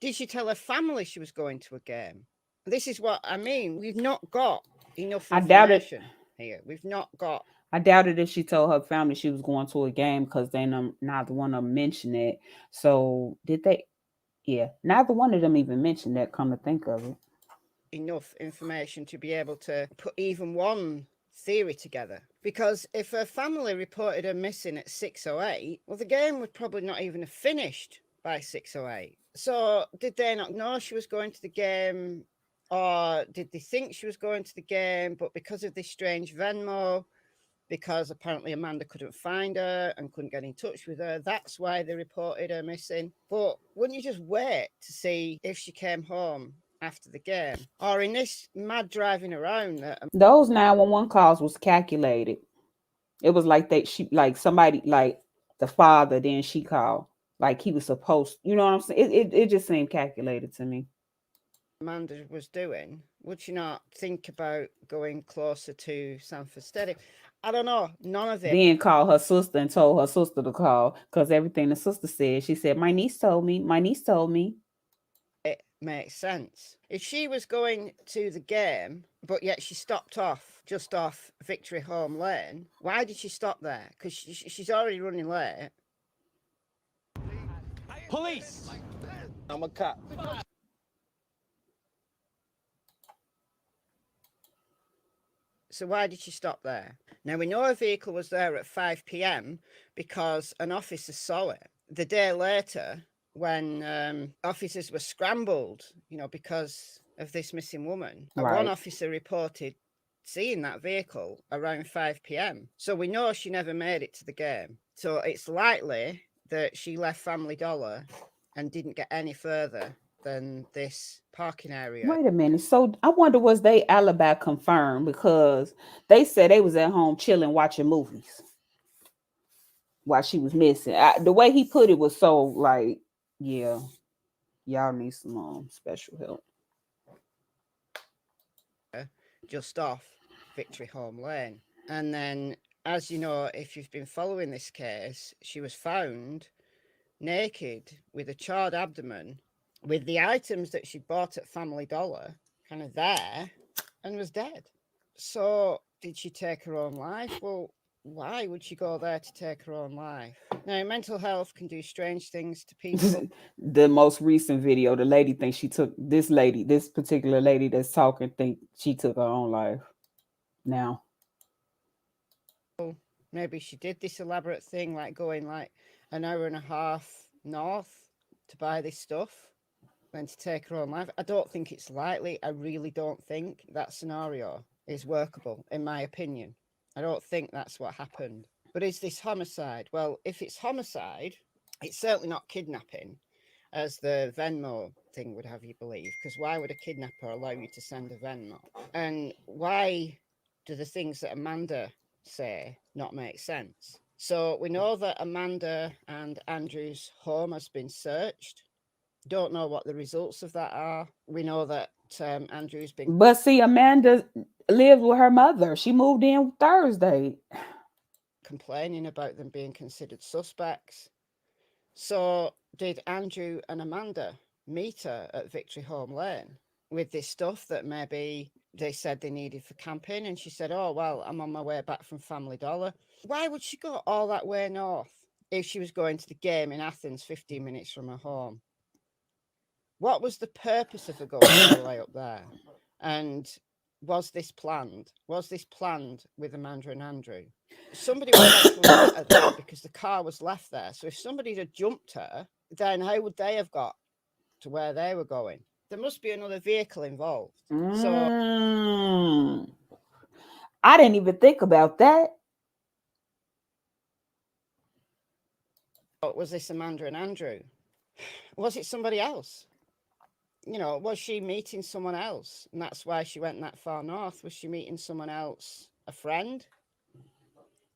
Did she tell her family she was going to a game? This is what I mean. We've not got enough information here. We've not got. I doubted if she told her family she was going to a game because they neither one of them mentioned it. So did they? Yeah, neither one of them even mentioned that. Come to think of it, enough information to be able to put even one theory together. Because if her family reported her missing at 6:08, well, the game would probably not even have finished by 6:08. So did they not know she was going to the game, or did they think she was going to the game, but because of this strange Venmo, because apparently Amanda couldn't find her and couldn't get in touch with her, that's why they reported her missing? But wouldn't you just wait to see if she came home after the game? Or in this mad driving around, those 911 calls was calculated. It was like somebody like the father, then she called like he was supposed. You know what I'm saying? It just seemed calculated to me. Amanda was doing, would she not think about going closer to Sanford Stadium? I don't know. None of it. Then called her sister and told her sister to call because everything the sister said, she said, my niece told me. It makes sense. If she was going to the game, but yet she stopped off just off Victory Home Lane, why did she stop there? Because she's already running late. Police! I'm a cop. So why did she stop there? Now, we know a vehicle was there at 5 p.m. because an officer saw it. The day later, when officers were scrambled, because of this missing woman. Right. One officer reported seeing that vehicle around 5 p.m. So we know she never made it to the game. So it's likely that she left Family Dollar and didn't get any further than this parking area. Wait a minute. So I wonder, was they alibi confirmed? Because they said they was at home chilling watching movies while she was missing. The way he put it was so like, yeah, y'all need some special help. Just off Victory Home Lane. And then, as you know, if you've been following this case, she was found naked with a charred abdomen, with the items that she bought at Family Dollar kind of there, and was dead. So, did she take her own life? Well, why would she go there to take her own life? Now, mental health can do strange things to people. The most recent video, the lady thinks she took this particular lady that's talking, think she took her own life. Now, Maybe she did this elaborate thing, like going like an hour and a half north to buy this stuff, then to take her own life. I don't think it's likely. I really don't think that scenario is workable, in my opinion. I don't think that's what happened. But is this homicide? Well, if it's homicide, it's certainly not kidnapping, as the Venmo thing would have you believe. Because why would a kidnapper allow you to send a Venmo? And why do the things that Amanda say not make sense? So we know that Amanda and Andrew's home has been searched. Don't know what the results of that are. We know that Andrew's been. but see, Amanda lived with her mother. She moved in Thursday. Complaining about them being considered suspects. So did Andrew and Amanda meet her at Victory Home Lane with this stuff that maybe they said they needed for camping? And she said, oh, well, I'm on my way back from Family Dollar. Why would she go all that way north if she was going to the game in Athens 15 minutes from her home? What was the purpose of her going all the way up there? And was this planned? Was this planned with Amanda and Andrew? Somebody would have to have met her there because the car was left there. So if somebody had jumped her, then how would they have got to where they were going? There must be another vehicle involved. So I didn't even think about that. was this Amanda and Andrew? Was it somebody else? You know, was she meeting someone else? And that's why she went that far north. Was she meeting someone else? A friend?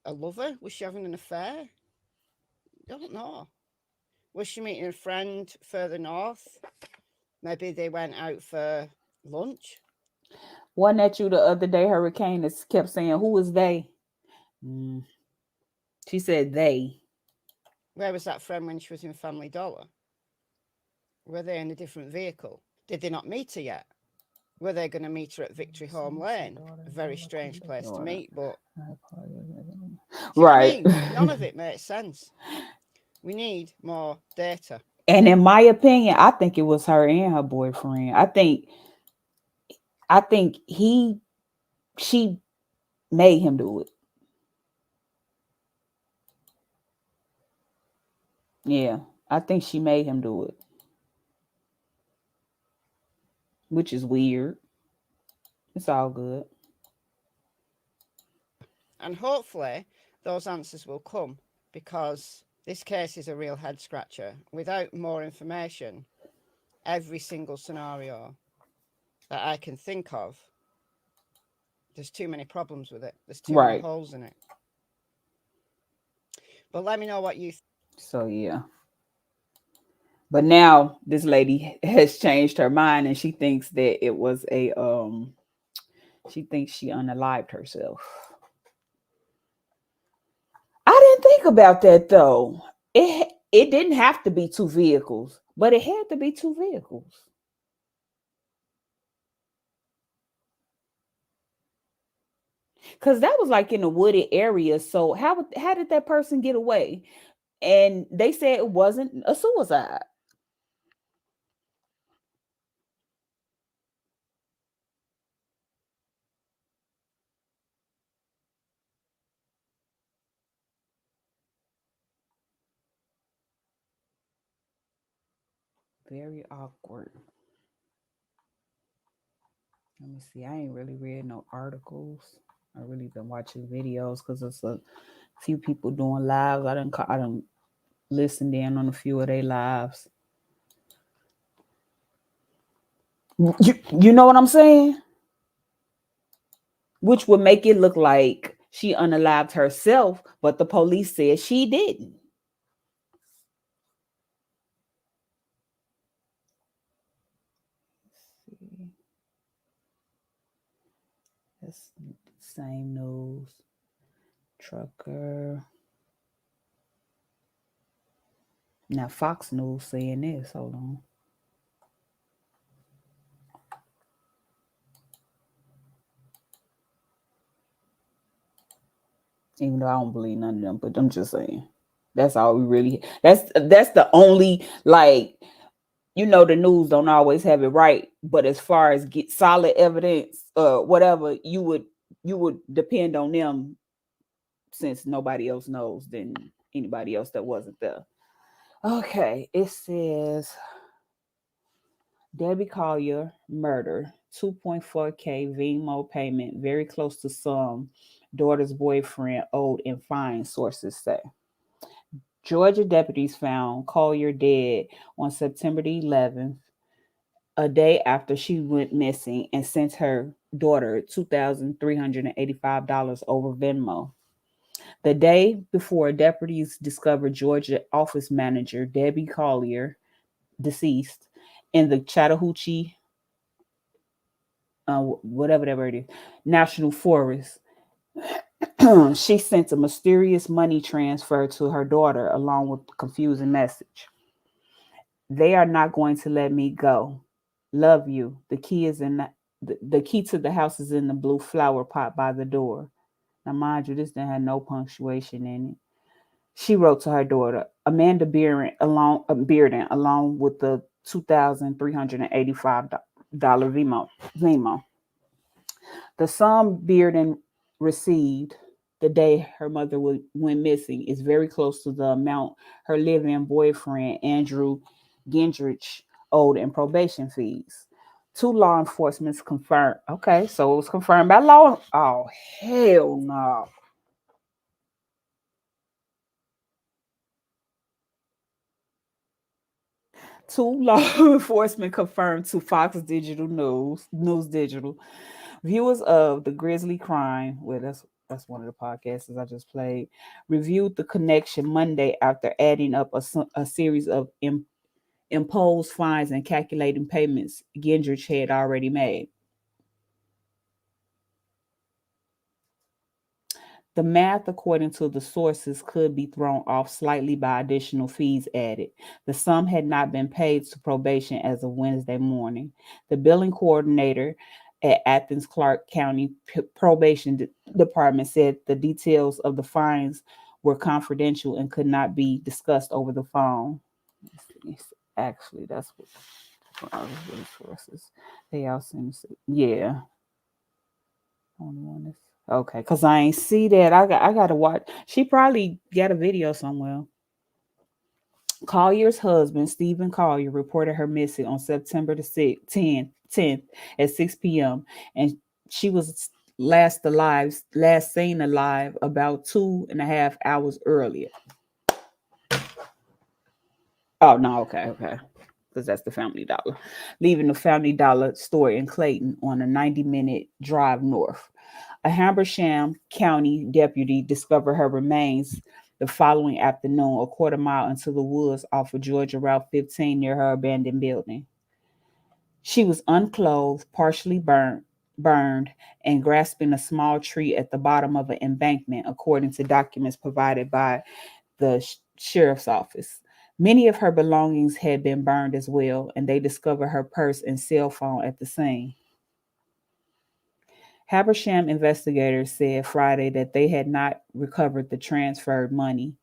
A lover? Was she having an affair? Don't know. Was she meeting a friend further north? Maybe they went out for lunch. Wasn't that you the other day, Hurricane, that kept saying, who is they? She said they. Where was that friend when she was in Family Dollar? Were they in a different vehicle? Did they not meet her yet? Were they going to meet her at Victory Home Lane? A very strange place to meet, but right. None of it makes sense. We need more data. And in my opinion, I think it was her and her boyfriend. I think she made him do it. Yeah, I think she made him do it. Which is weird. It's all good. And hopefully those answers will come, because this case is a real head scratcher. Without more information, every single scenario that I can think of, there's too many problems with it. There's too many holes in it. But let me know what you think. So yeah. But now this lady has changed her mind and she thinks that it was she thinks she unalived herself. I didn't think about that though. It didn't have to be two vehicles, but it had to be two vehicles. Cause that was like in a wooded area. So how did that person get away? And they said it wasn't a suicide. Very awkward. Let me see. I ain't really read no articles. I really been watching videos because it's a few people doing lives. I done listened in on a few of their lives. You know what I'm saying? Which would make it look like she unalived herself, but the police said she didn't. That's the same news. Trucker. Now Fox News saying this. Hold on. Even though I don't believe none of them, but I'm just saying. That's all we really. That's the only, like, the news don't always have it right, but as far as get solid evidence, whatever, you would depend on them, since nobody else knows than anybody else that wasn't there. Okay, it says Debbie Collier murder, 2.4K Venmo payment, very close to sum daughter's boyfriend owed in fine, sources say. Georgia deputies found Collier dead on September the 11th, a day after she went missing, and sent her daughter $2,385 over Venmo. The day before, deputies discovered Georgia office manager Debbie Collier, deceased, in the Chattahoochee, whatever that word is, National Forest. She sent a mysterious money transfer to her daughter along with a confusing message. They are not going to let me go. Love you. The key is in the key to the house is in the blue flower pot by the door. Now, mind you, this didn't have no punctuation in it. She wrote to her daughter, Amanda Bearden, along with the $2,385 Venmo. The sum Bearden received the day her mother went missing is very close to the amount her live-in boyfriend, Andrew Gendrich, owed in probation fees. Two law enforcement confirmed. Okay, so it was confirmed by law. Oh, hell no. Two law enforcement confirmed to Fox Digital News Digital. Viewers of the Grizzly Crime, well, that's one of the podcasts I just played, reviewed the connection Monday after adding up a series of imposed fines and calculating payments Gendrich had already made. The math, according to the sources, could be thrown off slightly by additional fees added. The sum had not been paid to probation as of Wednesday morning. The billing coordinator at Athens Clarke County Probation Department said the details of the fines were confidential and could not be discussed over the phone. Actually, that's what I was sources. They all seem to, yeah. Only one is okay, cause I ain't see that. I gotta watch. She probably got a video somewhere. Collier's husband, Stephen Collier, reported her missing on September the 10th at 6 p.m. and she was last seen alive about 2.5 hours earlier. Oh no, okay. Because that's the Family Dollar. Leaving the Family Dollar store in Clayton on a 90-minute drive north. A Habersham County deputy discovered her remains the following afternoon, a quarter mile into the woods off of Georgia Route 15 near her abandoned building. She was unclothed, partially burned, and grasping a small tree at the bottom of an embankment, according to documents provided by the sheriff's office. Many of her belongings had been burned as well, and they discovered her purse and cell phone at the scene. Habersham investigators said Friday that they had not recovered the transferred money.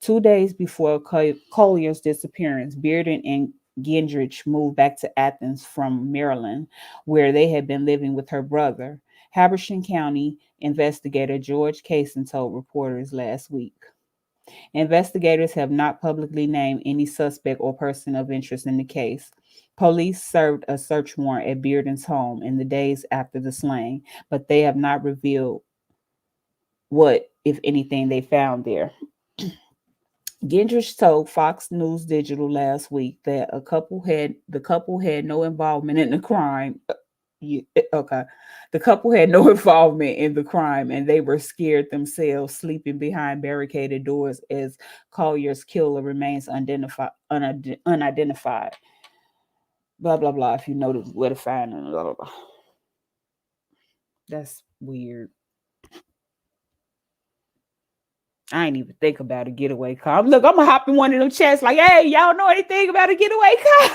2 days before Collier's disappearance, Bearden and Gendrich moved back to Athens from Maryland, where they had been living with her brother. Habersham County investigator George Kaysen told reporters last week. Investigators have not publicly named any suspect or person of interest in the case. Police served a search warrant at Bearden's home in the days after the slaying, but they have not revealed what, if anything, they found there. Gendrich told Fox News Digital last week that the couple had no involvement in the crime. Okay. The couple had no involvement in the crime and they were scared themselves, sleeping behind barricaded doors as Collier's killer remains unidentified. Blah, blah, blah. If you know where to find them, blah, blah, blah. That's weird. I ain't even think about a getaway car. Look, I'm going to hop in one of them chats like, hey, y'all know anything about a getaway car?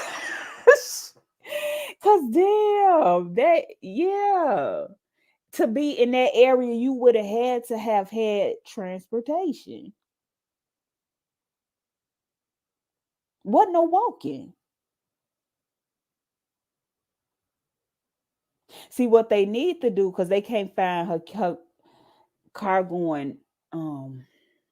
Because damn, to be in that area, you would have had to have had transportation. Wasn't no walking. See what they need to do, because they can't find her car going,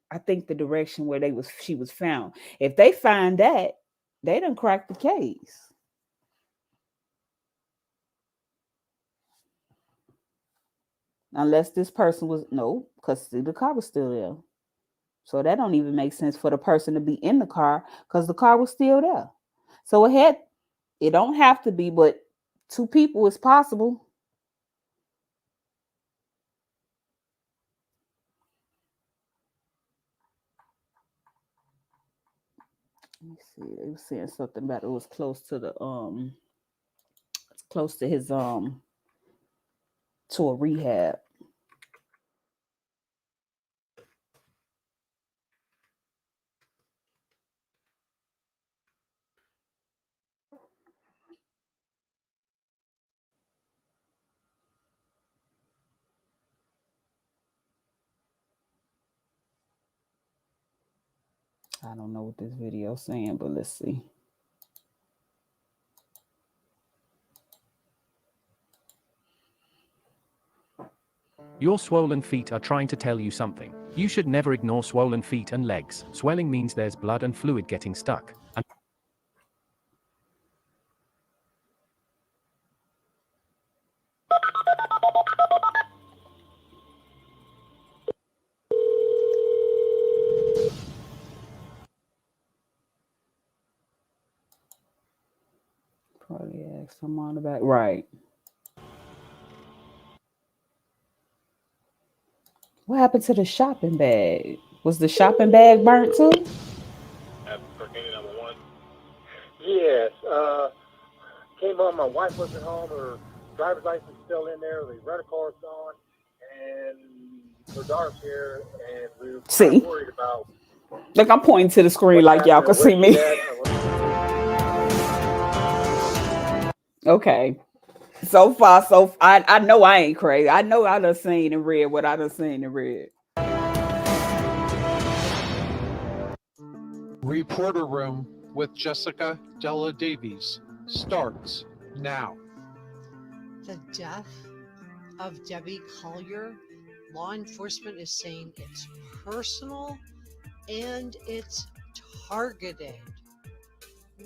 I think the direction where she was found. If they find that, they done cracked the case. Unless this person was because the car was still there. So that don't even make sense for the person to be in the car because the car was still there. So it don't have to be, but 2 people is possible. Let me see. They were saying something about it was close to his to a rehab. I don't know what this video is saying, but let's see. Your swollen feet are trying to tell you something. You should never ignore swollen feet and legs. Swelling means there's blood and fluid getting stuck. And Probably ask someone about right. What happened to the shopping bag? Was the shopping bag burnt too? Yes. Came home. My wife wasn't home. Her driver's license is still in there. The rental car's gone, and her daughter's here, and we were See? worried about. Look, I'm pointing to the screen like y'all can see me. Okay. So far, I know I ain't crazy. I know I done seen and read what I done seen and read. Reporter Room with Jessica Della Davies starts now. The death of Debbie Collier, law enforcement is saying it's personal and it's targeted.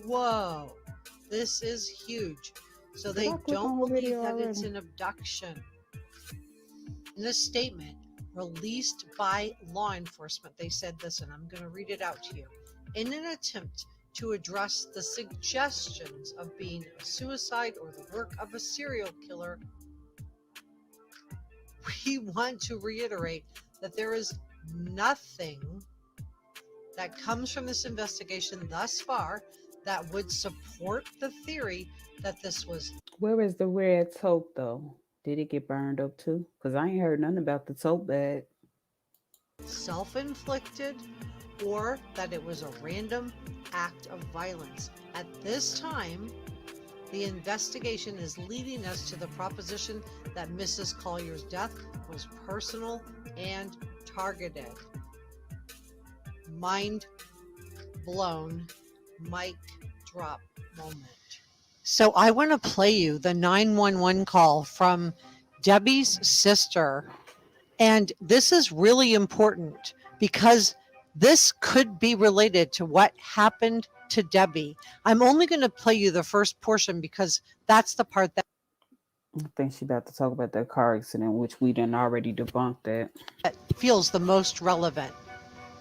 Whoa, this is huge. So they don't believe that it's an abduction. In a statement released by law enforcement, they said this, and I'm going to read it out to you. In an attempt to address the suggestions of being a suicide or the work of a serial killer, we want to reiterate that there is nothing that comes from this investigation thus far that would support the theory that this was. Where is the red tote though? Did it get burned up too? Because I ain't heard nothing about the tote bag. Self-inflicted, or that it was a random act of violence. At this time, the investigation is leading us to the proposition that Mrs. Collier's death was personal and targeted. Mind blown, mic drop moment. So I want to play you the 911 call from Debbie's sister. And this is really important because This could be related to what happened to Debbie. I'm only going to play you the first portion because that's the part that I think she about to talk about that car accident, which we done already debunked that. feels the most relevant.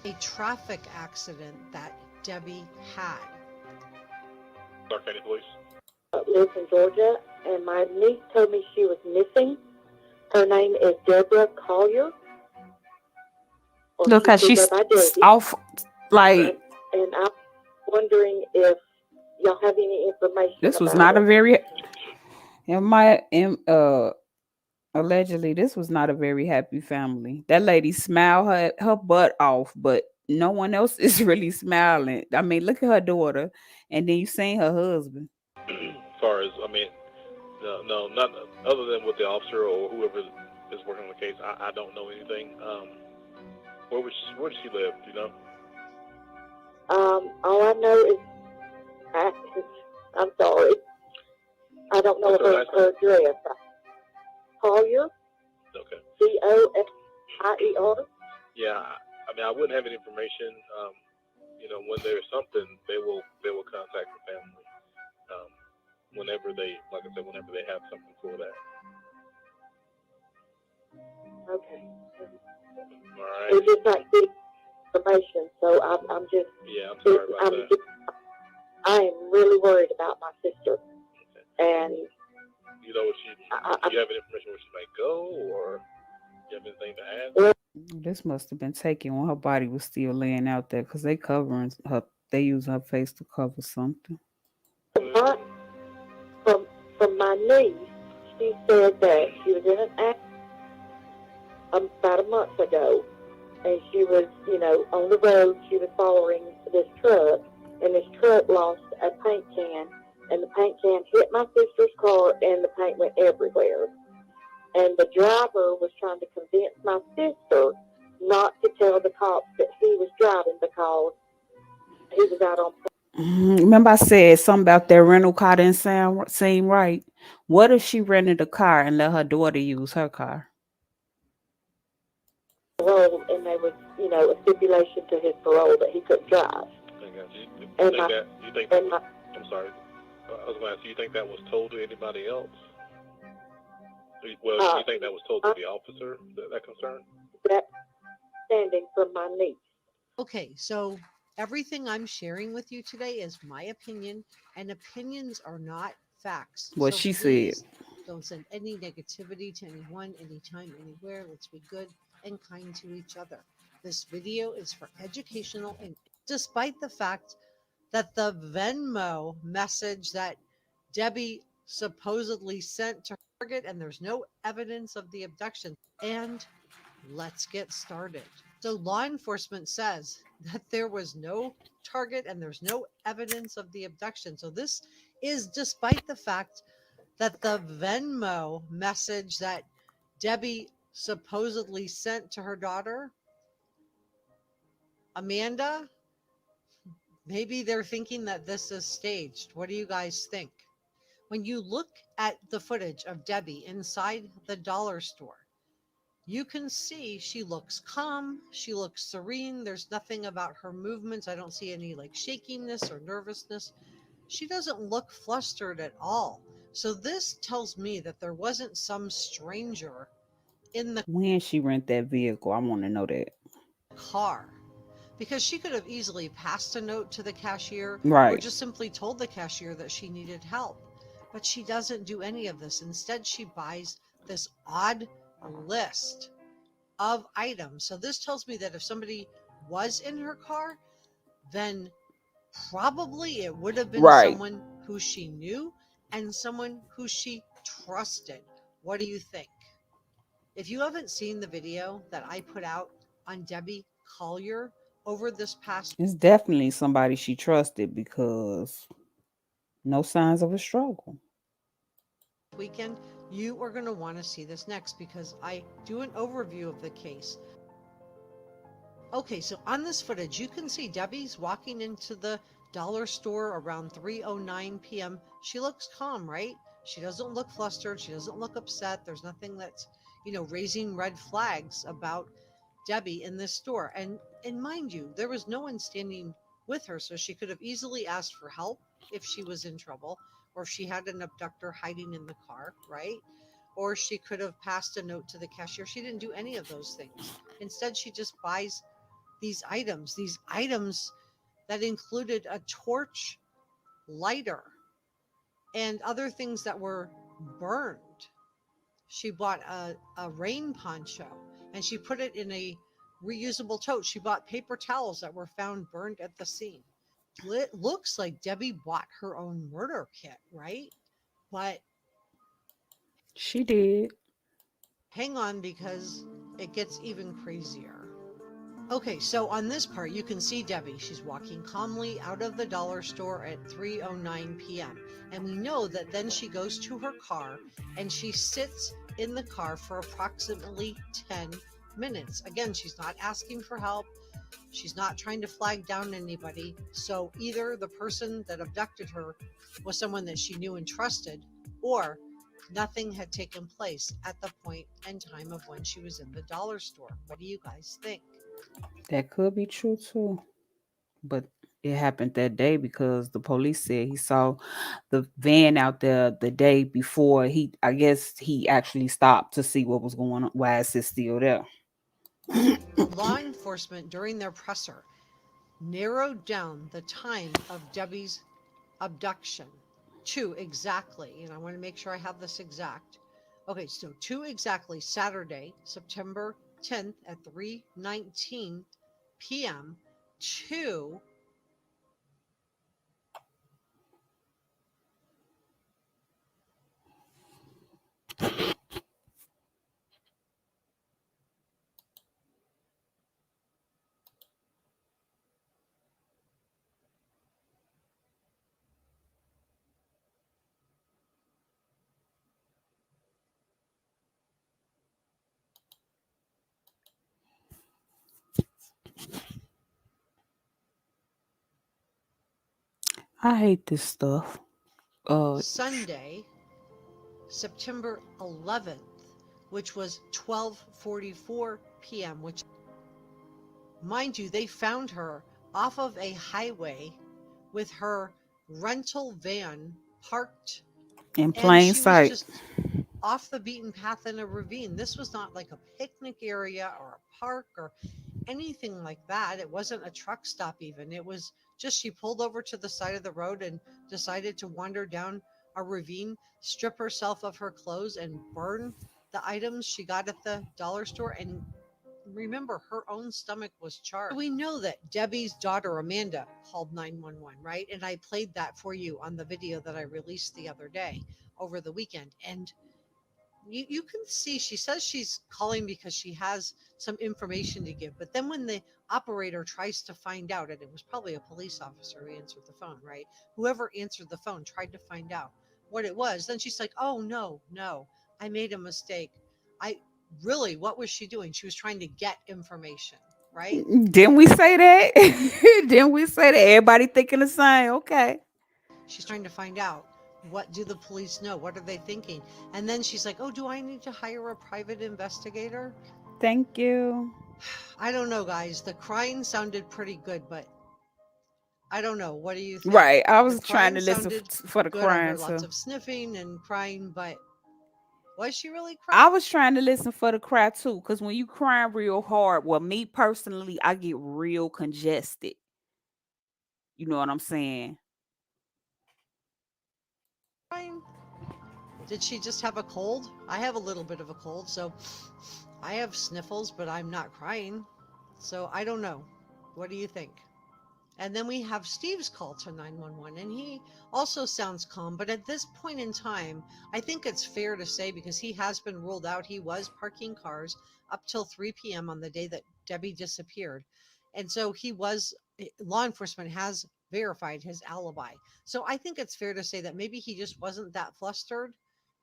A traffic accident that Debbie had. Clark County Police. Lives in Georgia, and my niece told me she was missing. Her name is Debbie Collier. Look how she's off, like. And I'm wondering if y'all have any information. This was about not it. a very. Allegedly, this was not a very happy family. That lady smiled her butt off, but no one else is really smiling. I mean, look at her daughter, and then you seen her husband. As far as, I mean, no, not other than with the officer or whoever is working on the case. I don't know anything. Where does she live? Do you know? All I know is, I'm sorry, I don't know her address. Collier. Okay. Collier. Yeah, I mean, I wouldn't have any information. When there's something, they will contact the family. Whenever they, like I said, whenever they have something for that. Okay. All right. It's just not getting information, so I'm just. Yeah, I'm sorry about that. I am really worried about my sister, and. You know, do you have any information where she might go, or do you have anything to add? This must have been taken when her body was still laying out there, because they covering her. They use her face to cover something. From my niece, she said that she was in an accident about a month ago, and she was, on the road. She was following this truck, and this truck lost a paint can, and the paint can hit my sister's car, and the paint went everywhere. And the driver was trying to convince my sister not to tell the cops that he was driving because he was out on. Remember I said something about that rental car didn't seem right. What if she rented a car and let her daughter use her car? Parole, and there was, a stipulation to his parole that he couldn't drive. I'm sorry. I was going to ask, do you think that was told to anybody else? Well, do you think that was told to the officer, that concern? That standing from my niece. Okay, so everything I'm sharing with you today is my opinion, and opinions are not facts. What so she please said. Don't send any negativity to anyone, anytime, anywhere. Let's be good and kind to each other. This video is for educational, and despite the fact that the Venmo message that Debbie supposedly sent to Target, and there's no evidence of the abduction. And let's get started. So law enforcement says that there was no target and there's no evidence of the abduction. So this is despite the fact that the Venmo message that Debbie supposedly sent to her daughter, Amanda, maybe they're thinking that this is staged. What do you guys think? When you look at the footage of Debbie inside the dollar store, you can see she looks calm. She looks serene. There's nothing about her movements. I don't see any like shakiness or nervousness. She doesn't look flustered at all. So this tells me that there wasn't some stranger in the When she rent that vehicle, I want to know that. car, because she could have easily passed a note to the cashier or Right. just simply told the cashier that she needed help. But she doesn't do any of this. Instead, she buys this odd list of items. So this tells me that if somebody was in her car, then probably it would have been Right. someone who she knew and someone who she trusted. What do you think? If you haven't seen the video that I put out on Debbie Collier over this past It's definitely somebody she trusted, because no signs of a struggle. weekend, you are going to want to see this next because I do an overview of the case. Okay, so on this footage, you can see Debbie's walking into the dollar store around 3:09 p.m. She looks calm, right? She doesn't look flustered. She doesn't look upset. There's nothing that's, raising red flags about Debbie in this store. And mind you, there was no one standing with her, so she could have easily asked for help if she was in trouble, or if she had an abductor hiding in the car, right? Or she could have passed a note to the cashier. She didn't do any of those things. Instead, she just buys these items that included a torch, lighter, and other things that were burned. She bought a rain poncho and she put it in a reusable tote. She bought paper towels that were found burned at the scene. It looks like Debbie bought her own murder kit, right? But She did. hang on, because it gets even crazier. Okay, so on this part, you can see Debbie. She's walking calmly out of the dollar store at 3:09 p.m. And we know that then she goes to her car and she sits in the car for approximately 10 minutes. Again, she's not asking for help. She's not trying to flag down anybody. So either the person that abducted her was someone that she knew and trusted, or nothing had taken place at the point and time of when she was in the dollar store. What do you guys think? That could be true too. But it happened that day because the police said he saw the van out there the day before. I guess he actually stopped to see what was going on. Why is it still there? Law enforcement, during their presser, narrowed down the time of Debbie's abduction to exactly, and I want to make sure I have this exact. Okay, so to exactly Saturday, September 10th at 3:19 p.m. to I hate this stuff. Sunday, September 11th, which was 12:44 p.m., which, mind you, they found her off of a highway with her rental van parked, In and plain she was sight. just off the beaten path in a ravine. This was not like a picnic area or a park or anything like that. It wasn't a truck stop even. It was just she pulled over to the side of the road and decided to wander down a ravine, strip herself of her clothes, and burn the items she got at the dollar store. And remember, her own stomach was charged. We know that Debbie's daughter Amanda called 911, right? And I played that for you on the video that I released the other day over the weekend. And you can see she says she's calling because she has some information to give. But then when the operator tries to find out, and it was probably a police officer who answered the phone, right? Whoever answered the phone tried to find out what it was. Then she's like, oh, no, I made a mistake. I really, what was she doing? She was trying to get information, right? Didn't we say that? Didn't we say that? Everybody thinking the same. Okay. She's trying to find out, what do the police know? What are they thinking? And then she's like, oh, do I need to hire a private investigator? Thank you. I don't know, guys. The crying sounded pretty good, but I don't know. What do you think? Right. I The was trying crying to listen sounded for the good. I crying heard lots too. of sniffing and crying, but was she really I crying? was trying to listen for the cry too, because when you crying real hard, well, me personally, I get real congested. You know what I'm saying? Crying? Did she just have a cold? I have a little bit of a cold, so I have sniffles, but I'm not crying. So I don't know. What do you think? And then we have Steve's call to 911, and he also sounds calm. But at this point in time, I think it's fair to say, because he has been ruled out, he was parking cars up till 3 p.m. on the day that Debbie disappeared. And so law enforcement has verified his alibi. So I think it's fair to say that maybe he just wasn't that flustered.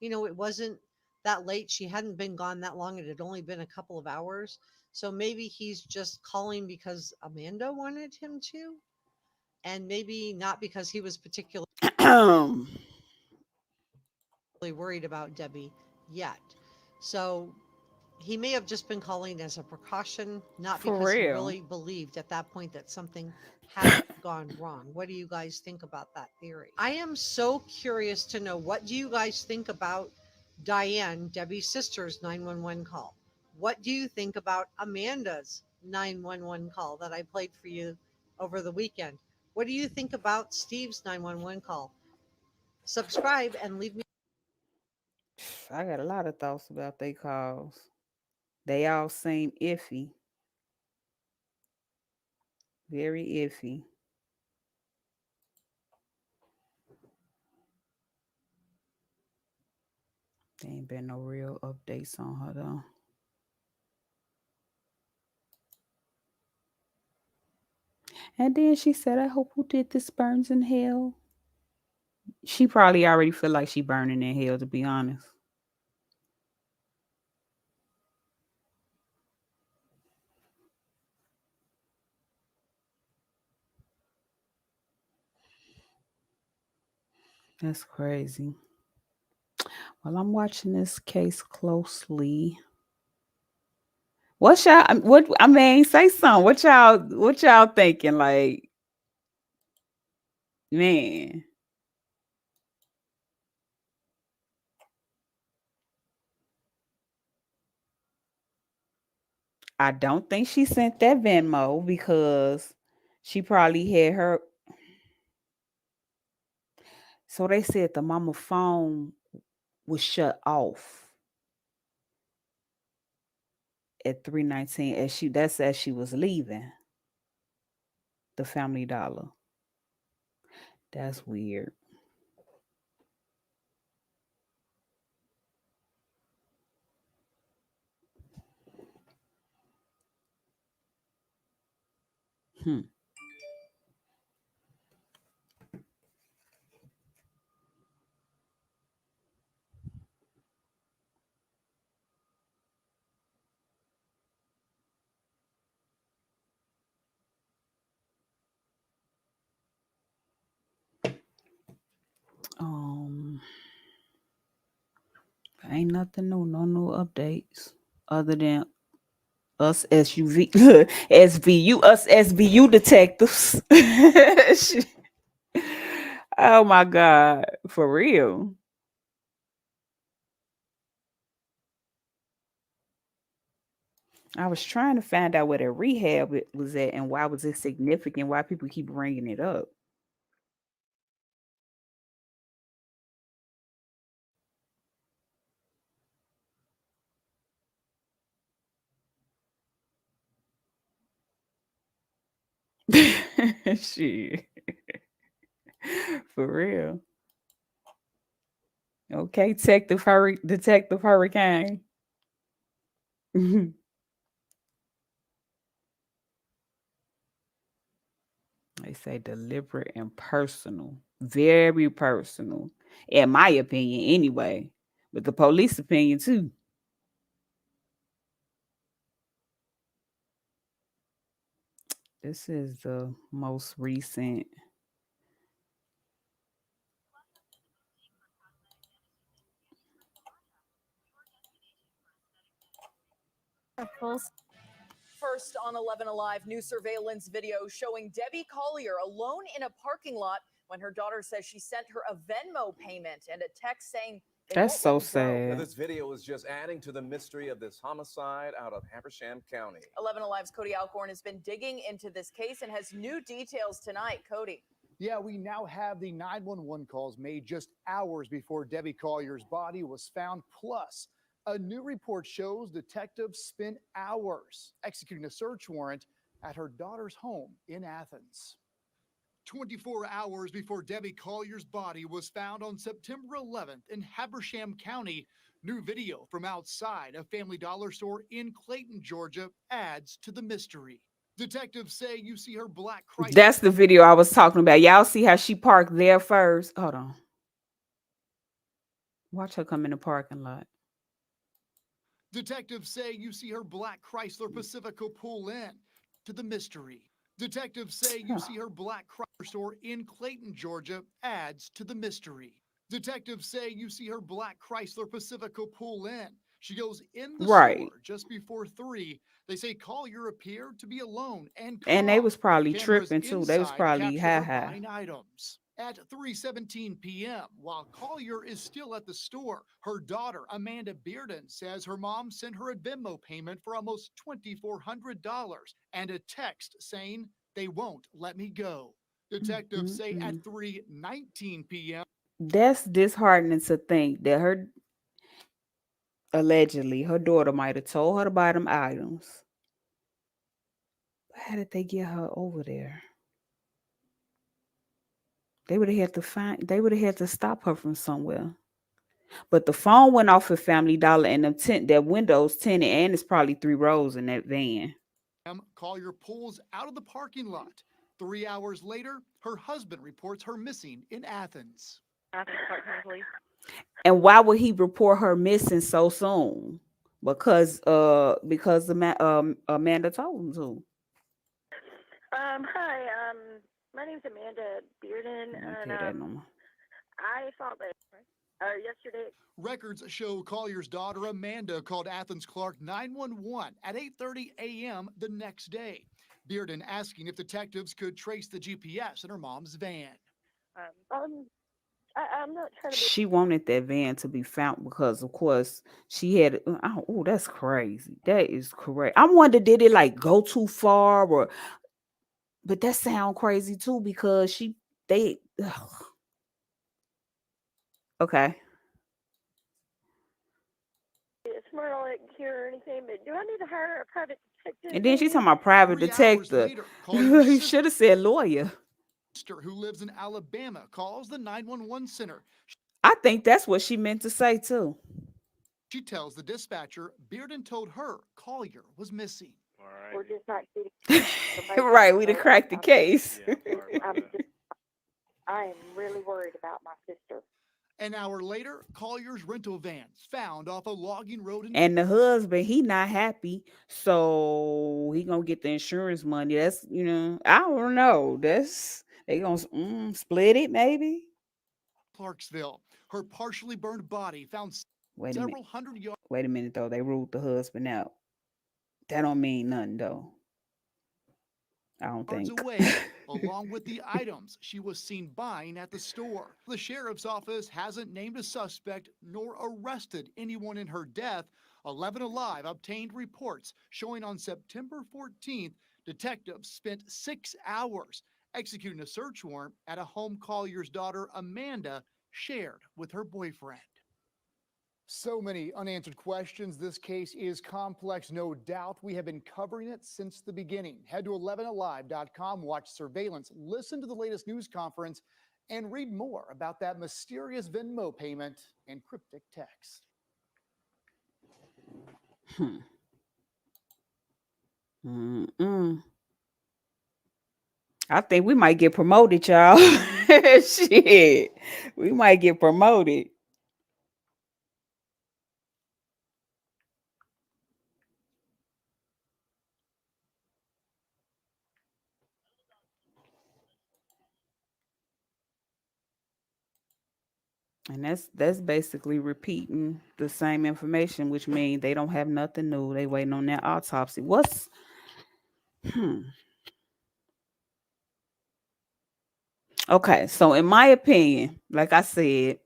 It wasn't that late. She hadn't been gone that long. It had only been a couple of hours. So maybe he's just calling because Amanda wanted him to, and maybe not because he was particularly worried about Debbie yet. So He may have just been calling as a precaution, not For because he real. really believed at that point that something had gone wrong. What do you guys think about that theory? I am so curious to know, what do you guys think about Diane, Debbie's sister's 911 call? What do you think about Amanda's 911 call that I played for you over the weekend? What do you think about Steve's 911 call? Subscribe and leave me. I got a lot of thoughts about they calls. They all seem iffy. Very iffy. There ain't been no real updates on her though. And then she said, I hope who did this burns in hell. She probably already feel like she burning in hell, to be honest. That's crazy. Well, I'm watching this case closely. What y'all? What I mean? Say something. What y'all thinking? Like, man, I don't think she sent that Venmo because she probably had her. So they said the mama phone was shut off at 3:19 as she was leaving the Family Dollar. That's weird. Hmm. Um, ain't nothing new. No new updates other than us SUV SVU us SVU detectives. Oh my god, for real. I was trying to find out where the rehab was at and why was it significant? Why people keep bringing it up? Shit, for real. Okay, Detective Hurricane. They say deliberate and personal, very personal, in my opinion, anyway. But the police opinion too. This is the most recent. First on 11 Alive, new surveillance video showing Debbie Collier alone in a parking lot when her daughter says she sent her a Venmo payment and a text saying they That's won't so let it go. Now, sad. this video is just adding to the mystery of this homicide out of Habersham County. 11 Alive's Cody Alcorn has been digging into this case and has new details tonight. Cody. Yeah, we now have the 911 calls made just hours before Debbie Collier's body was found. Plus, a new report shows detectives spent hours executing a search warrant at her daughter's home in Athens. 24 hours before Debbie Collier's body was found on September 11th in Habersham County, new video from outside a Family Dollar store in Clayton, Georgia adds to the mystery. Detectives say you see her black Chrysler. That's the video I was talking about. Y'all see how she parked there first? Hold on. Watch her come in the parking lot. Detectives say you see her black Chrysler Pacifica pull in to the mystery. Detectives say you see her black Chrysler store in Clayton, Georgia adds to the mystery. Detectives say you see her black Chrysler Pacifica pull in. She goes in the Right. store just before 3. They say Collier appeared to be alone and And they calm. was probably Cameras tripping too. They was inside probably capture her high. buying items. At 3:17 p.m., while Collier is still at the store, her daughter, Amanda Bearden, says her mom sent her a Venmo payment for almost $2,400 and a text saying, "They won't let me go." Detectives say at 3:19 p.m. That's disheartening to think that allegedly her daughter might have told her to buy them items. But how did they get her over there? They would have had to stop her from somewhere. But the phone went off at Family Dollar and that windows tinted, and it's probably 3 rows in that van. Collier pulls out of the parking lot. 3 hours later, her husband reports her missing in Athens. And why would he report her missing so soon? Because Amanda told him to. Hi, my name's Amanda Bearden, and I thought that yesterday. Records show Collier's daughter Amanda called Athens Clark 911 at 8:30 a.m. the next day. Bearden asking if detectives could trace the GPS in her mom's van. I'm not trying to be. She wanted that van to be found because, of course, she had. Oh, that's crazy. That is correct. I wonder, did it like go too far, or? But that sound crazy too because they. Ugh. Okay. It's more like here or anything, but do I need to hire a private detective? And then she's talking about private detective. You should have said lawyer. Who lives in Alabama calls the 911 center. I think that's what she meant to say too. She tells the dispatcher Bearden told her Collier was missing. We're just not Right, we'd have cracked the case. I am really worried about my sister. An hour later, Collier's rental van found off a logging road. And the husband, he not happy, so he gonna get the insurance money. That's I don't know. They gonna split it maybe. Clarksville, her partially burned body found several hundred yards. Wait a minute though. They ruled the husband out. That don't mean nothing though. I don't think. Away, along with the items she was seen buying at the store. The sheriff's office hasn't named a suspect nor arrested anyone in her death. 11 Alive obtained reports showing on September 14th, detectives spent 6 hours executing a search warrant at a home Collier's daughter Amanda shared with her boyfriend. So many unanswered questions. This case is complex, no doubt. We have been covering it since the beginning. Head to 11alive.com, watch surveillance, listen to the latest news conference, and read more about that mysterious Venmo payment and cryptic text. I think we might get promoted, y'all. Shit. We might get promoted. And that's basically repeating the same information, which means they don't have nothing new. They waiting on that autopsy. Okay, so in my opinion, like I said,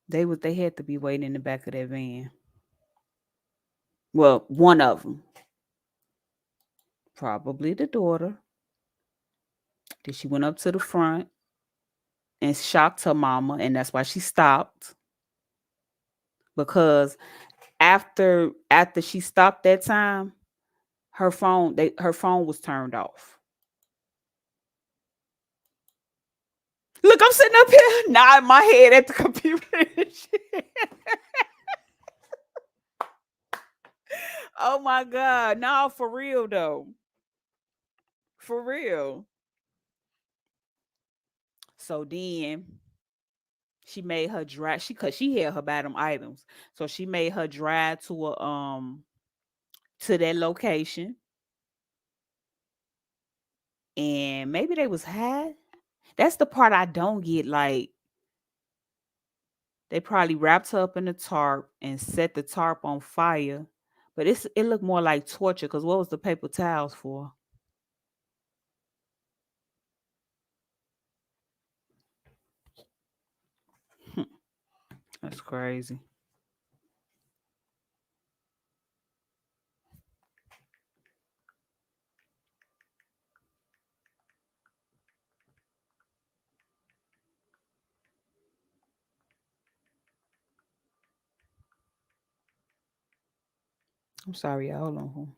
they had to be waiting in the back of that van. Well, one of them. Probably the daughter. Then she went up to the front and shocked her mama, and that's why she stopped. Because after she stopped that time, her phone was turned off. Look, I'm sitting up here nodding my head at the computer. Oh my God. No, for real though. For real. So then she made her drive. Cause she had her buy them items. So she made her drive to to that location. And maybe they was high. That's the part I don't get. Like, They probably wrapped her up in the tarp and set the tarp on fire. But it looked more like torture because what was the paper towels for? That's crazy. I'm sorry, y'all. Hold on.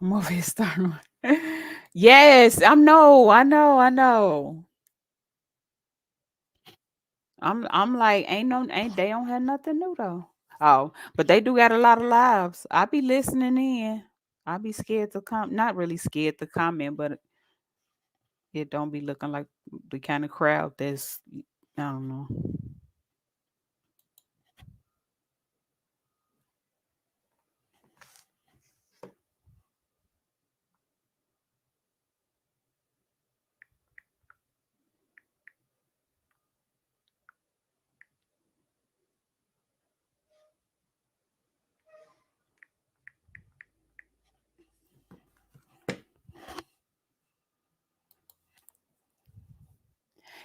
I'm over here starting. Yes, I know. I'm like, ain't they don't have nothing new though. Oh, but they do got a lot of lives. I be listening in. I be scared to not really scared to comment, but it don't be looking like the kind of crowd that's I don't know.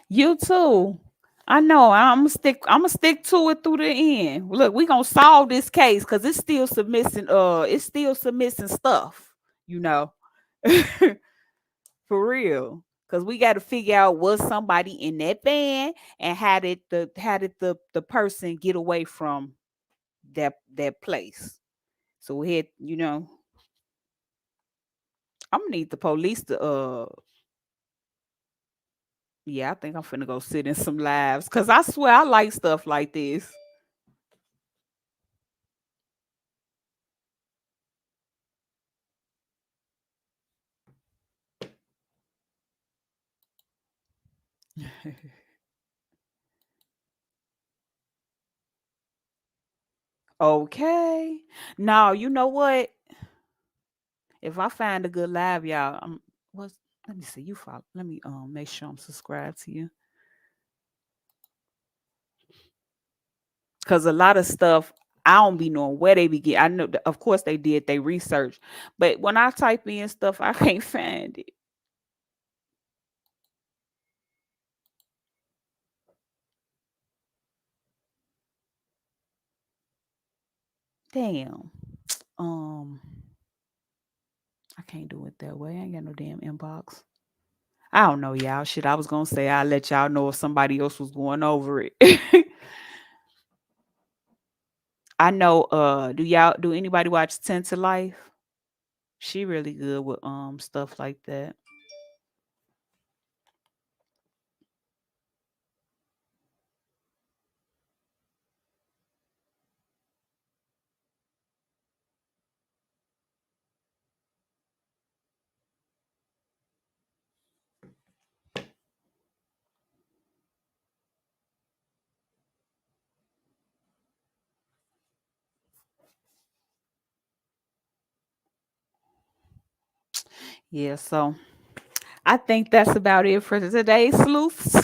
You too. I know. I'm gonna stick to it through the end. Look, we gonna solve this case because it's still submitting stuff, you know. For real. Cause we gotta figure out was somebody in that van and how did the person get away from that place. So we had, I'm gonna need the police to yeah, I think I'm finna go sit in some lives. Cause I swear I like stuff like this. Okay. Now you know what? If I find a good live, y'all, what's let me see. You follow. Let me make sure I'm subscribed to you. Cause a lot of stuff I don't be knowing where they be getting. I know, of course, they did they research, but when I type in stuff, I can't find it. Damn. Um, I can't do it that way. I ain't got no damn inbox. I don't know, y'all. Shit, I was gonna say I'll let y'all know if somebody else was going over it. I know. Do anybody watch Ten to Life? She really good with stuff like that. Yeah, so I think that's about it for today's sleuths.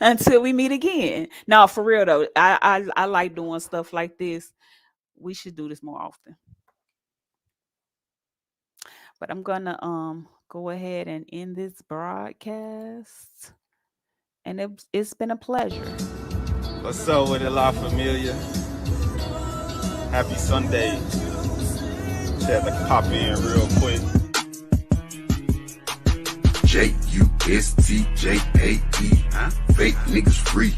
Until we meet again. No, for real though, I like doing stuff like this. We should do this more often. But I'm gonna go ahead and end this broadcast. And it's been a pleasure. What's up with it, La Familia? Happy Sunday. Just had to pop in real quick. J-U-S-T-J-A-E, fake niggas free,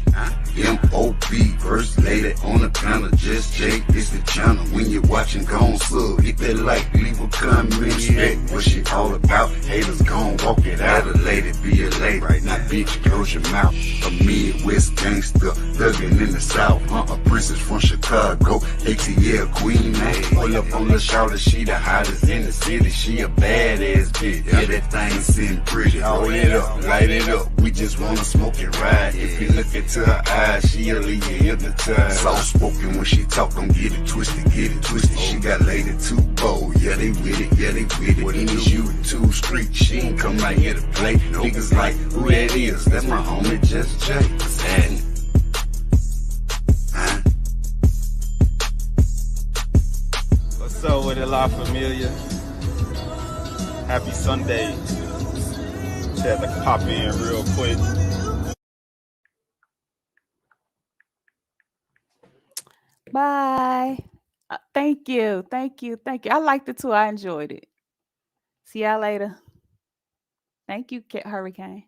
M-O-B, first lady on the panel, just J, it's the channel, when you're watching, gon' sub, hit that like, leave a comment, respect what she all about, haters gon' walk it out, a lady, be a lady, right now, bitch, close your mouth, a Midwest gangster, thuggin' in the South, a princess from Chicago, ATL queen, pull up on the shoulder, she the hottest in the city, she a badass bitch, yeah, that thing seem pretty, hold it up, light it up, we just wanna smoke and ride. If you look into her eyes, she'll leave you hypnotized. Soft spoken when she talk, don't get it twisted, get it twisted. She got lady too bold, yeah they with it, yeah they with it. What is you too street? She ain't come out here to play. Niggas like, who that is? That's my homie, just Jay. And What's up with it, La Familia? Happy Sunday. Just had to pop in real quick. Bye. Thank you. Thank you. Thank you. I liked it too. I enjoyed it. See y'all later. Thank you, Hurricane.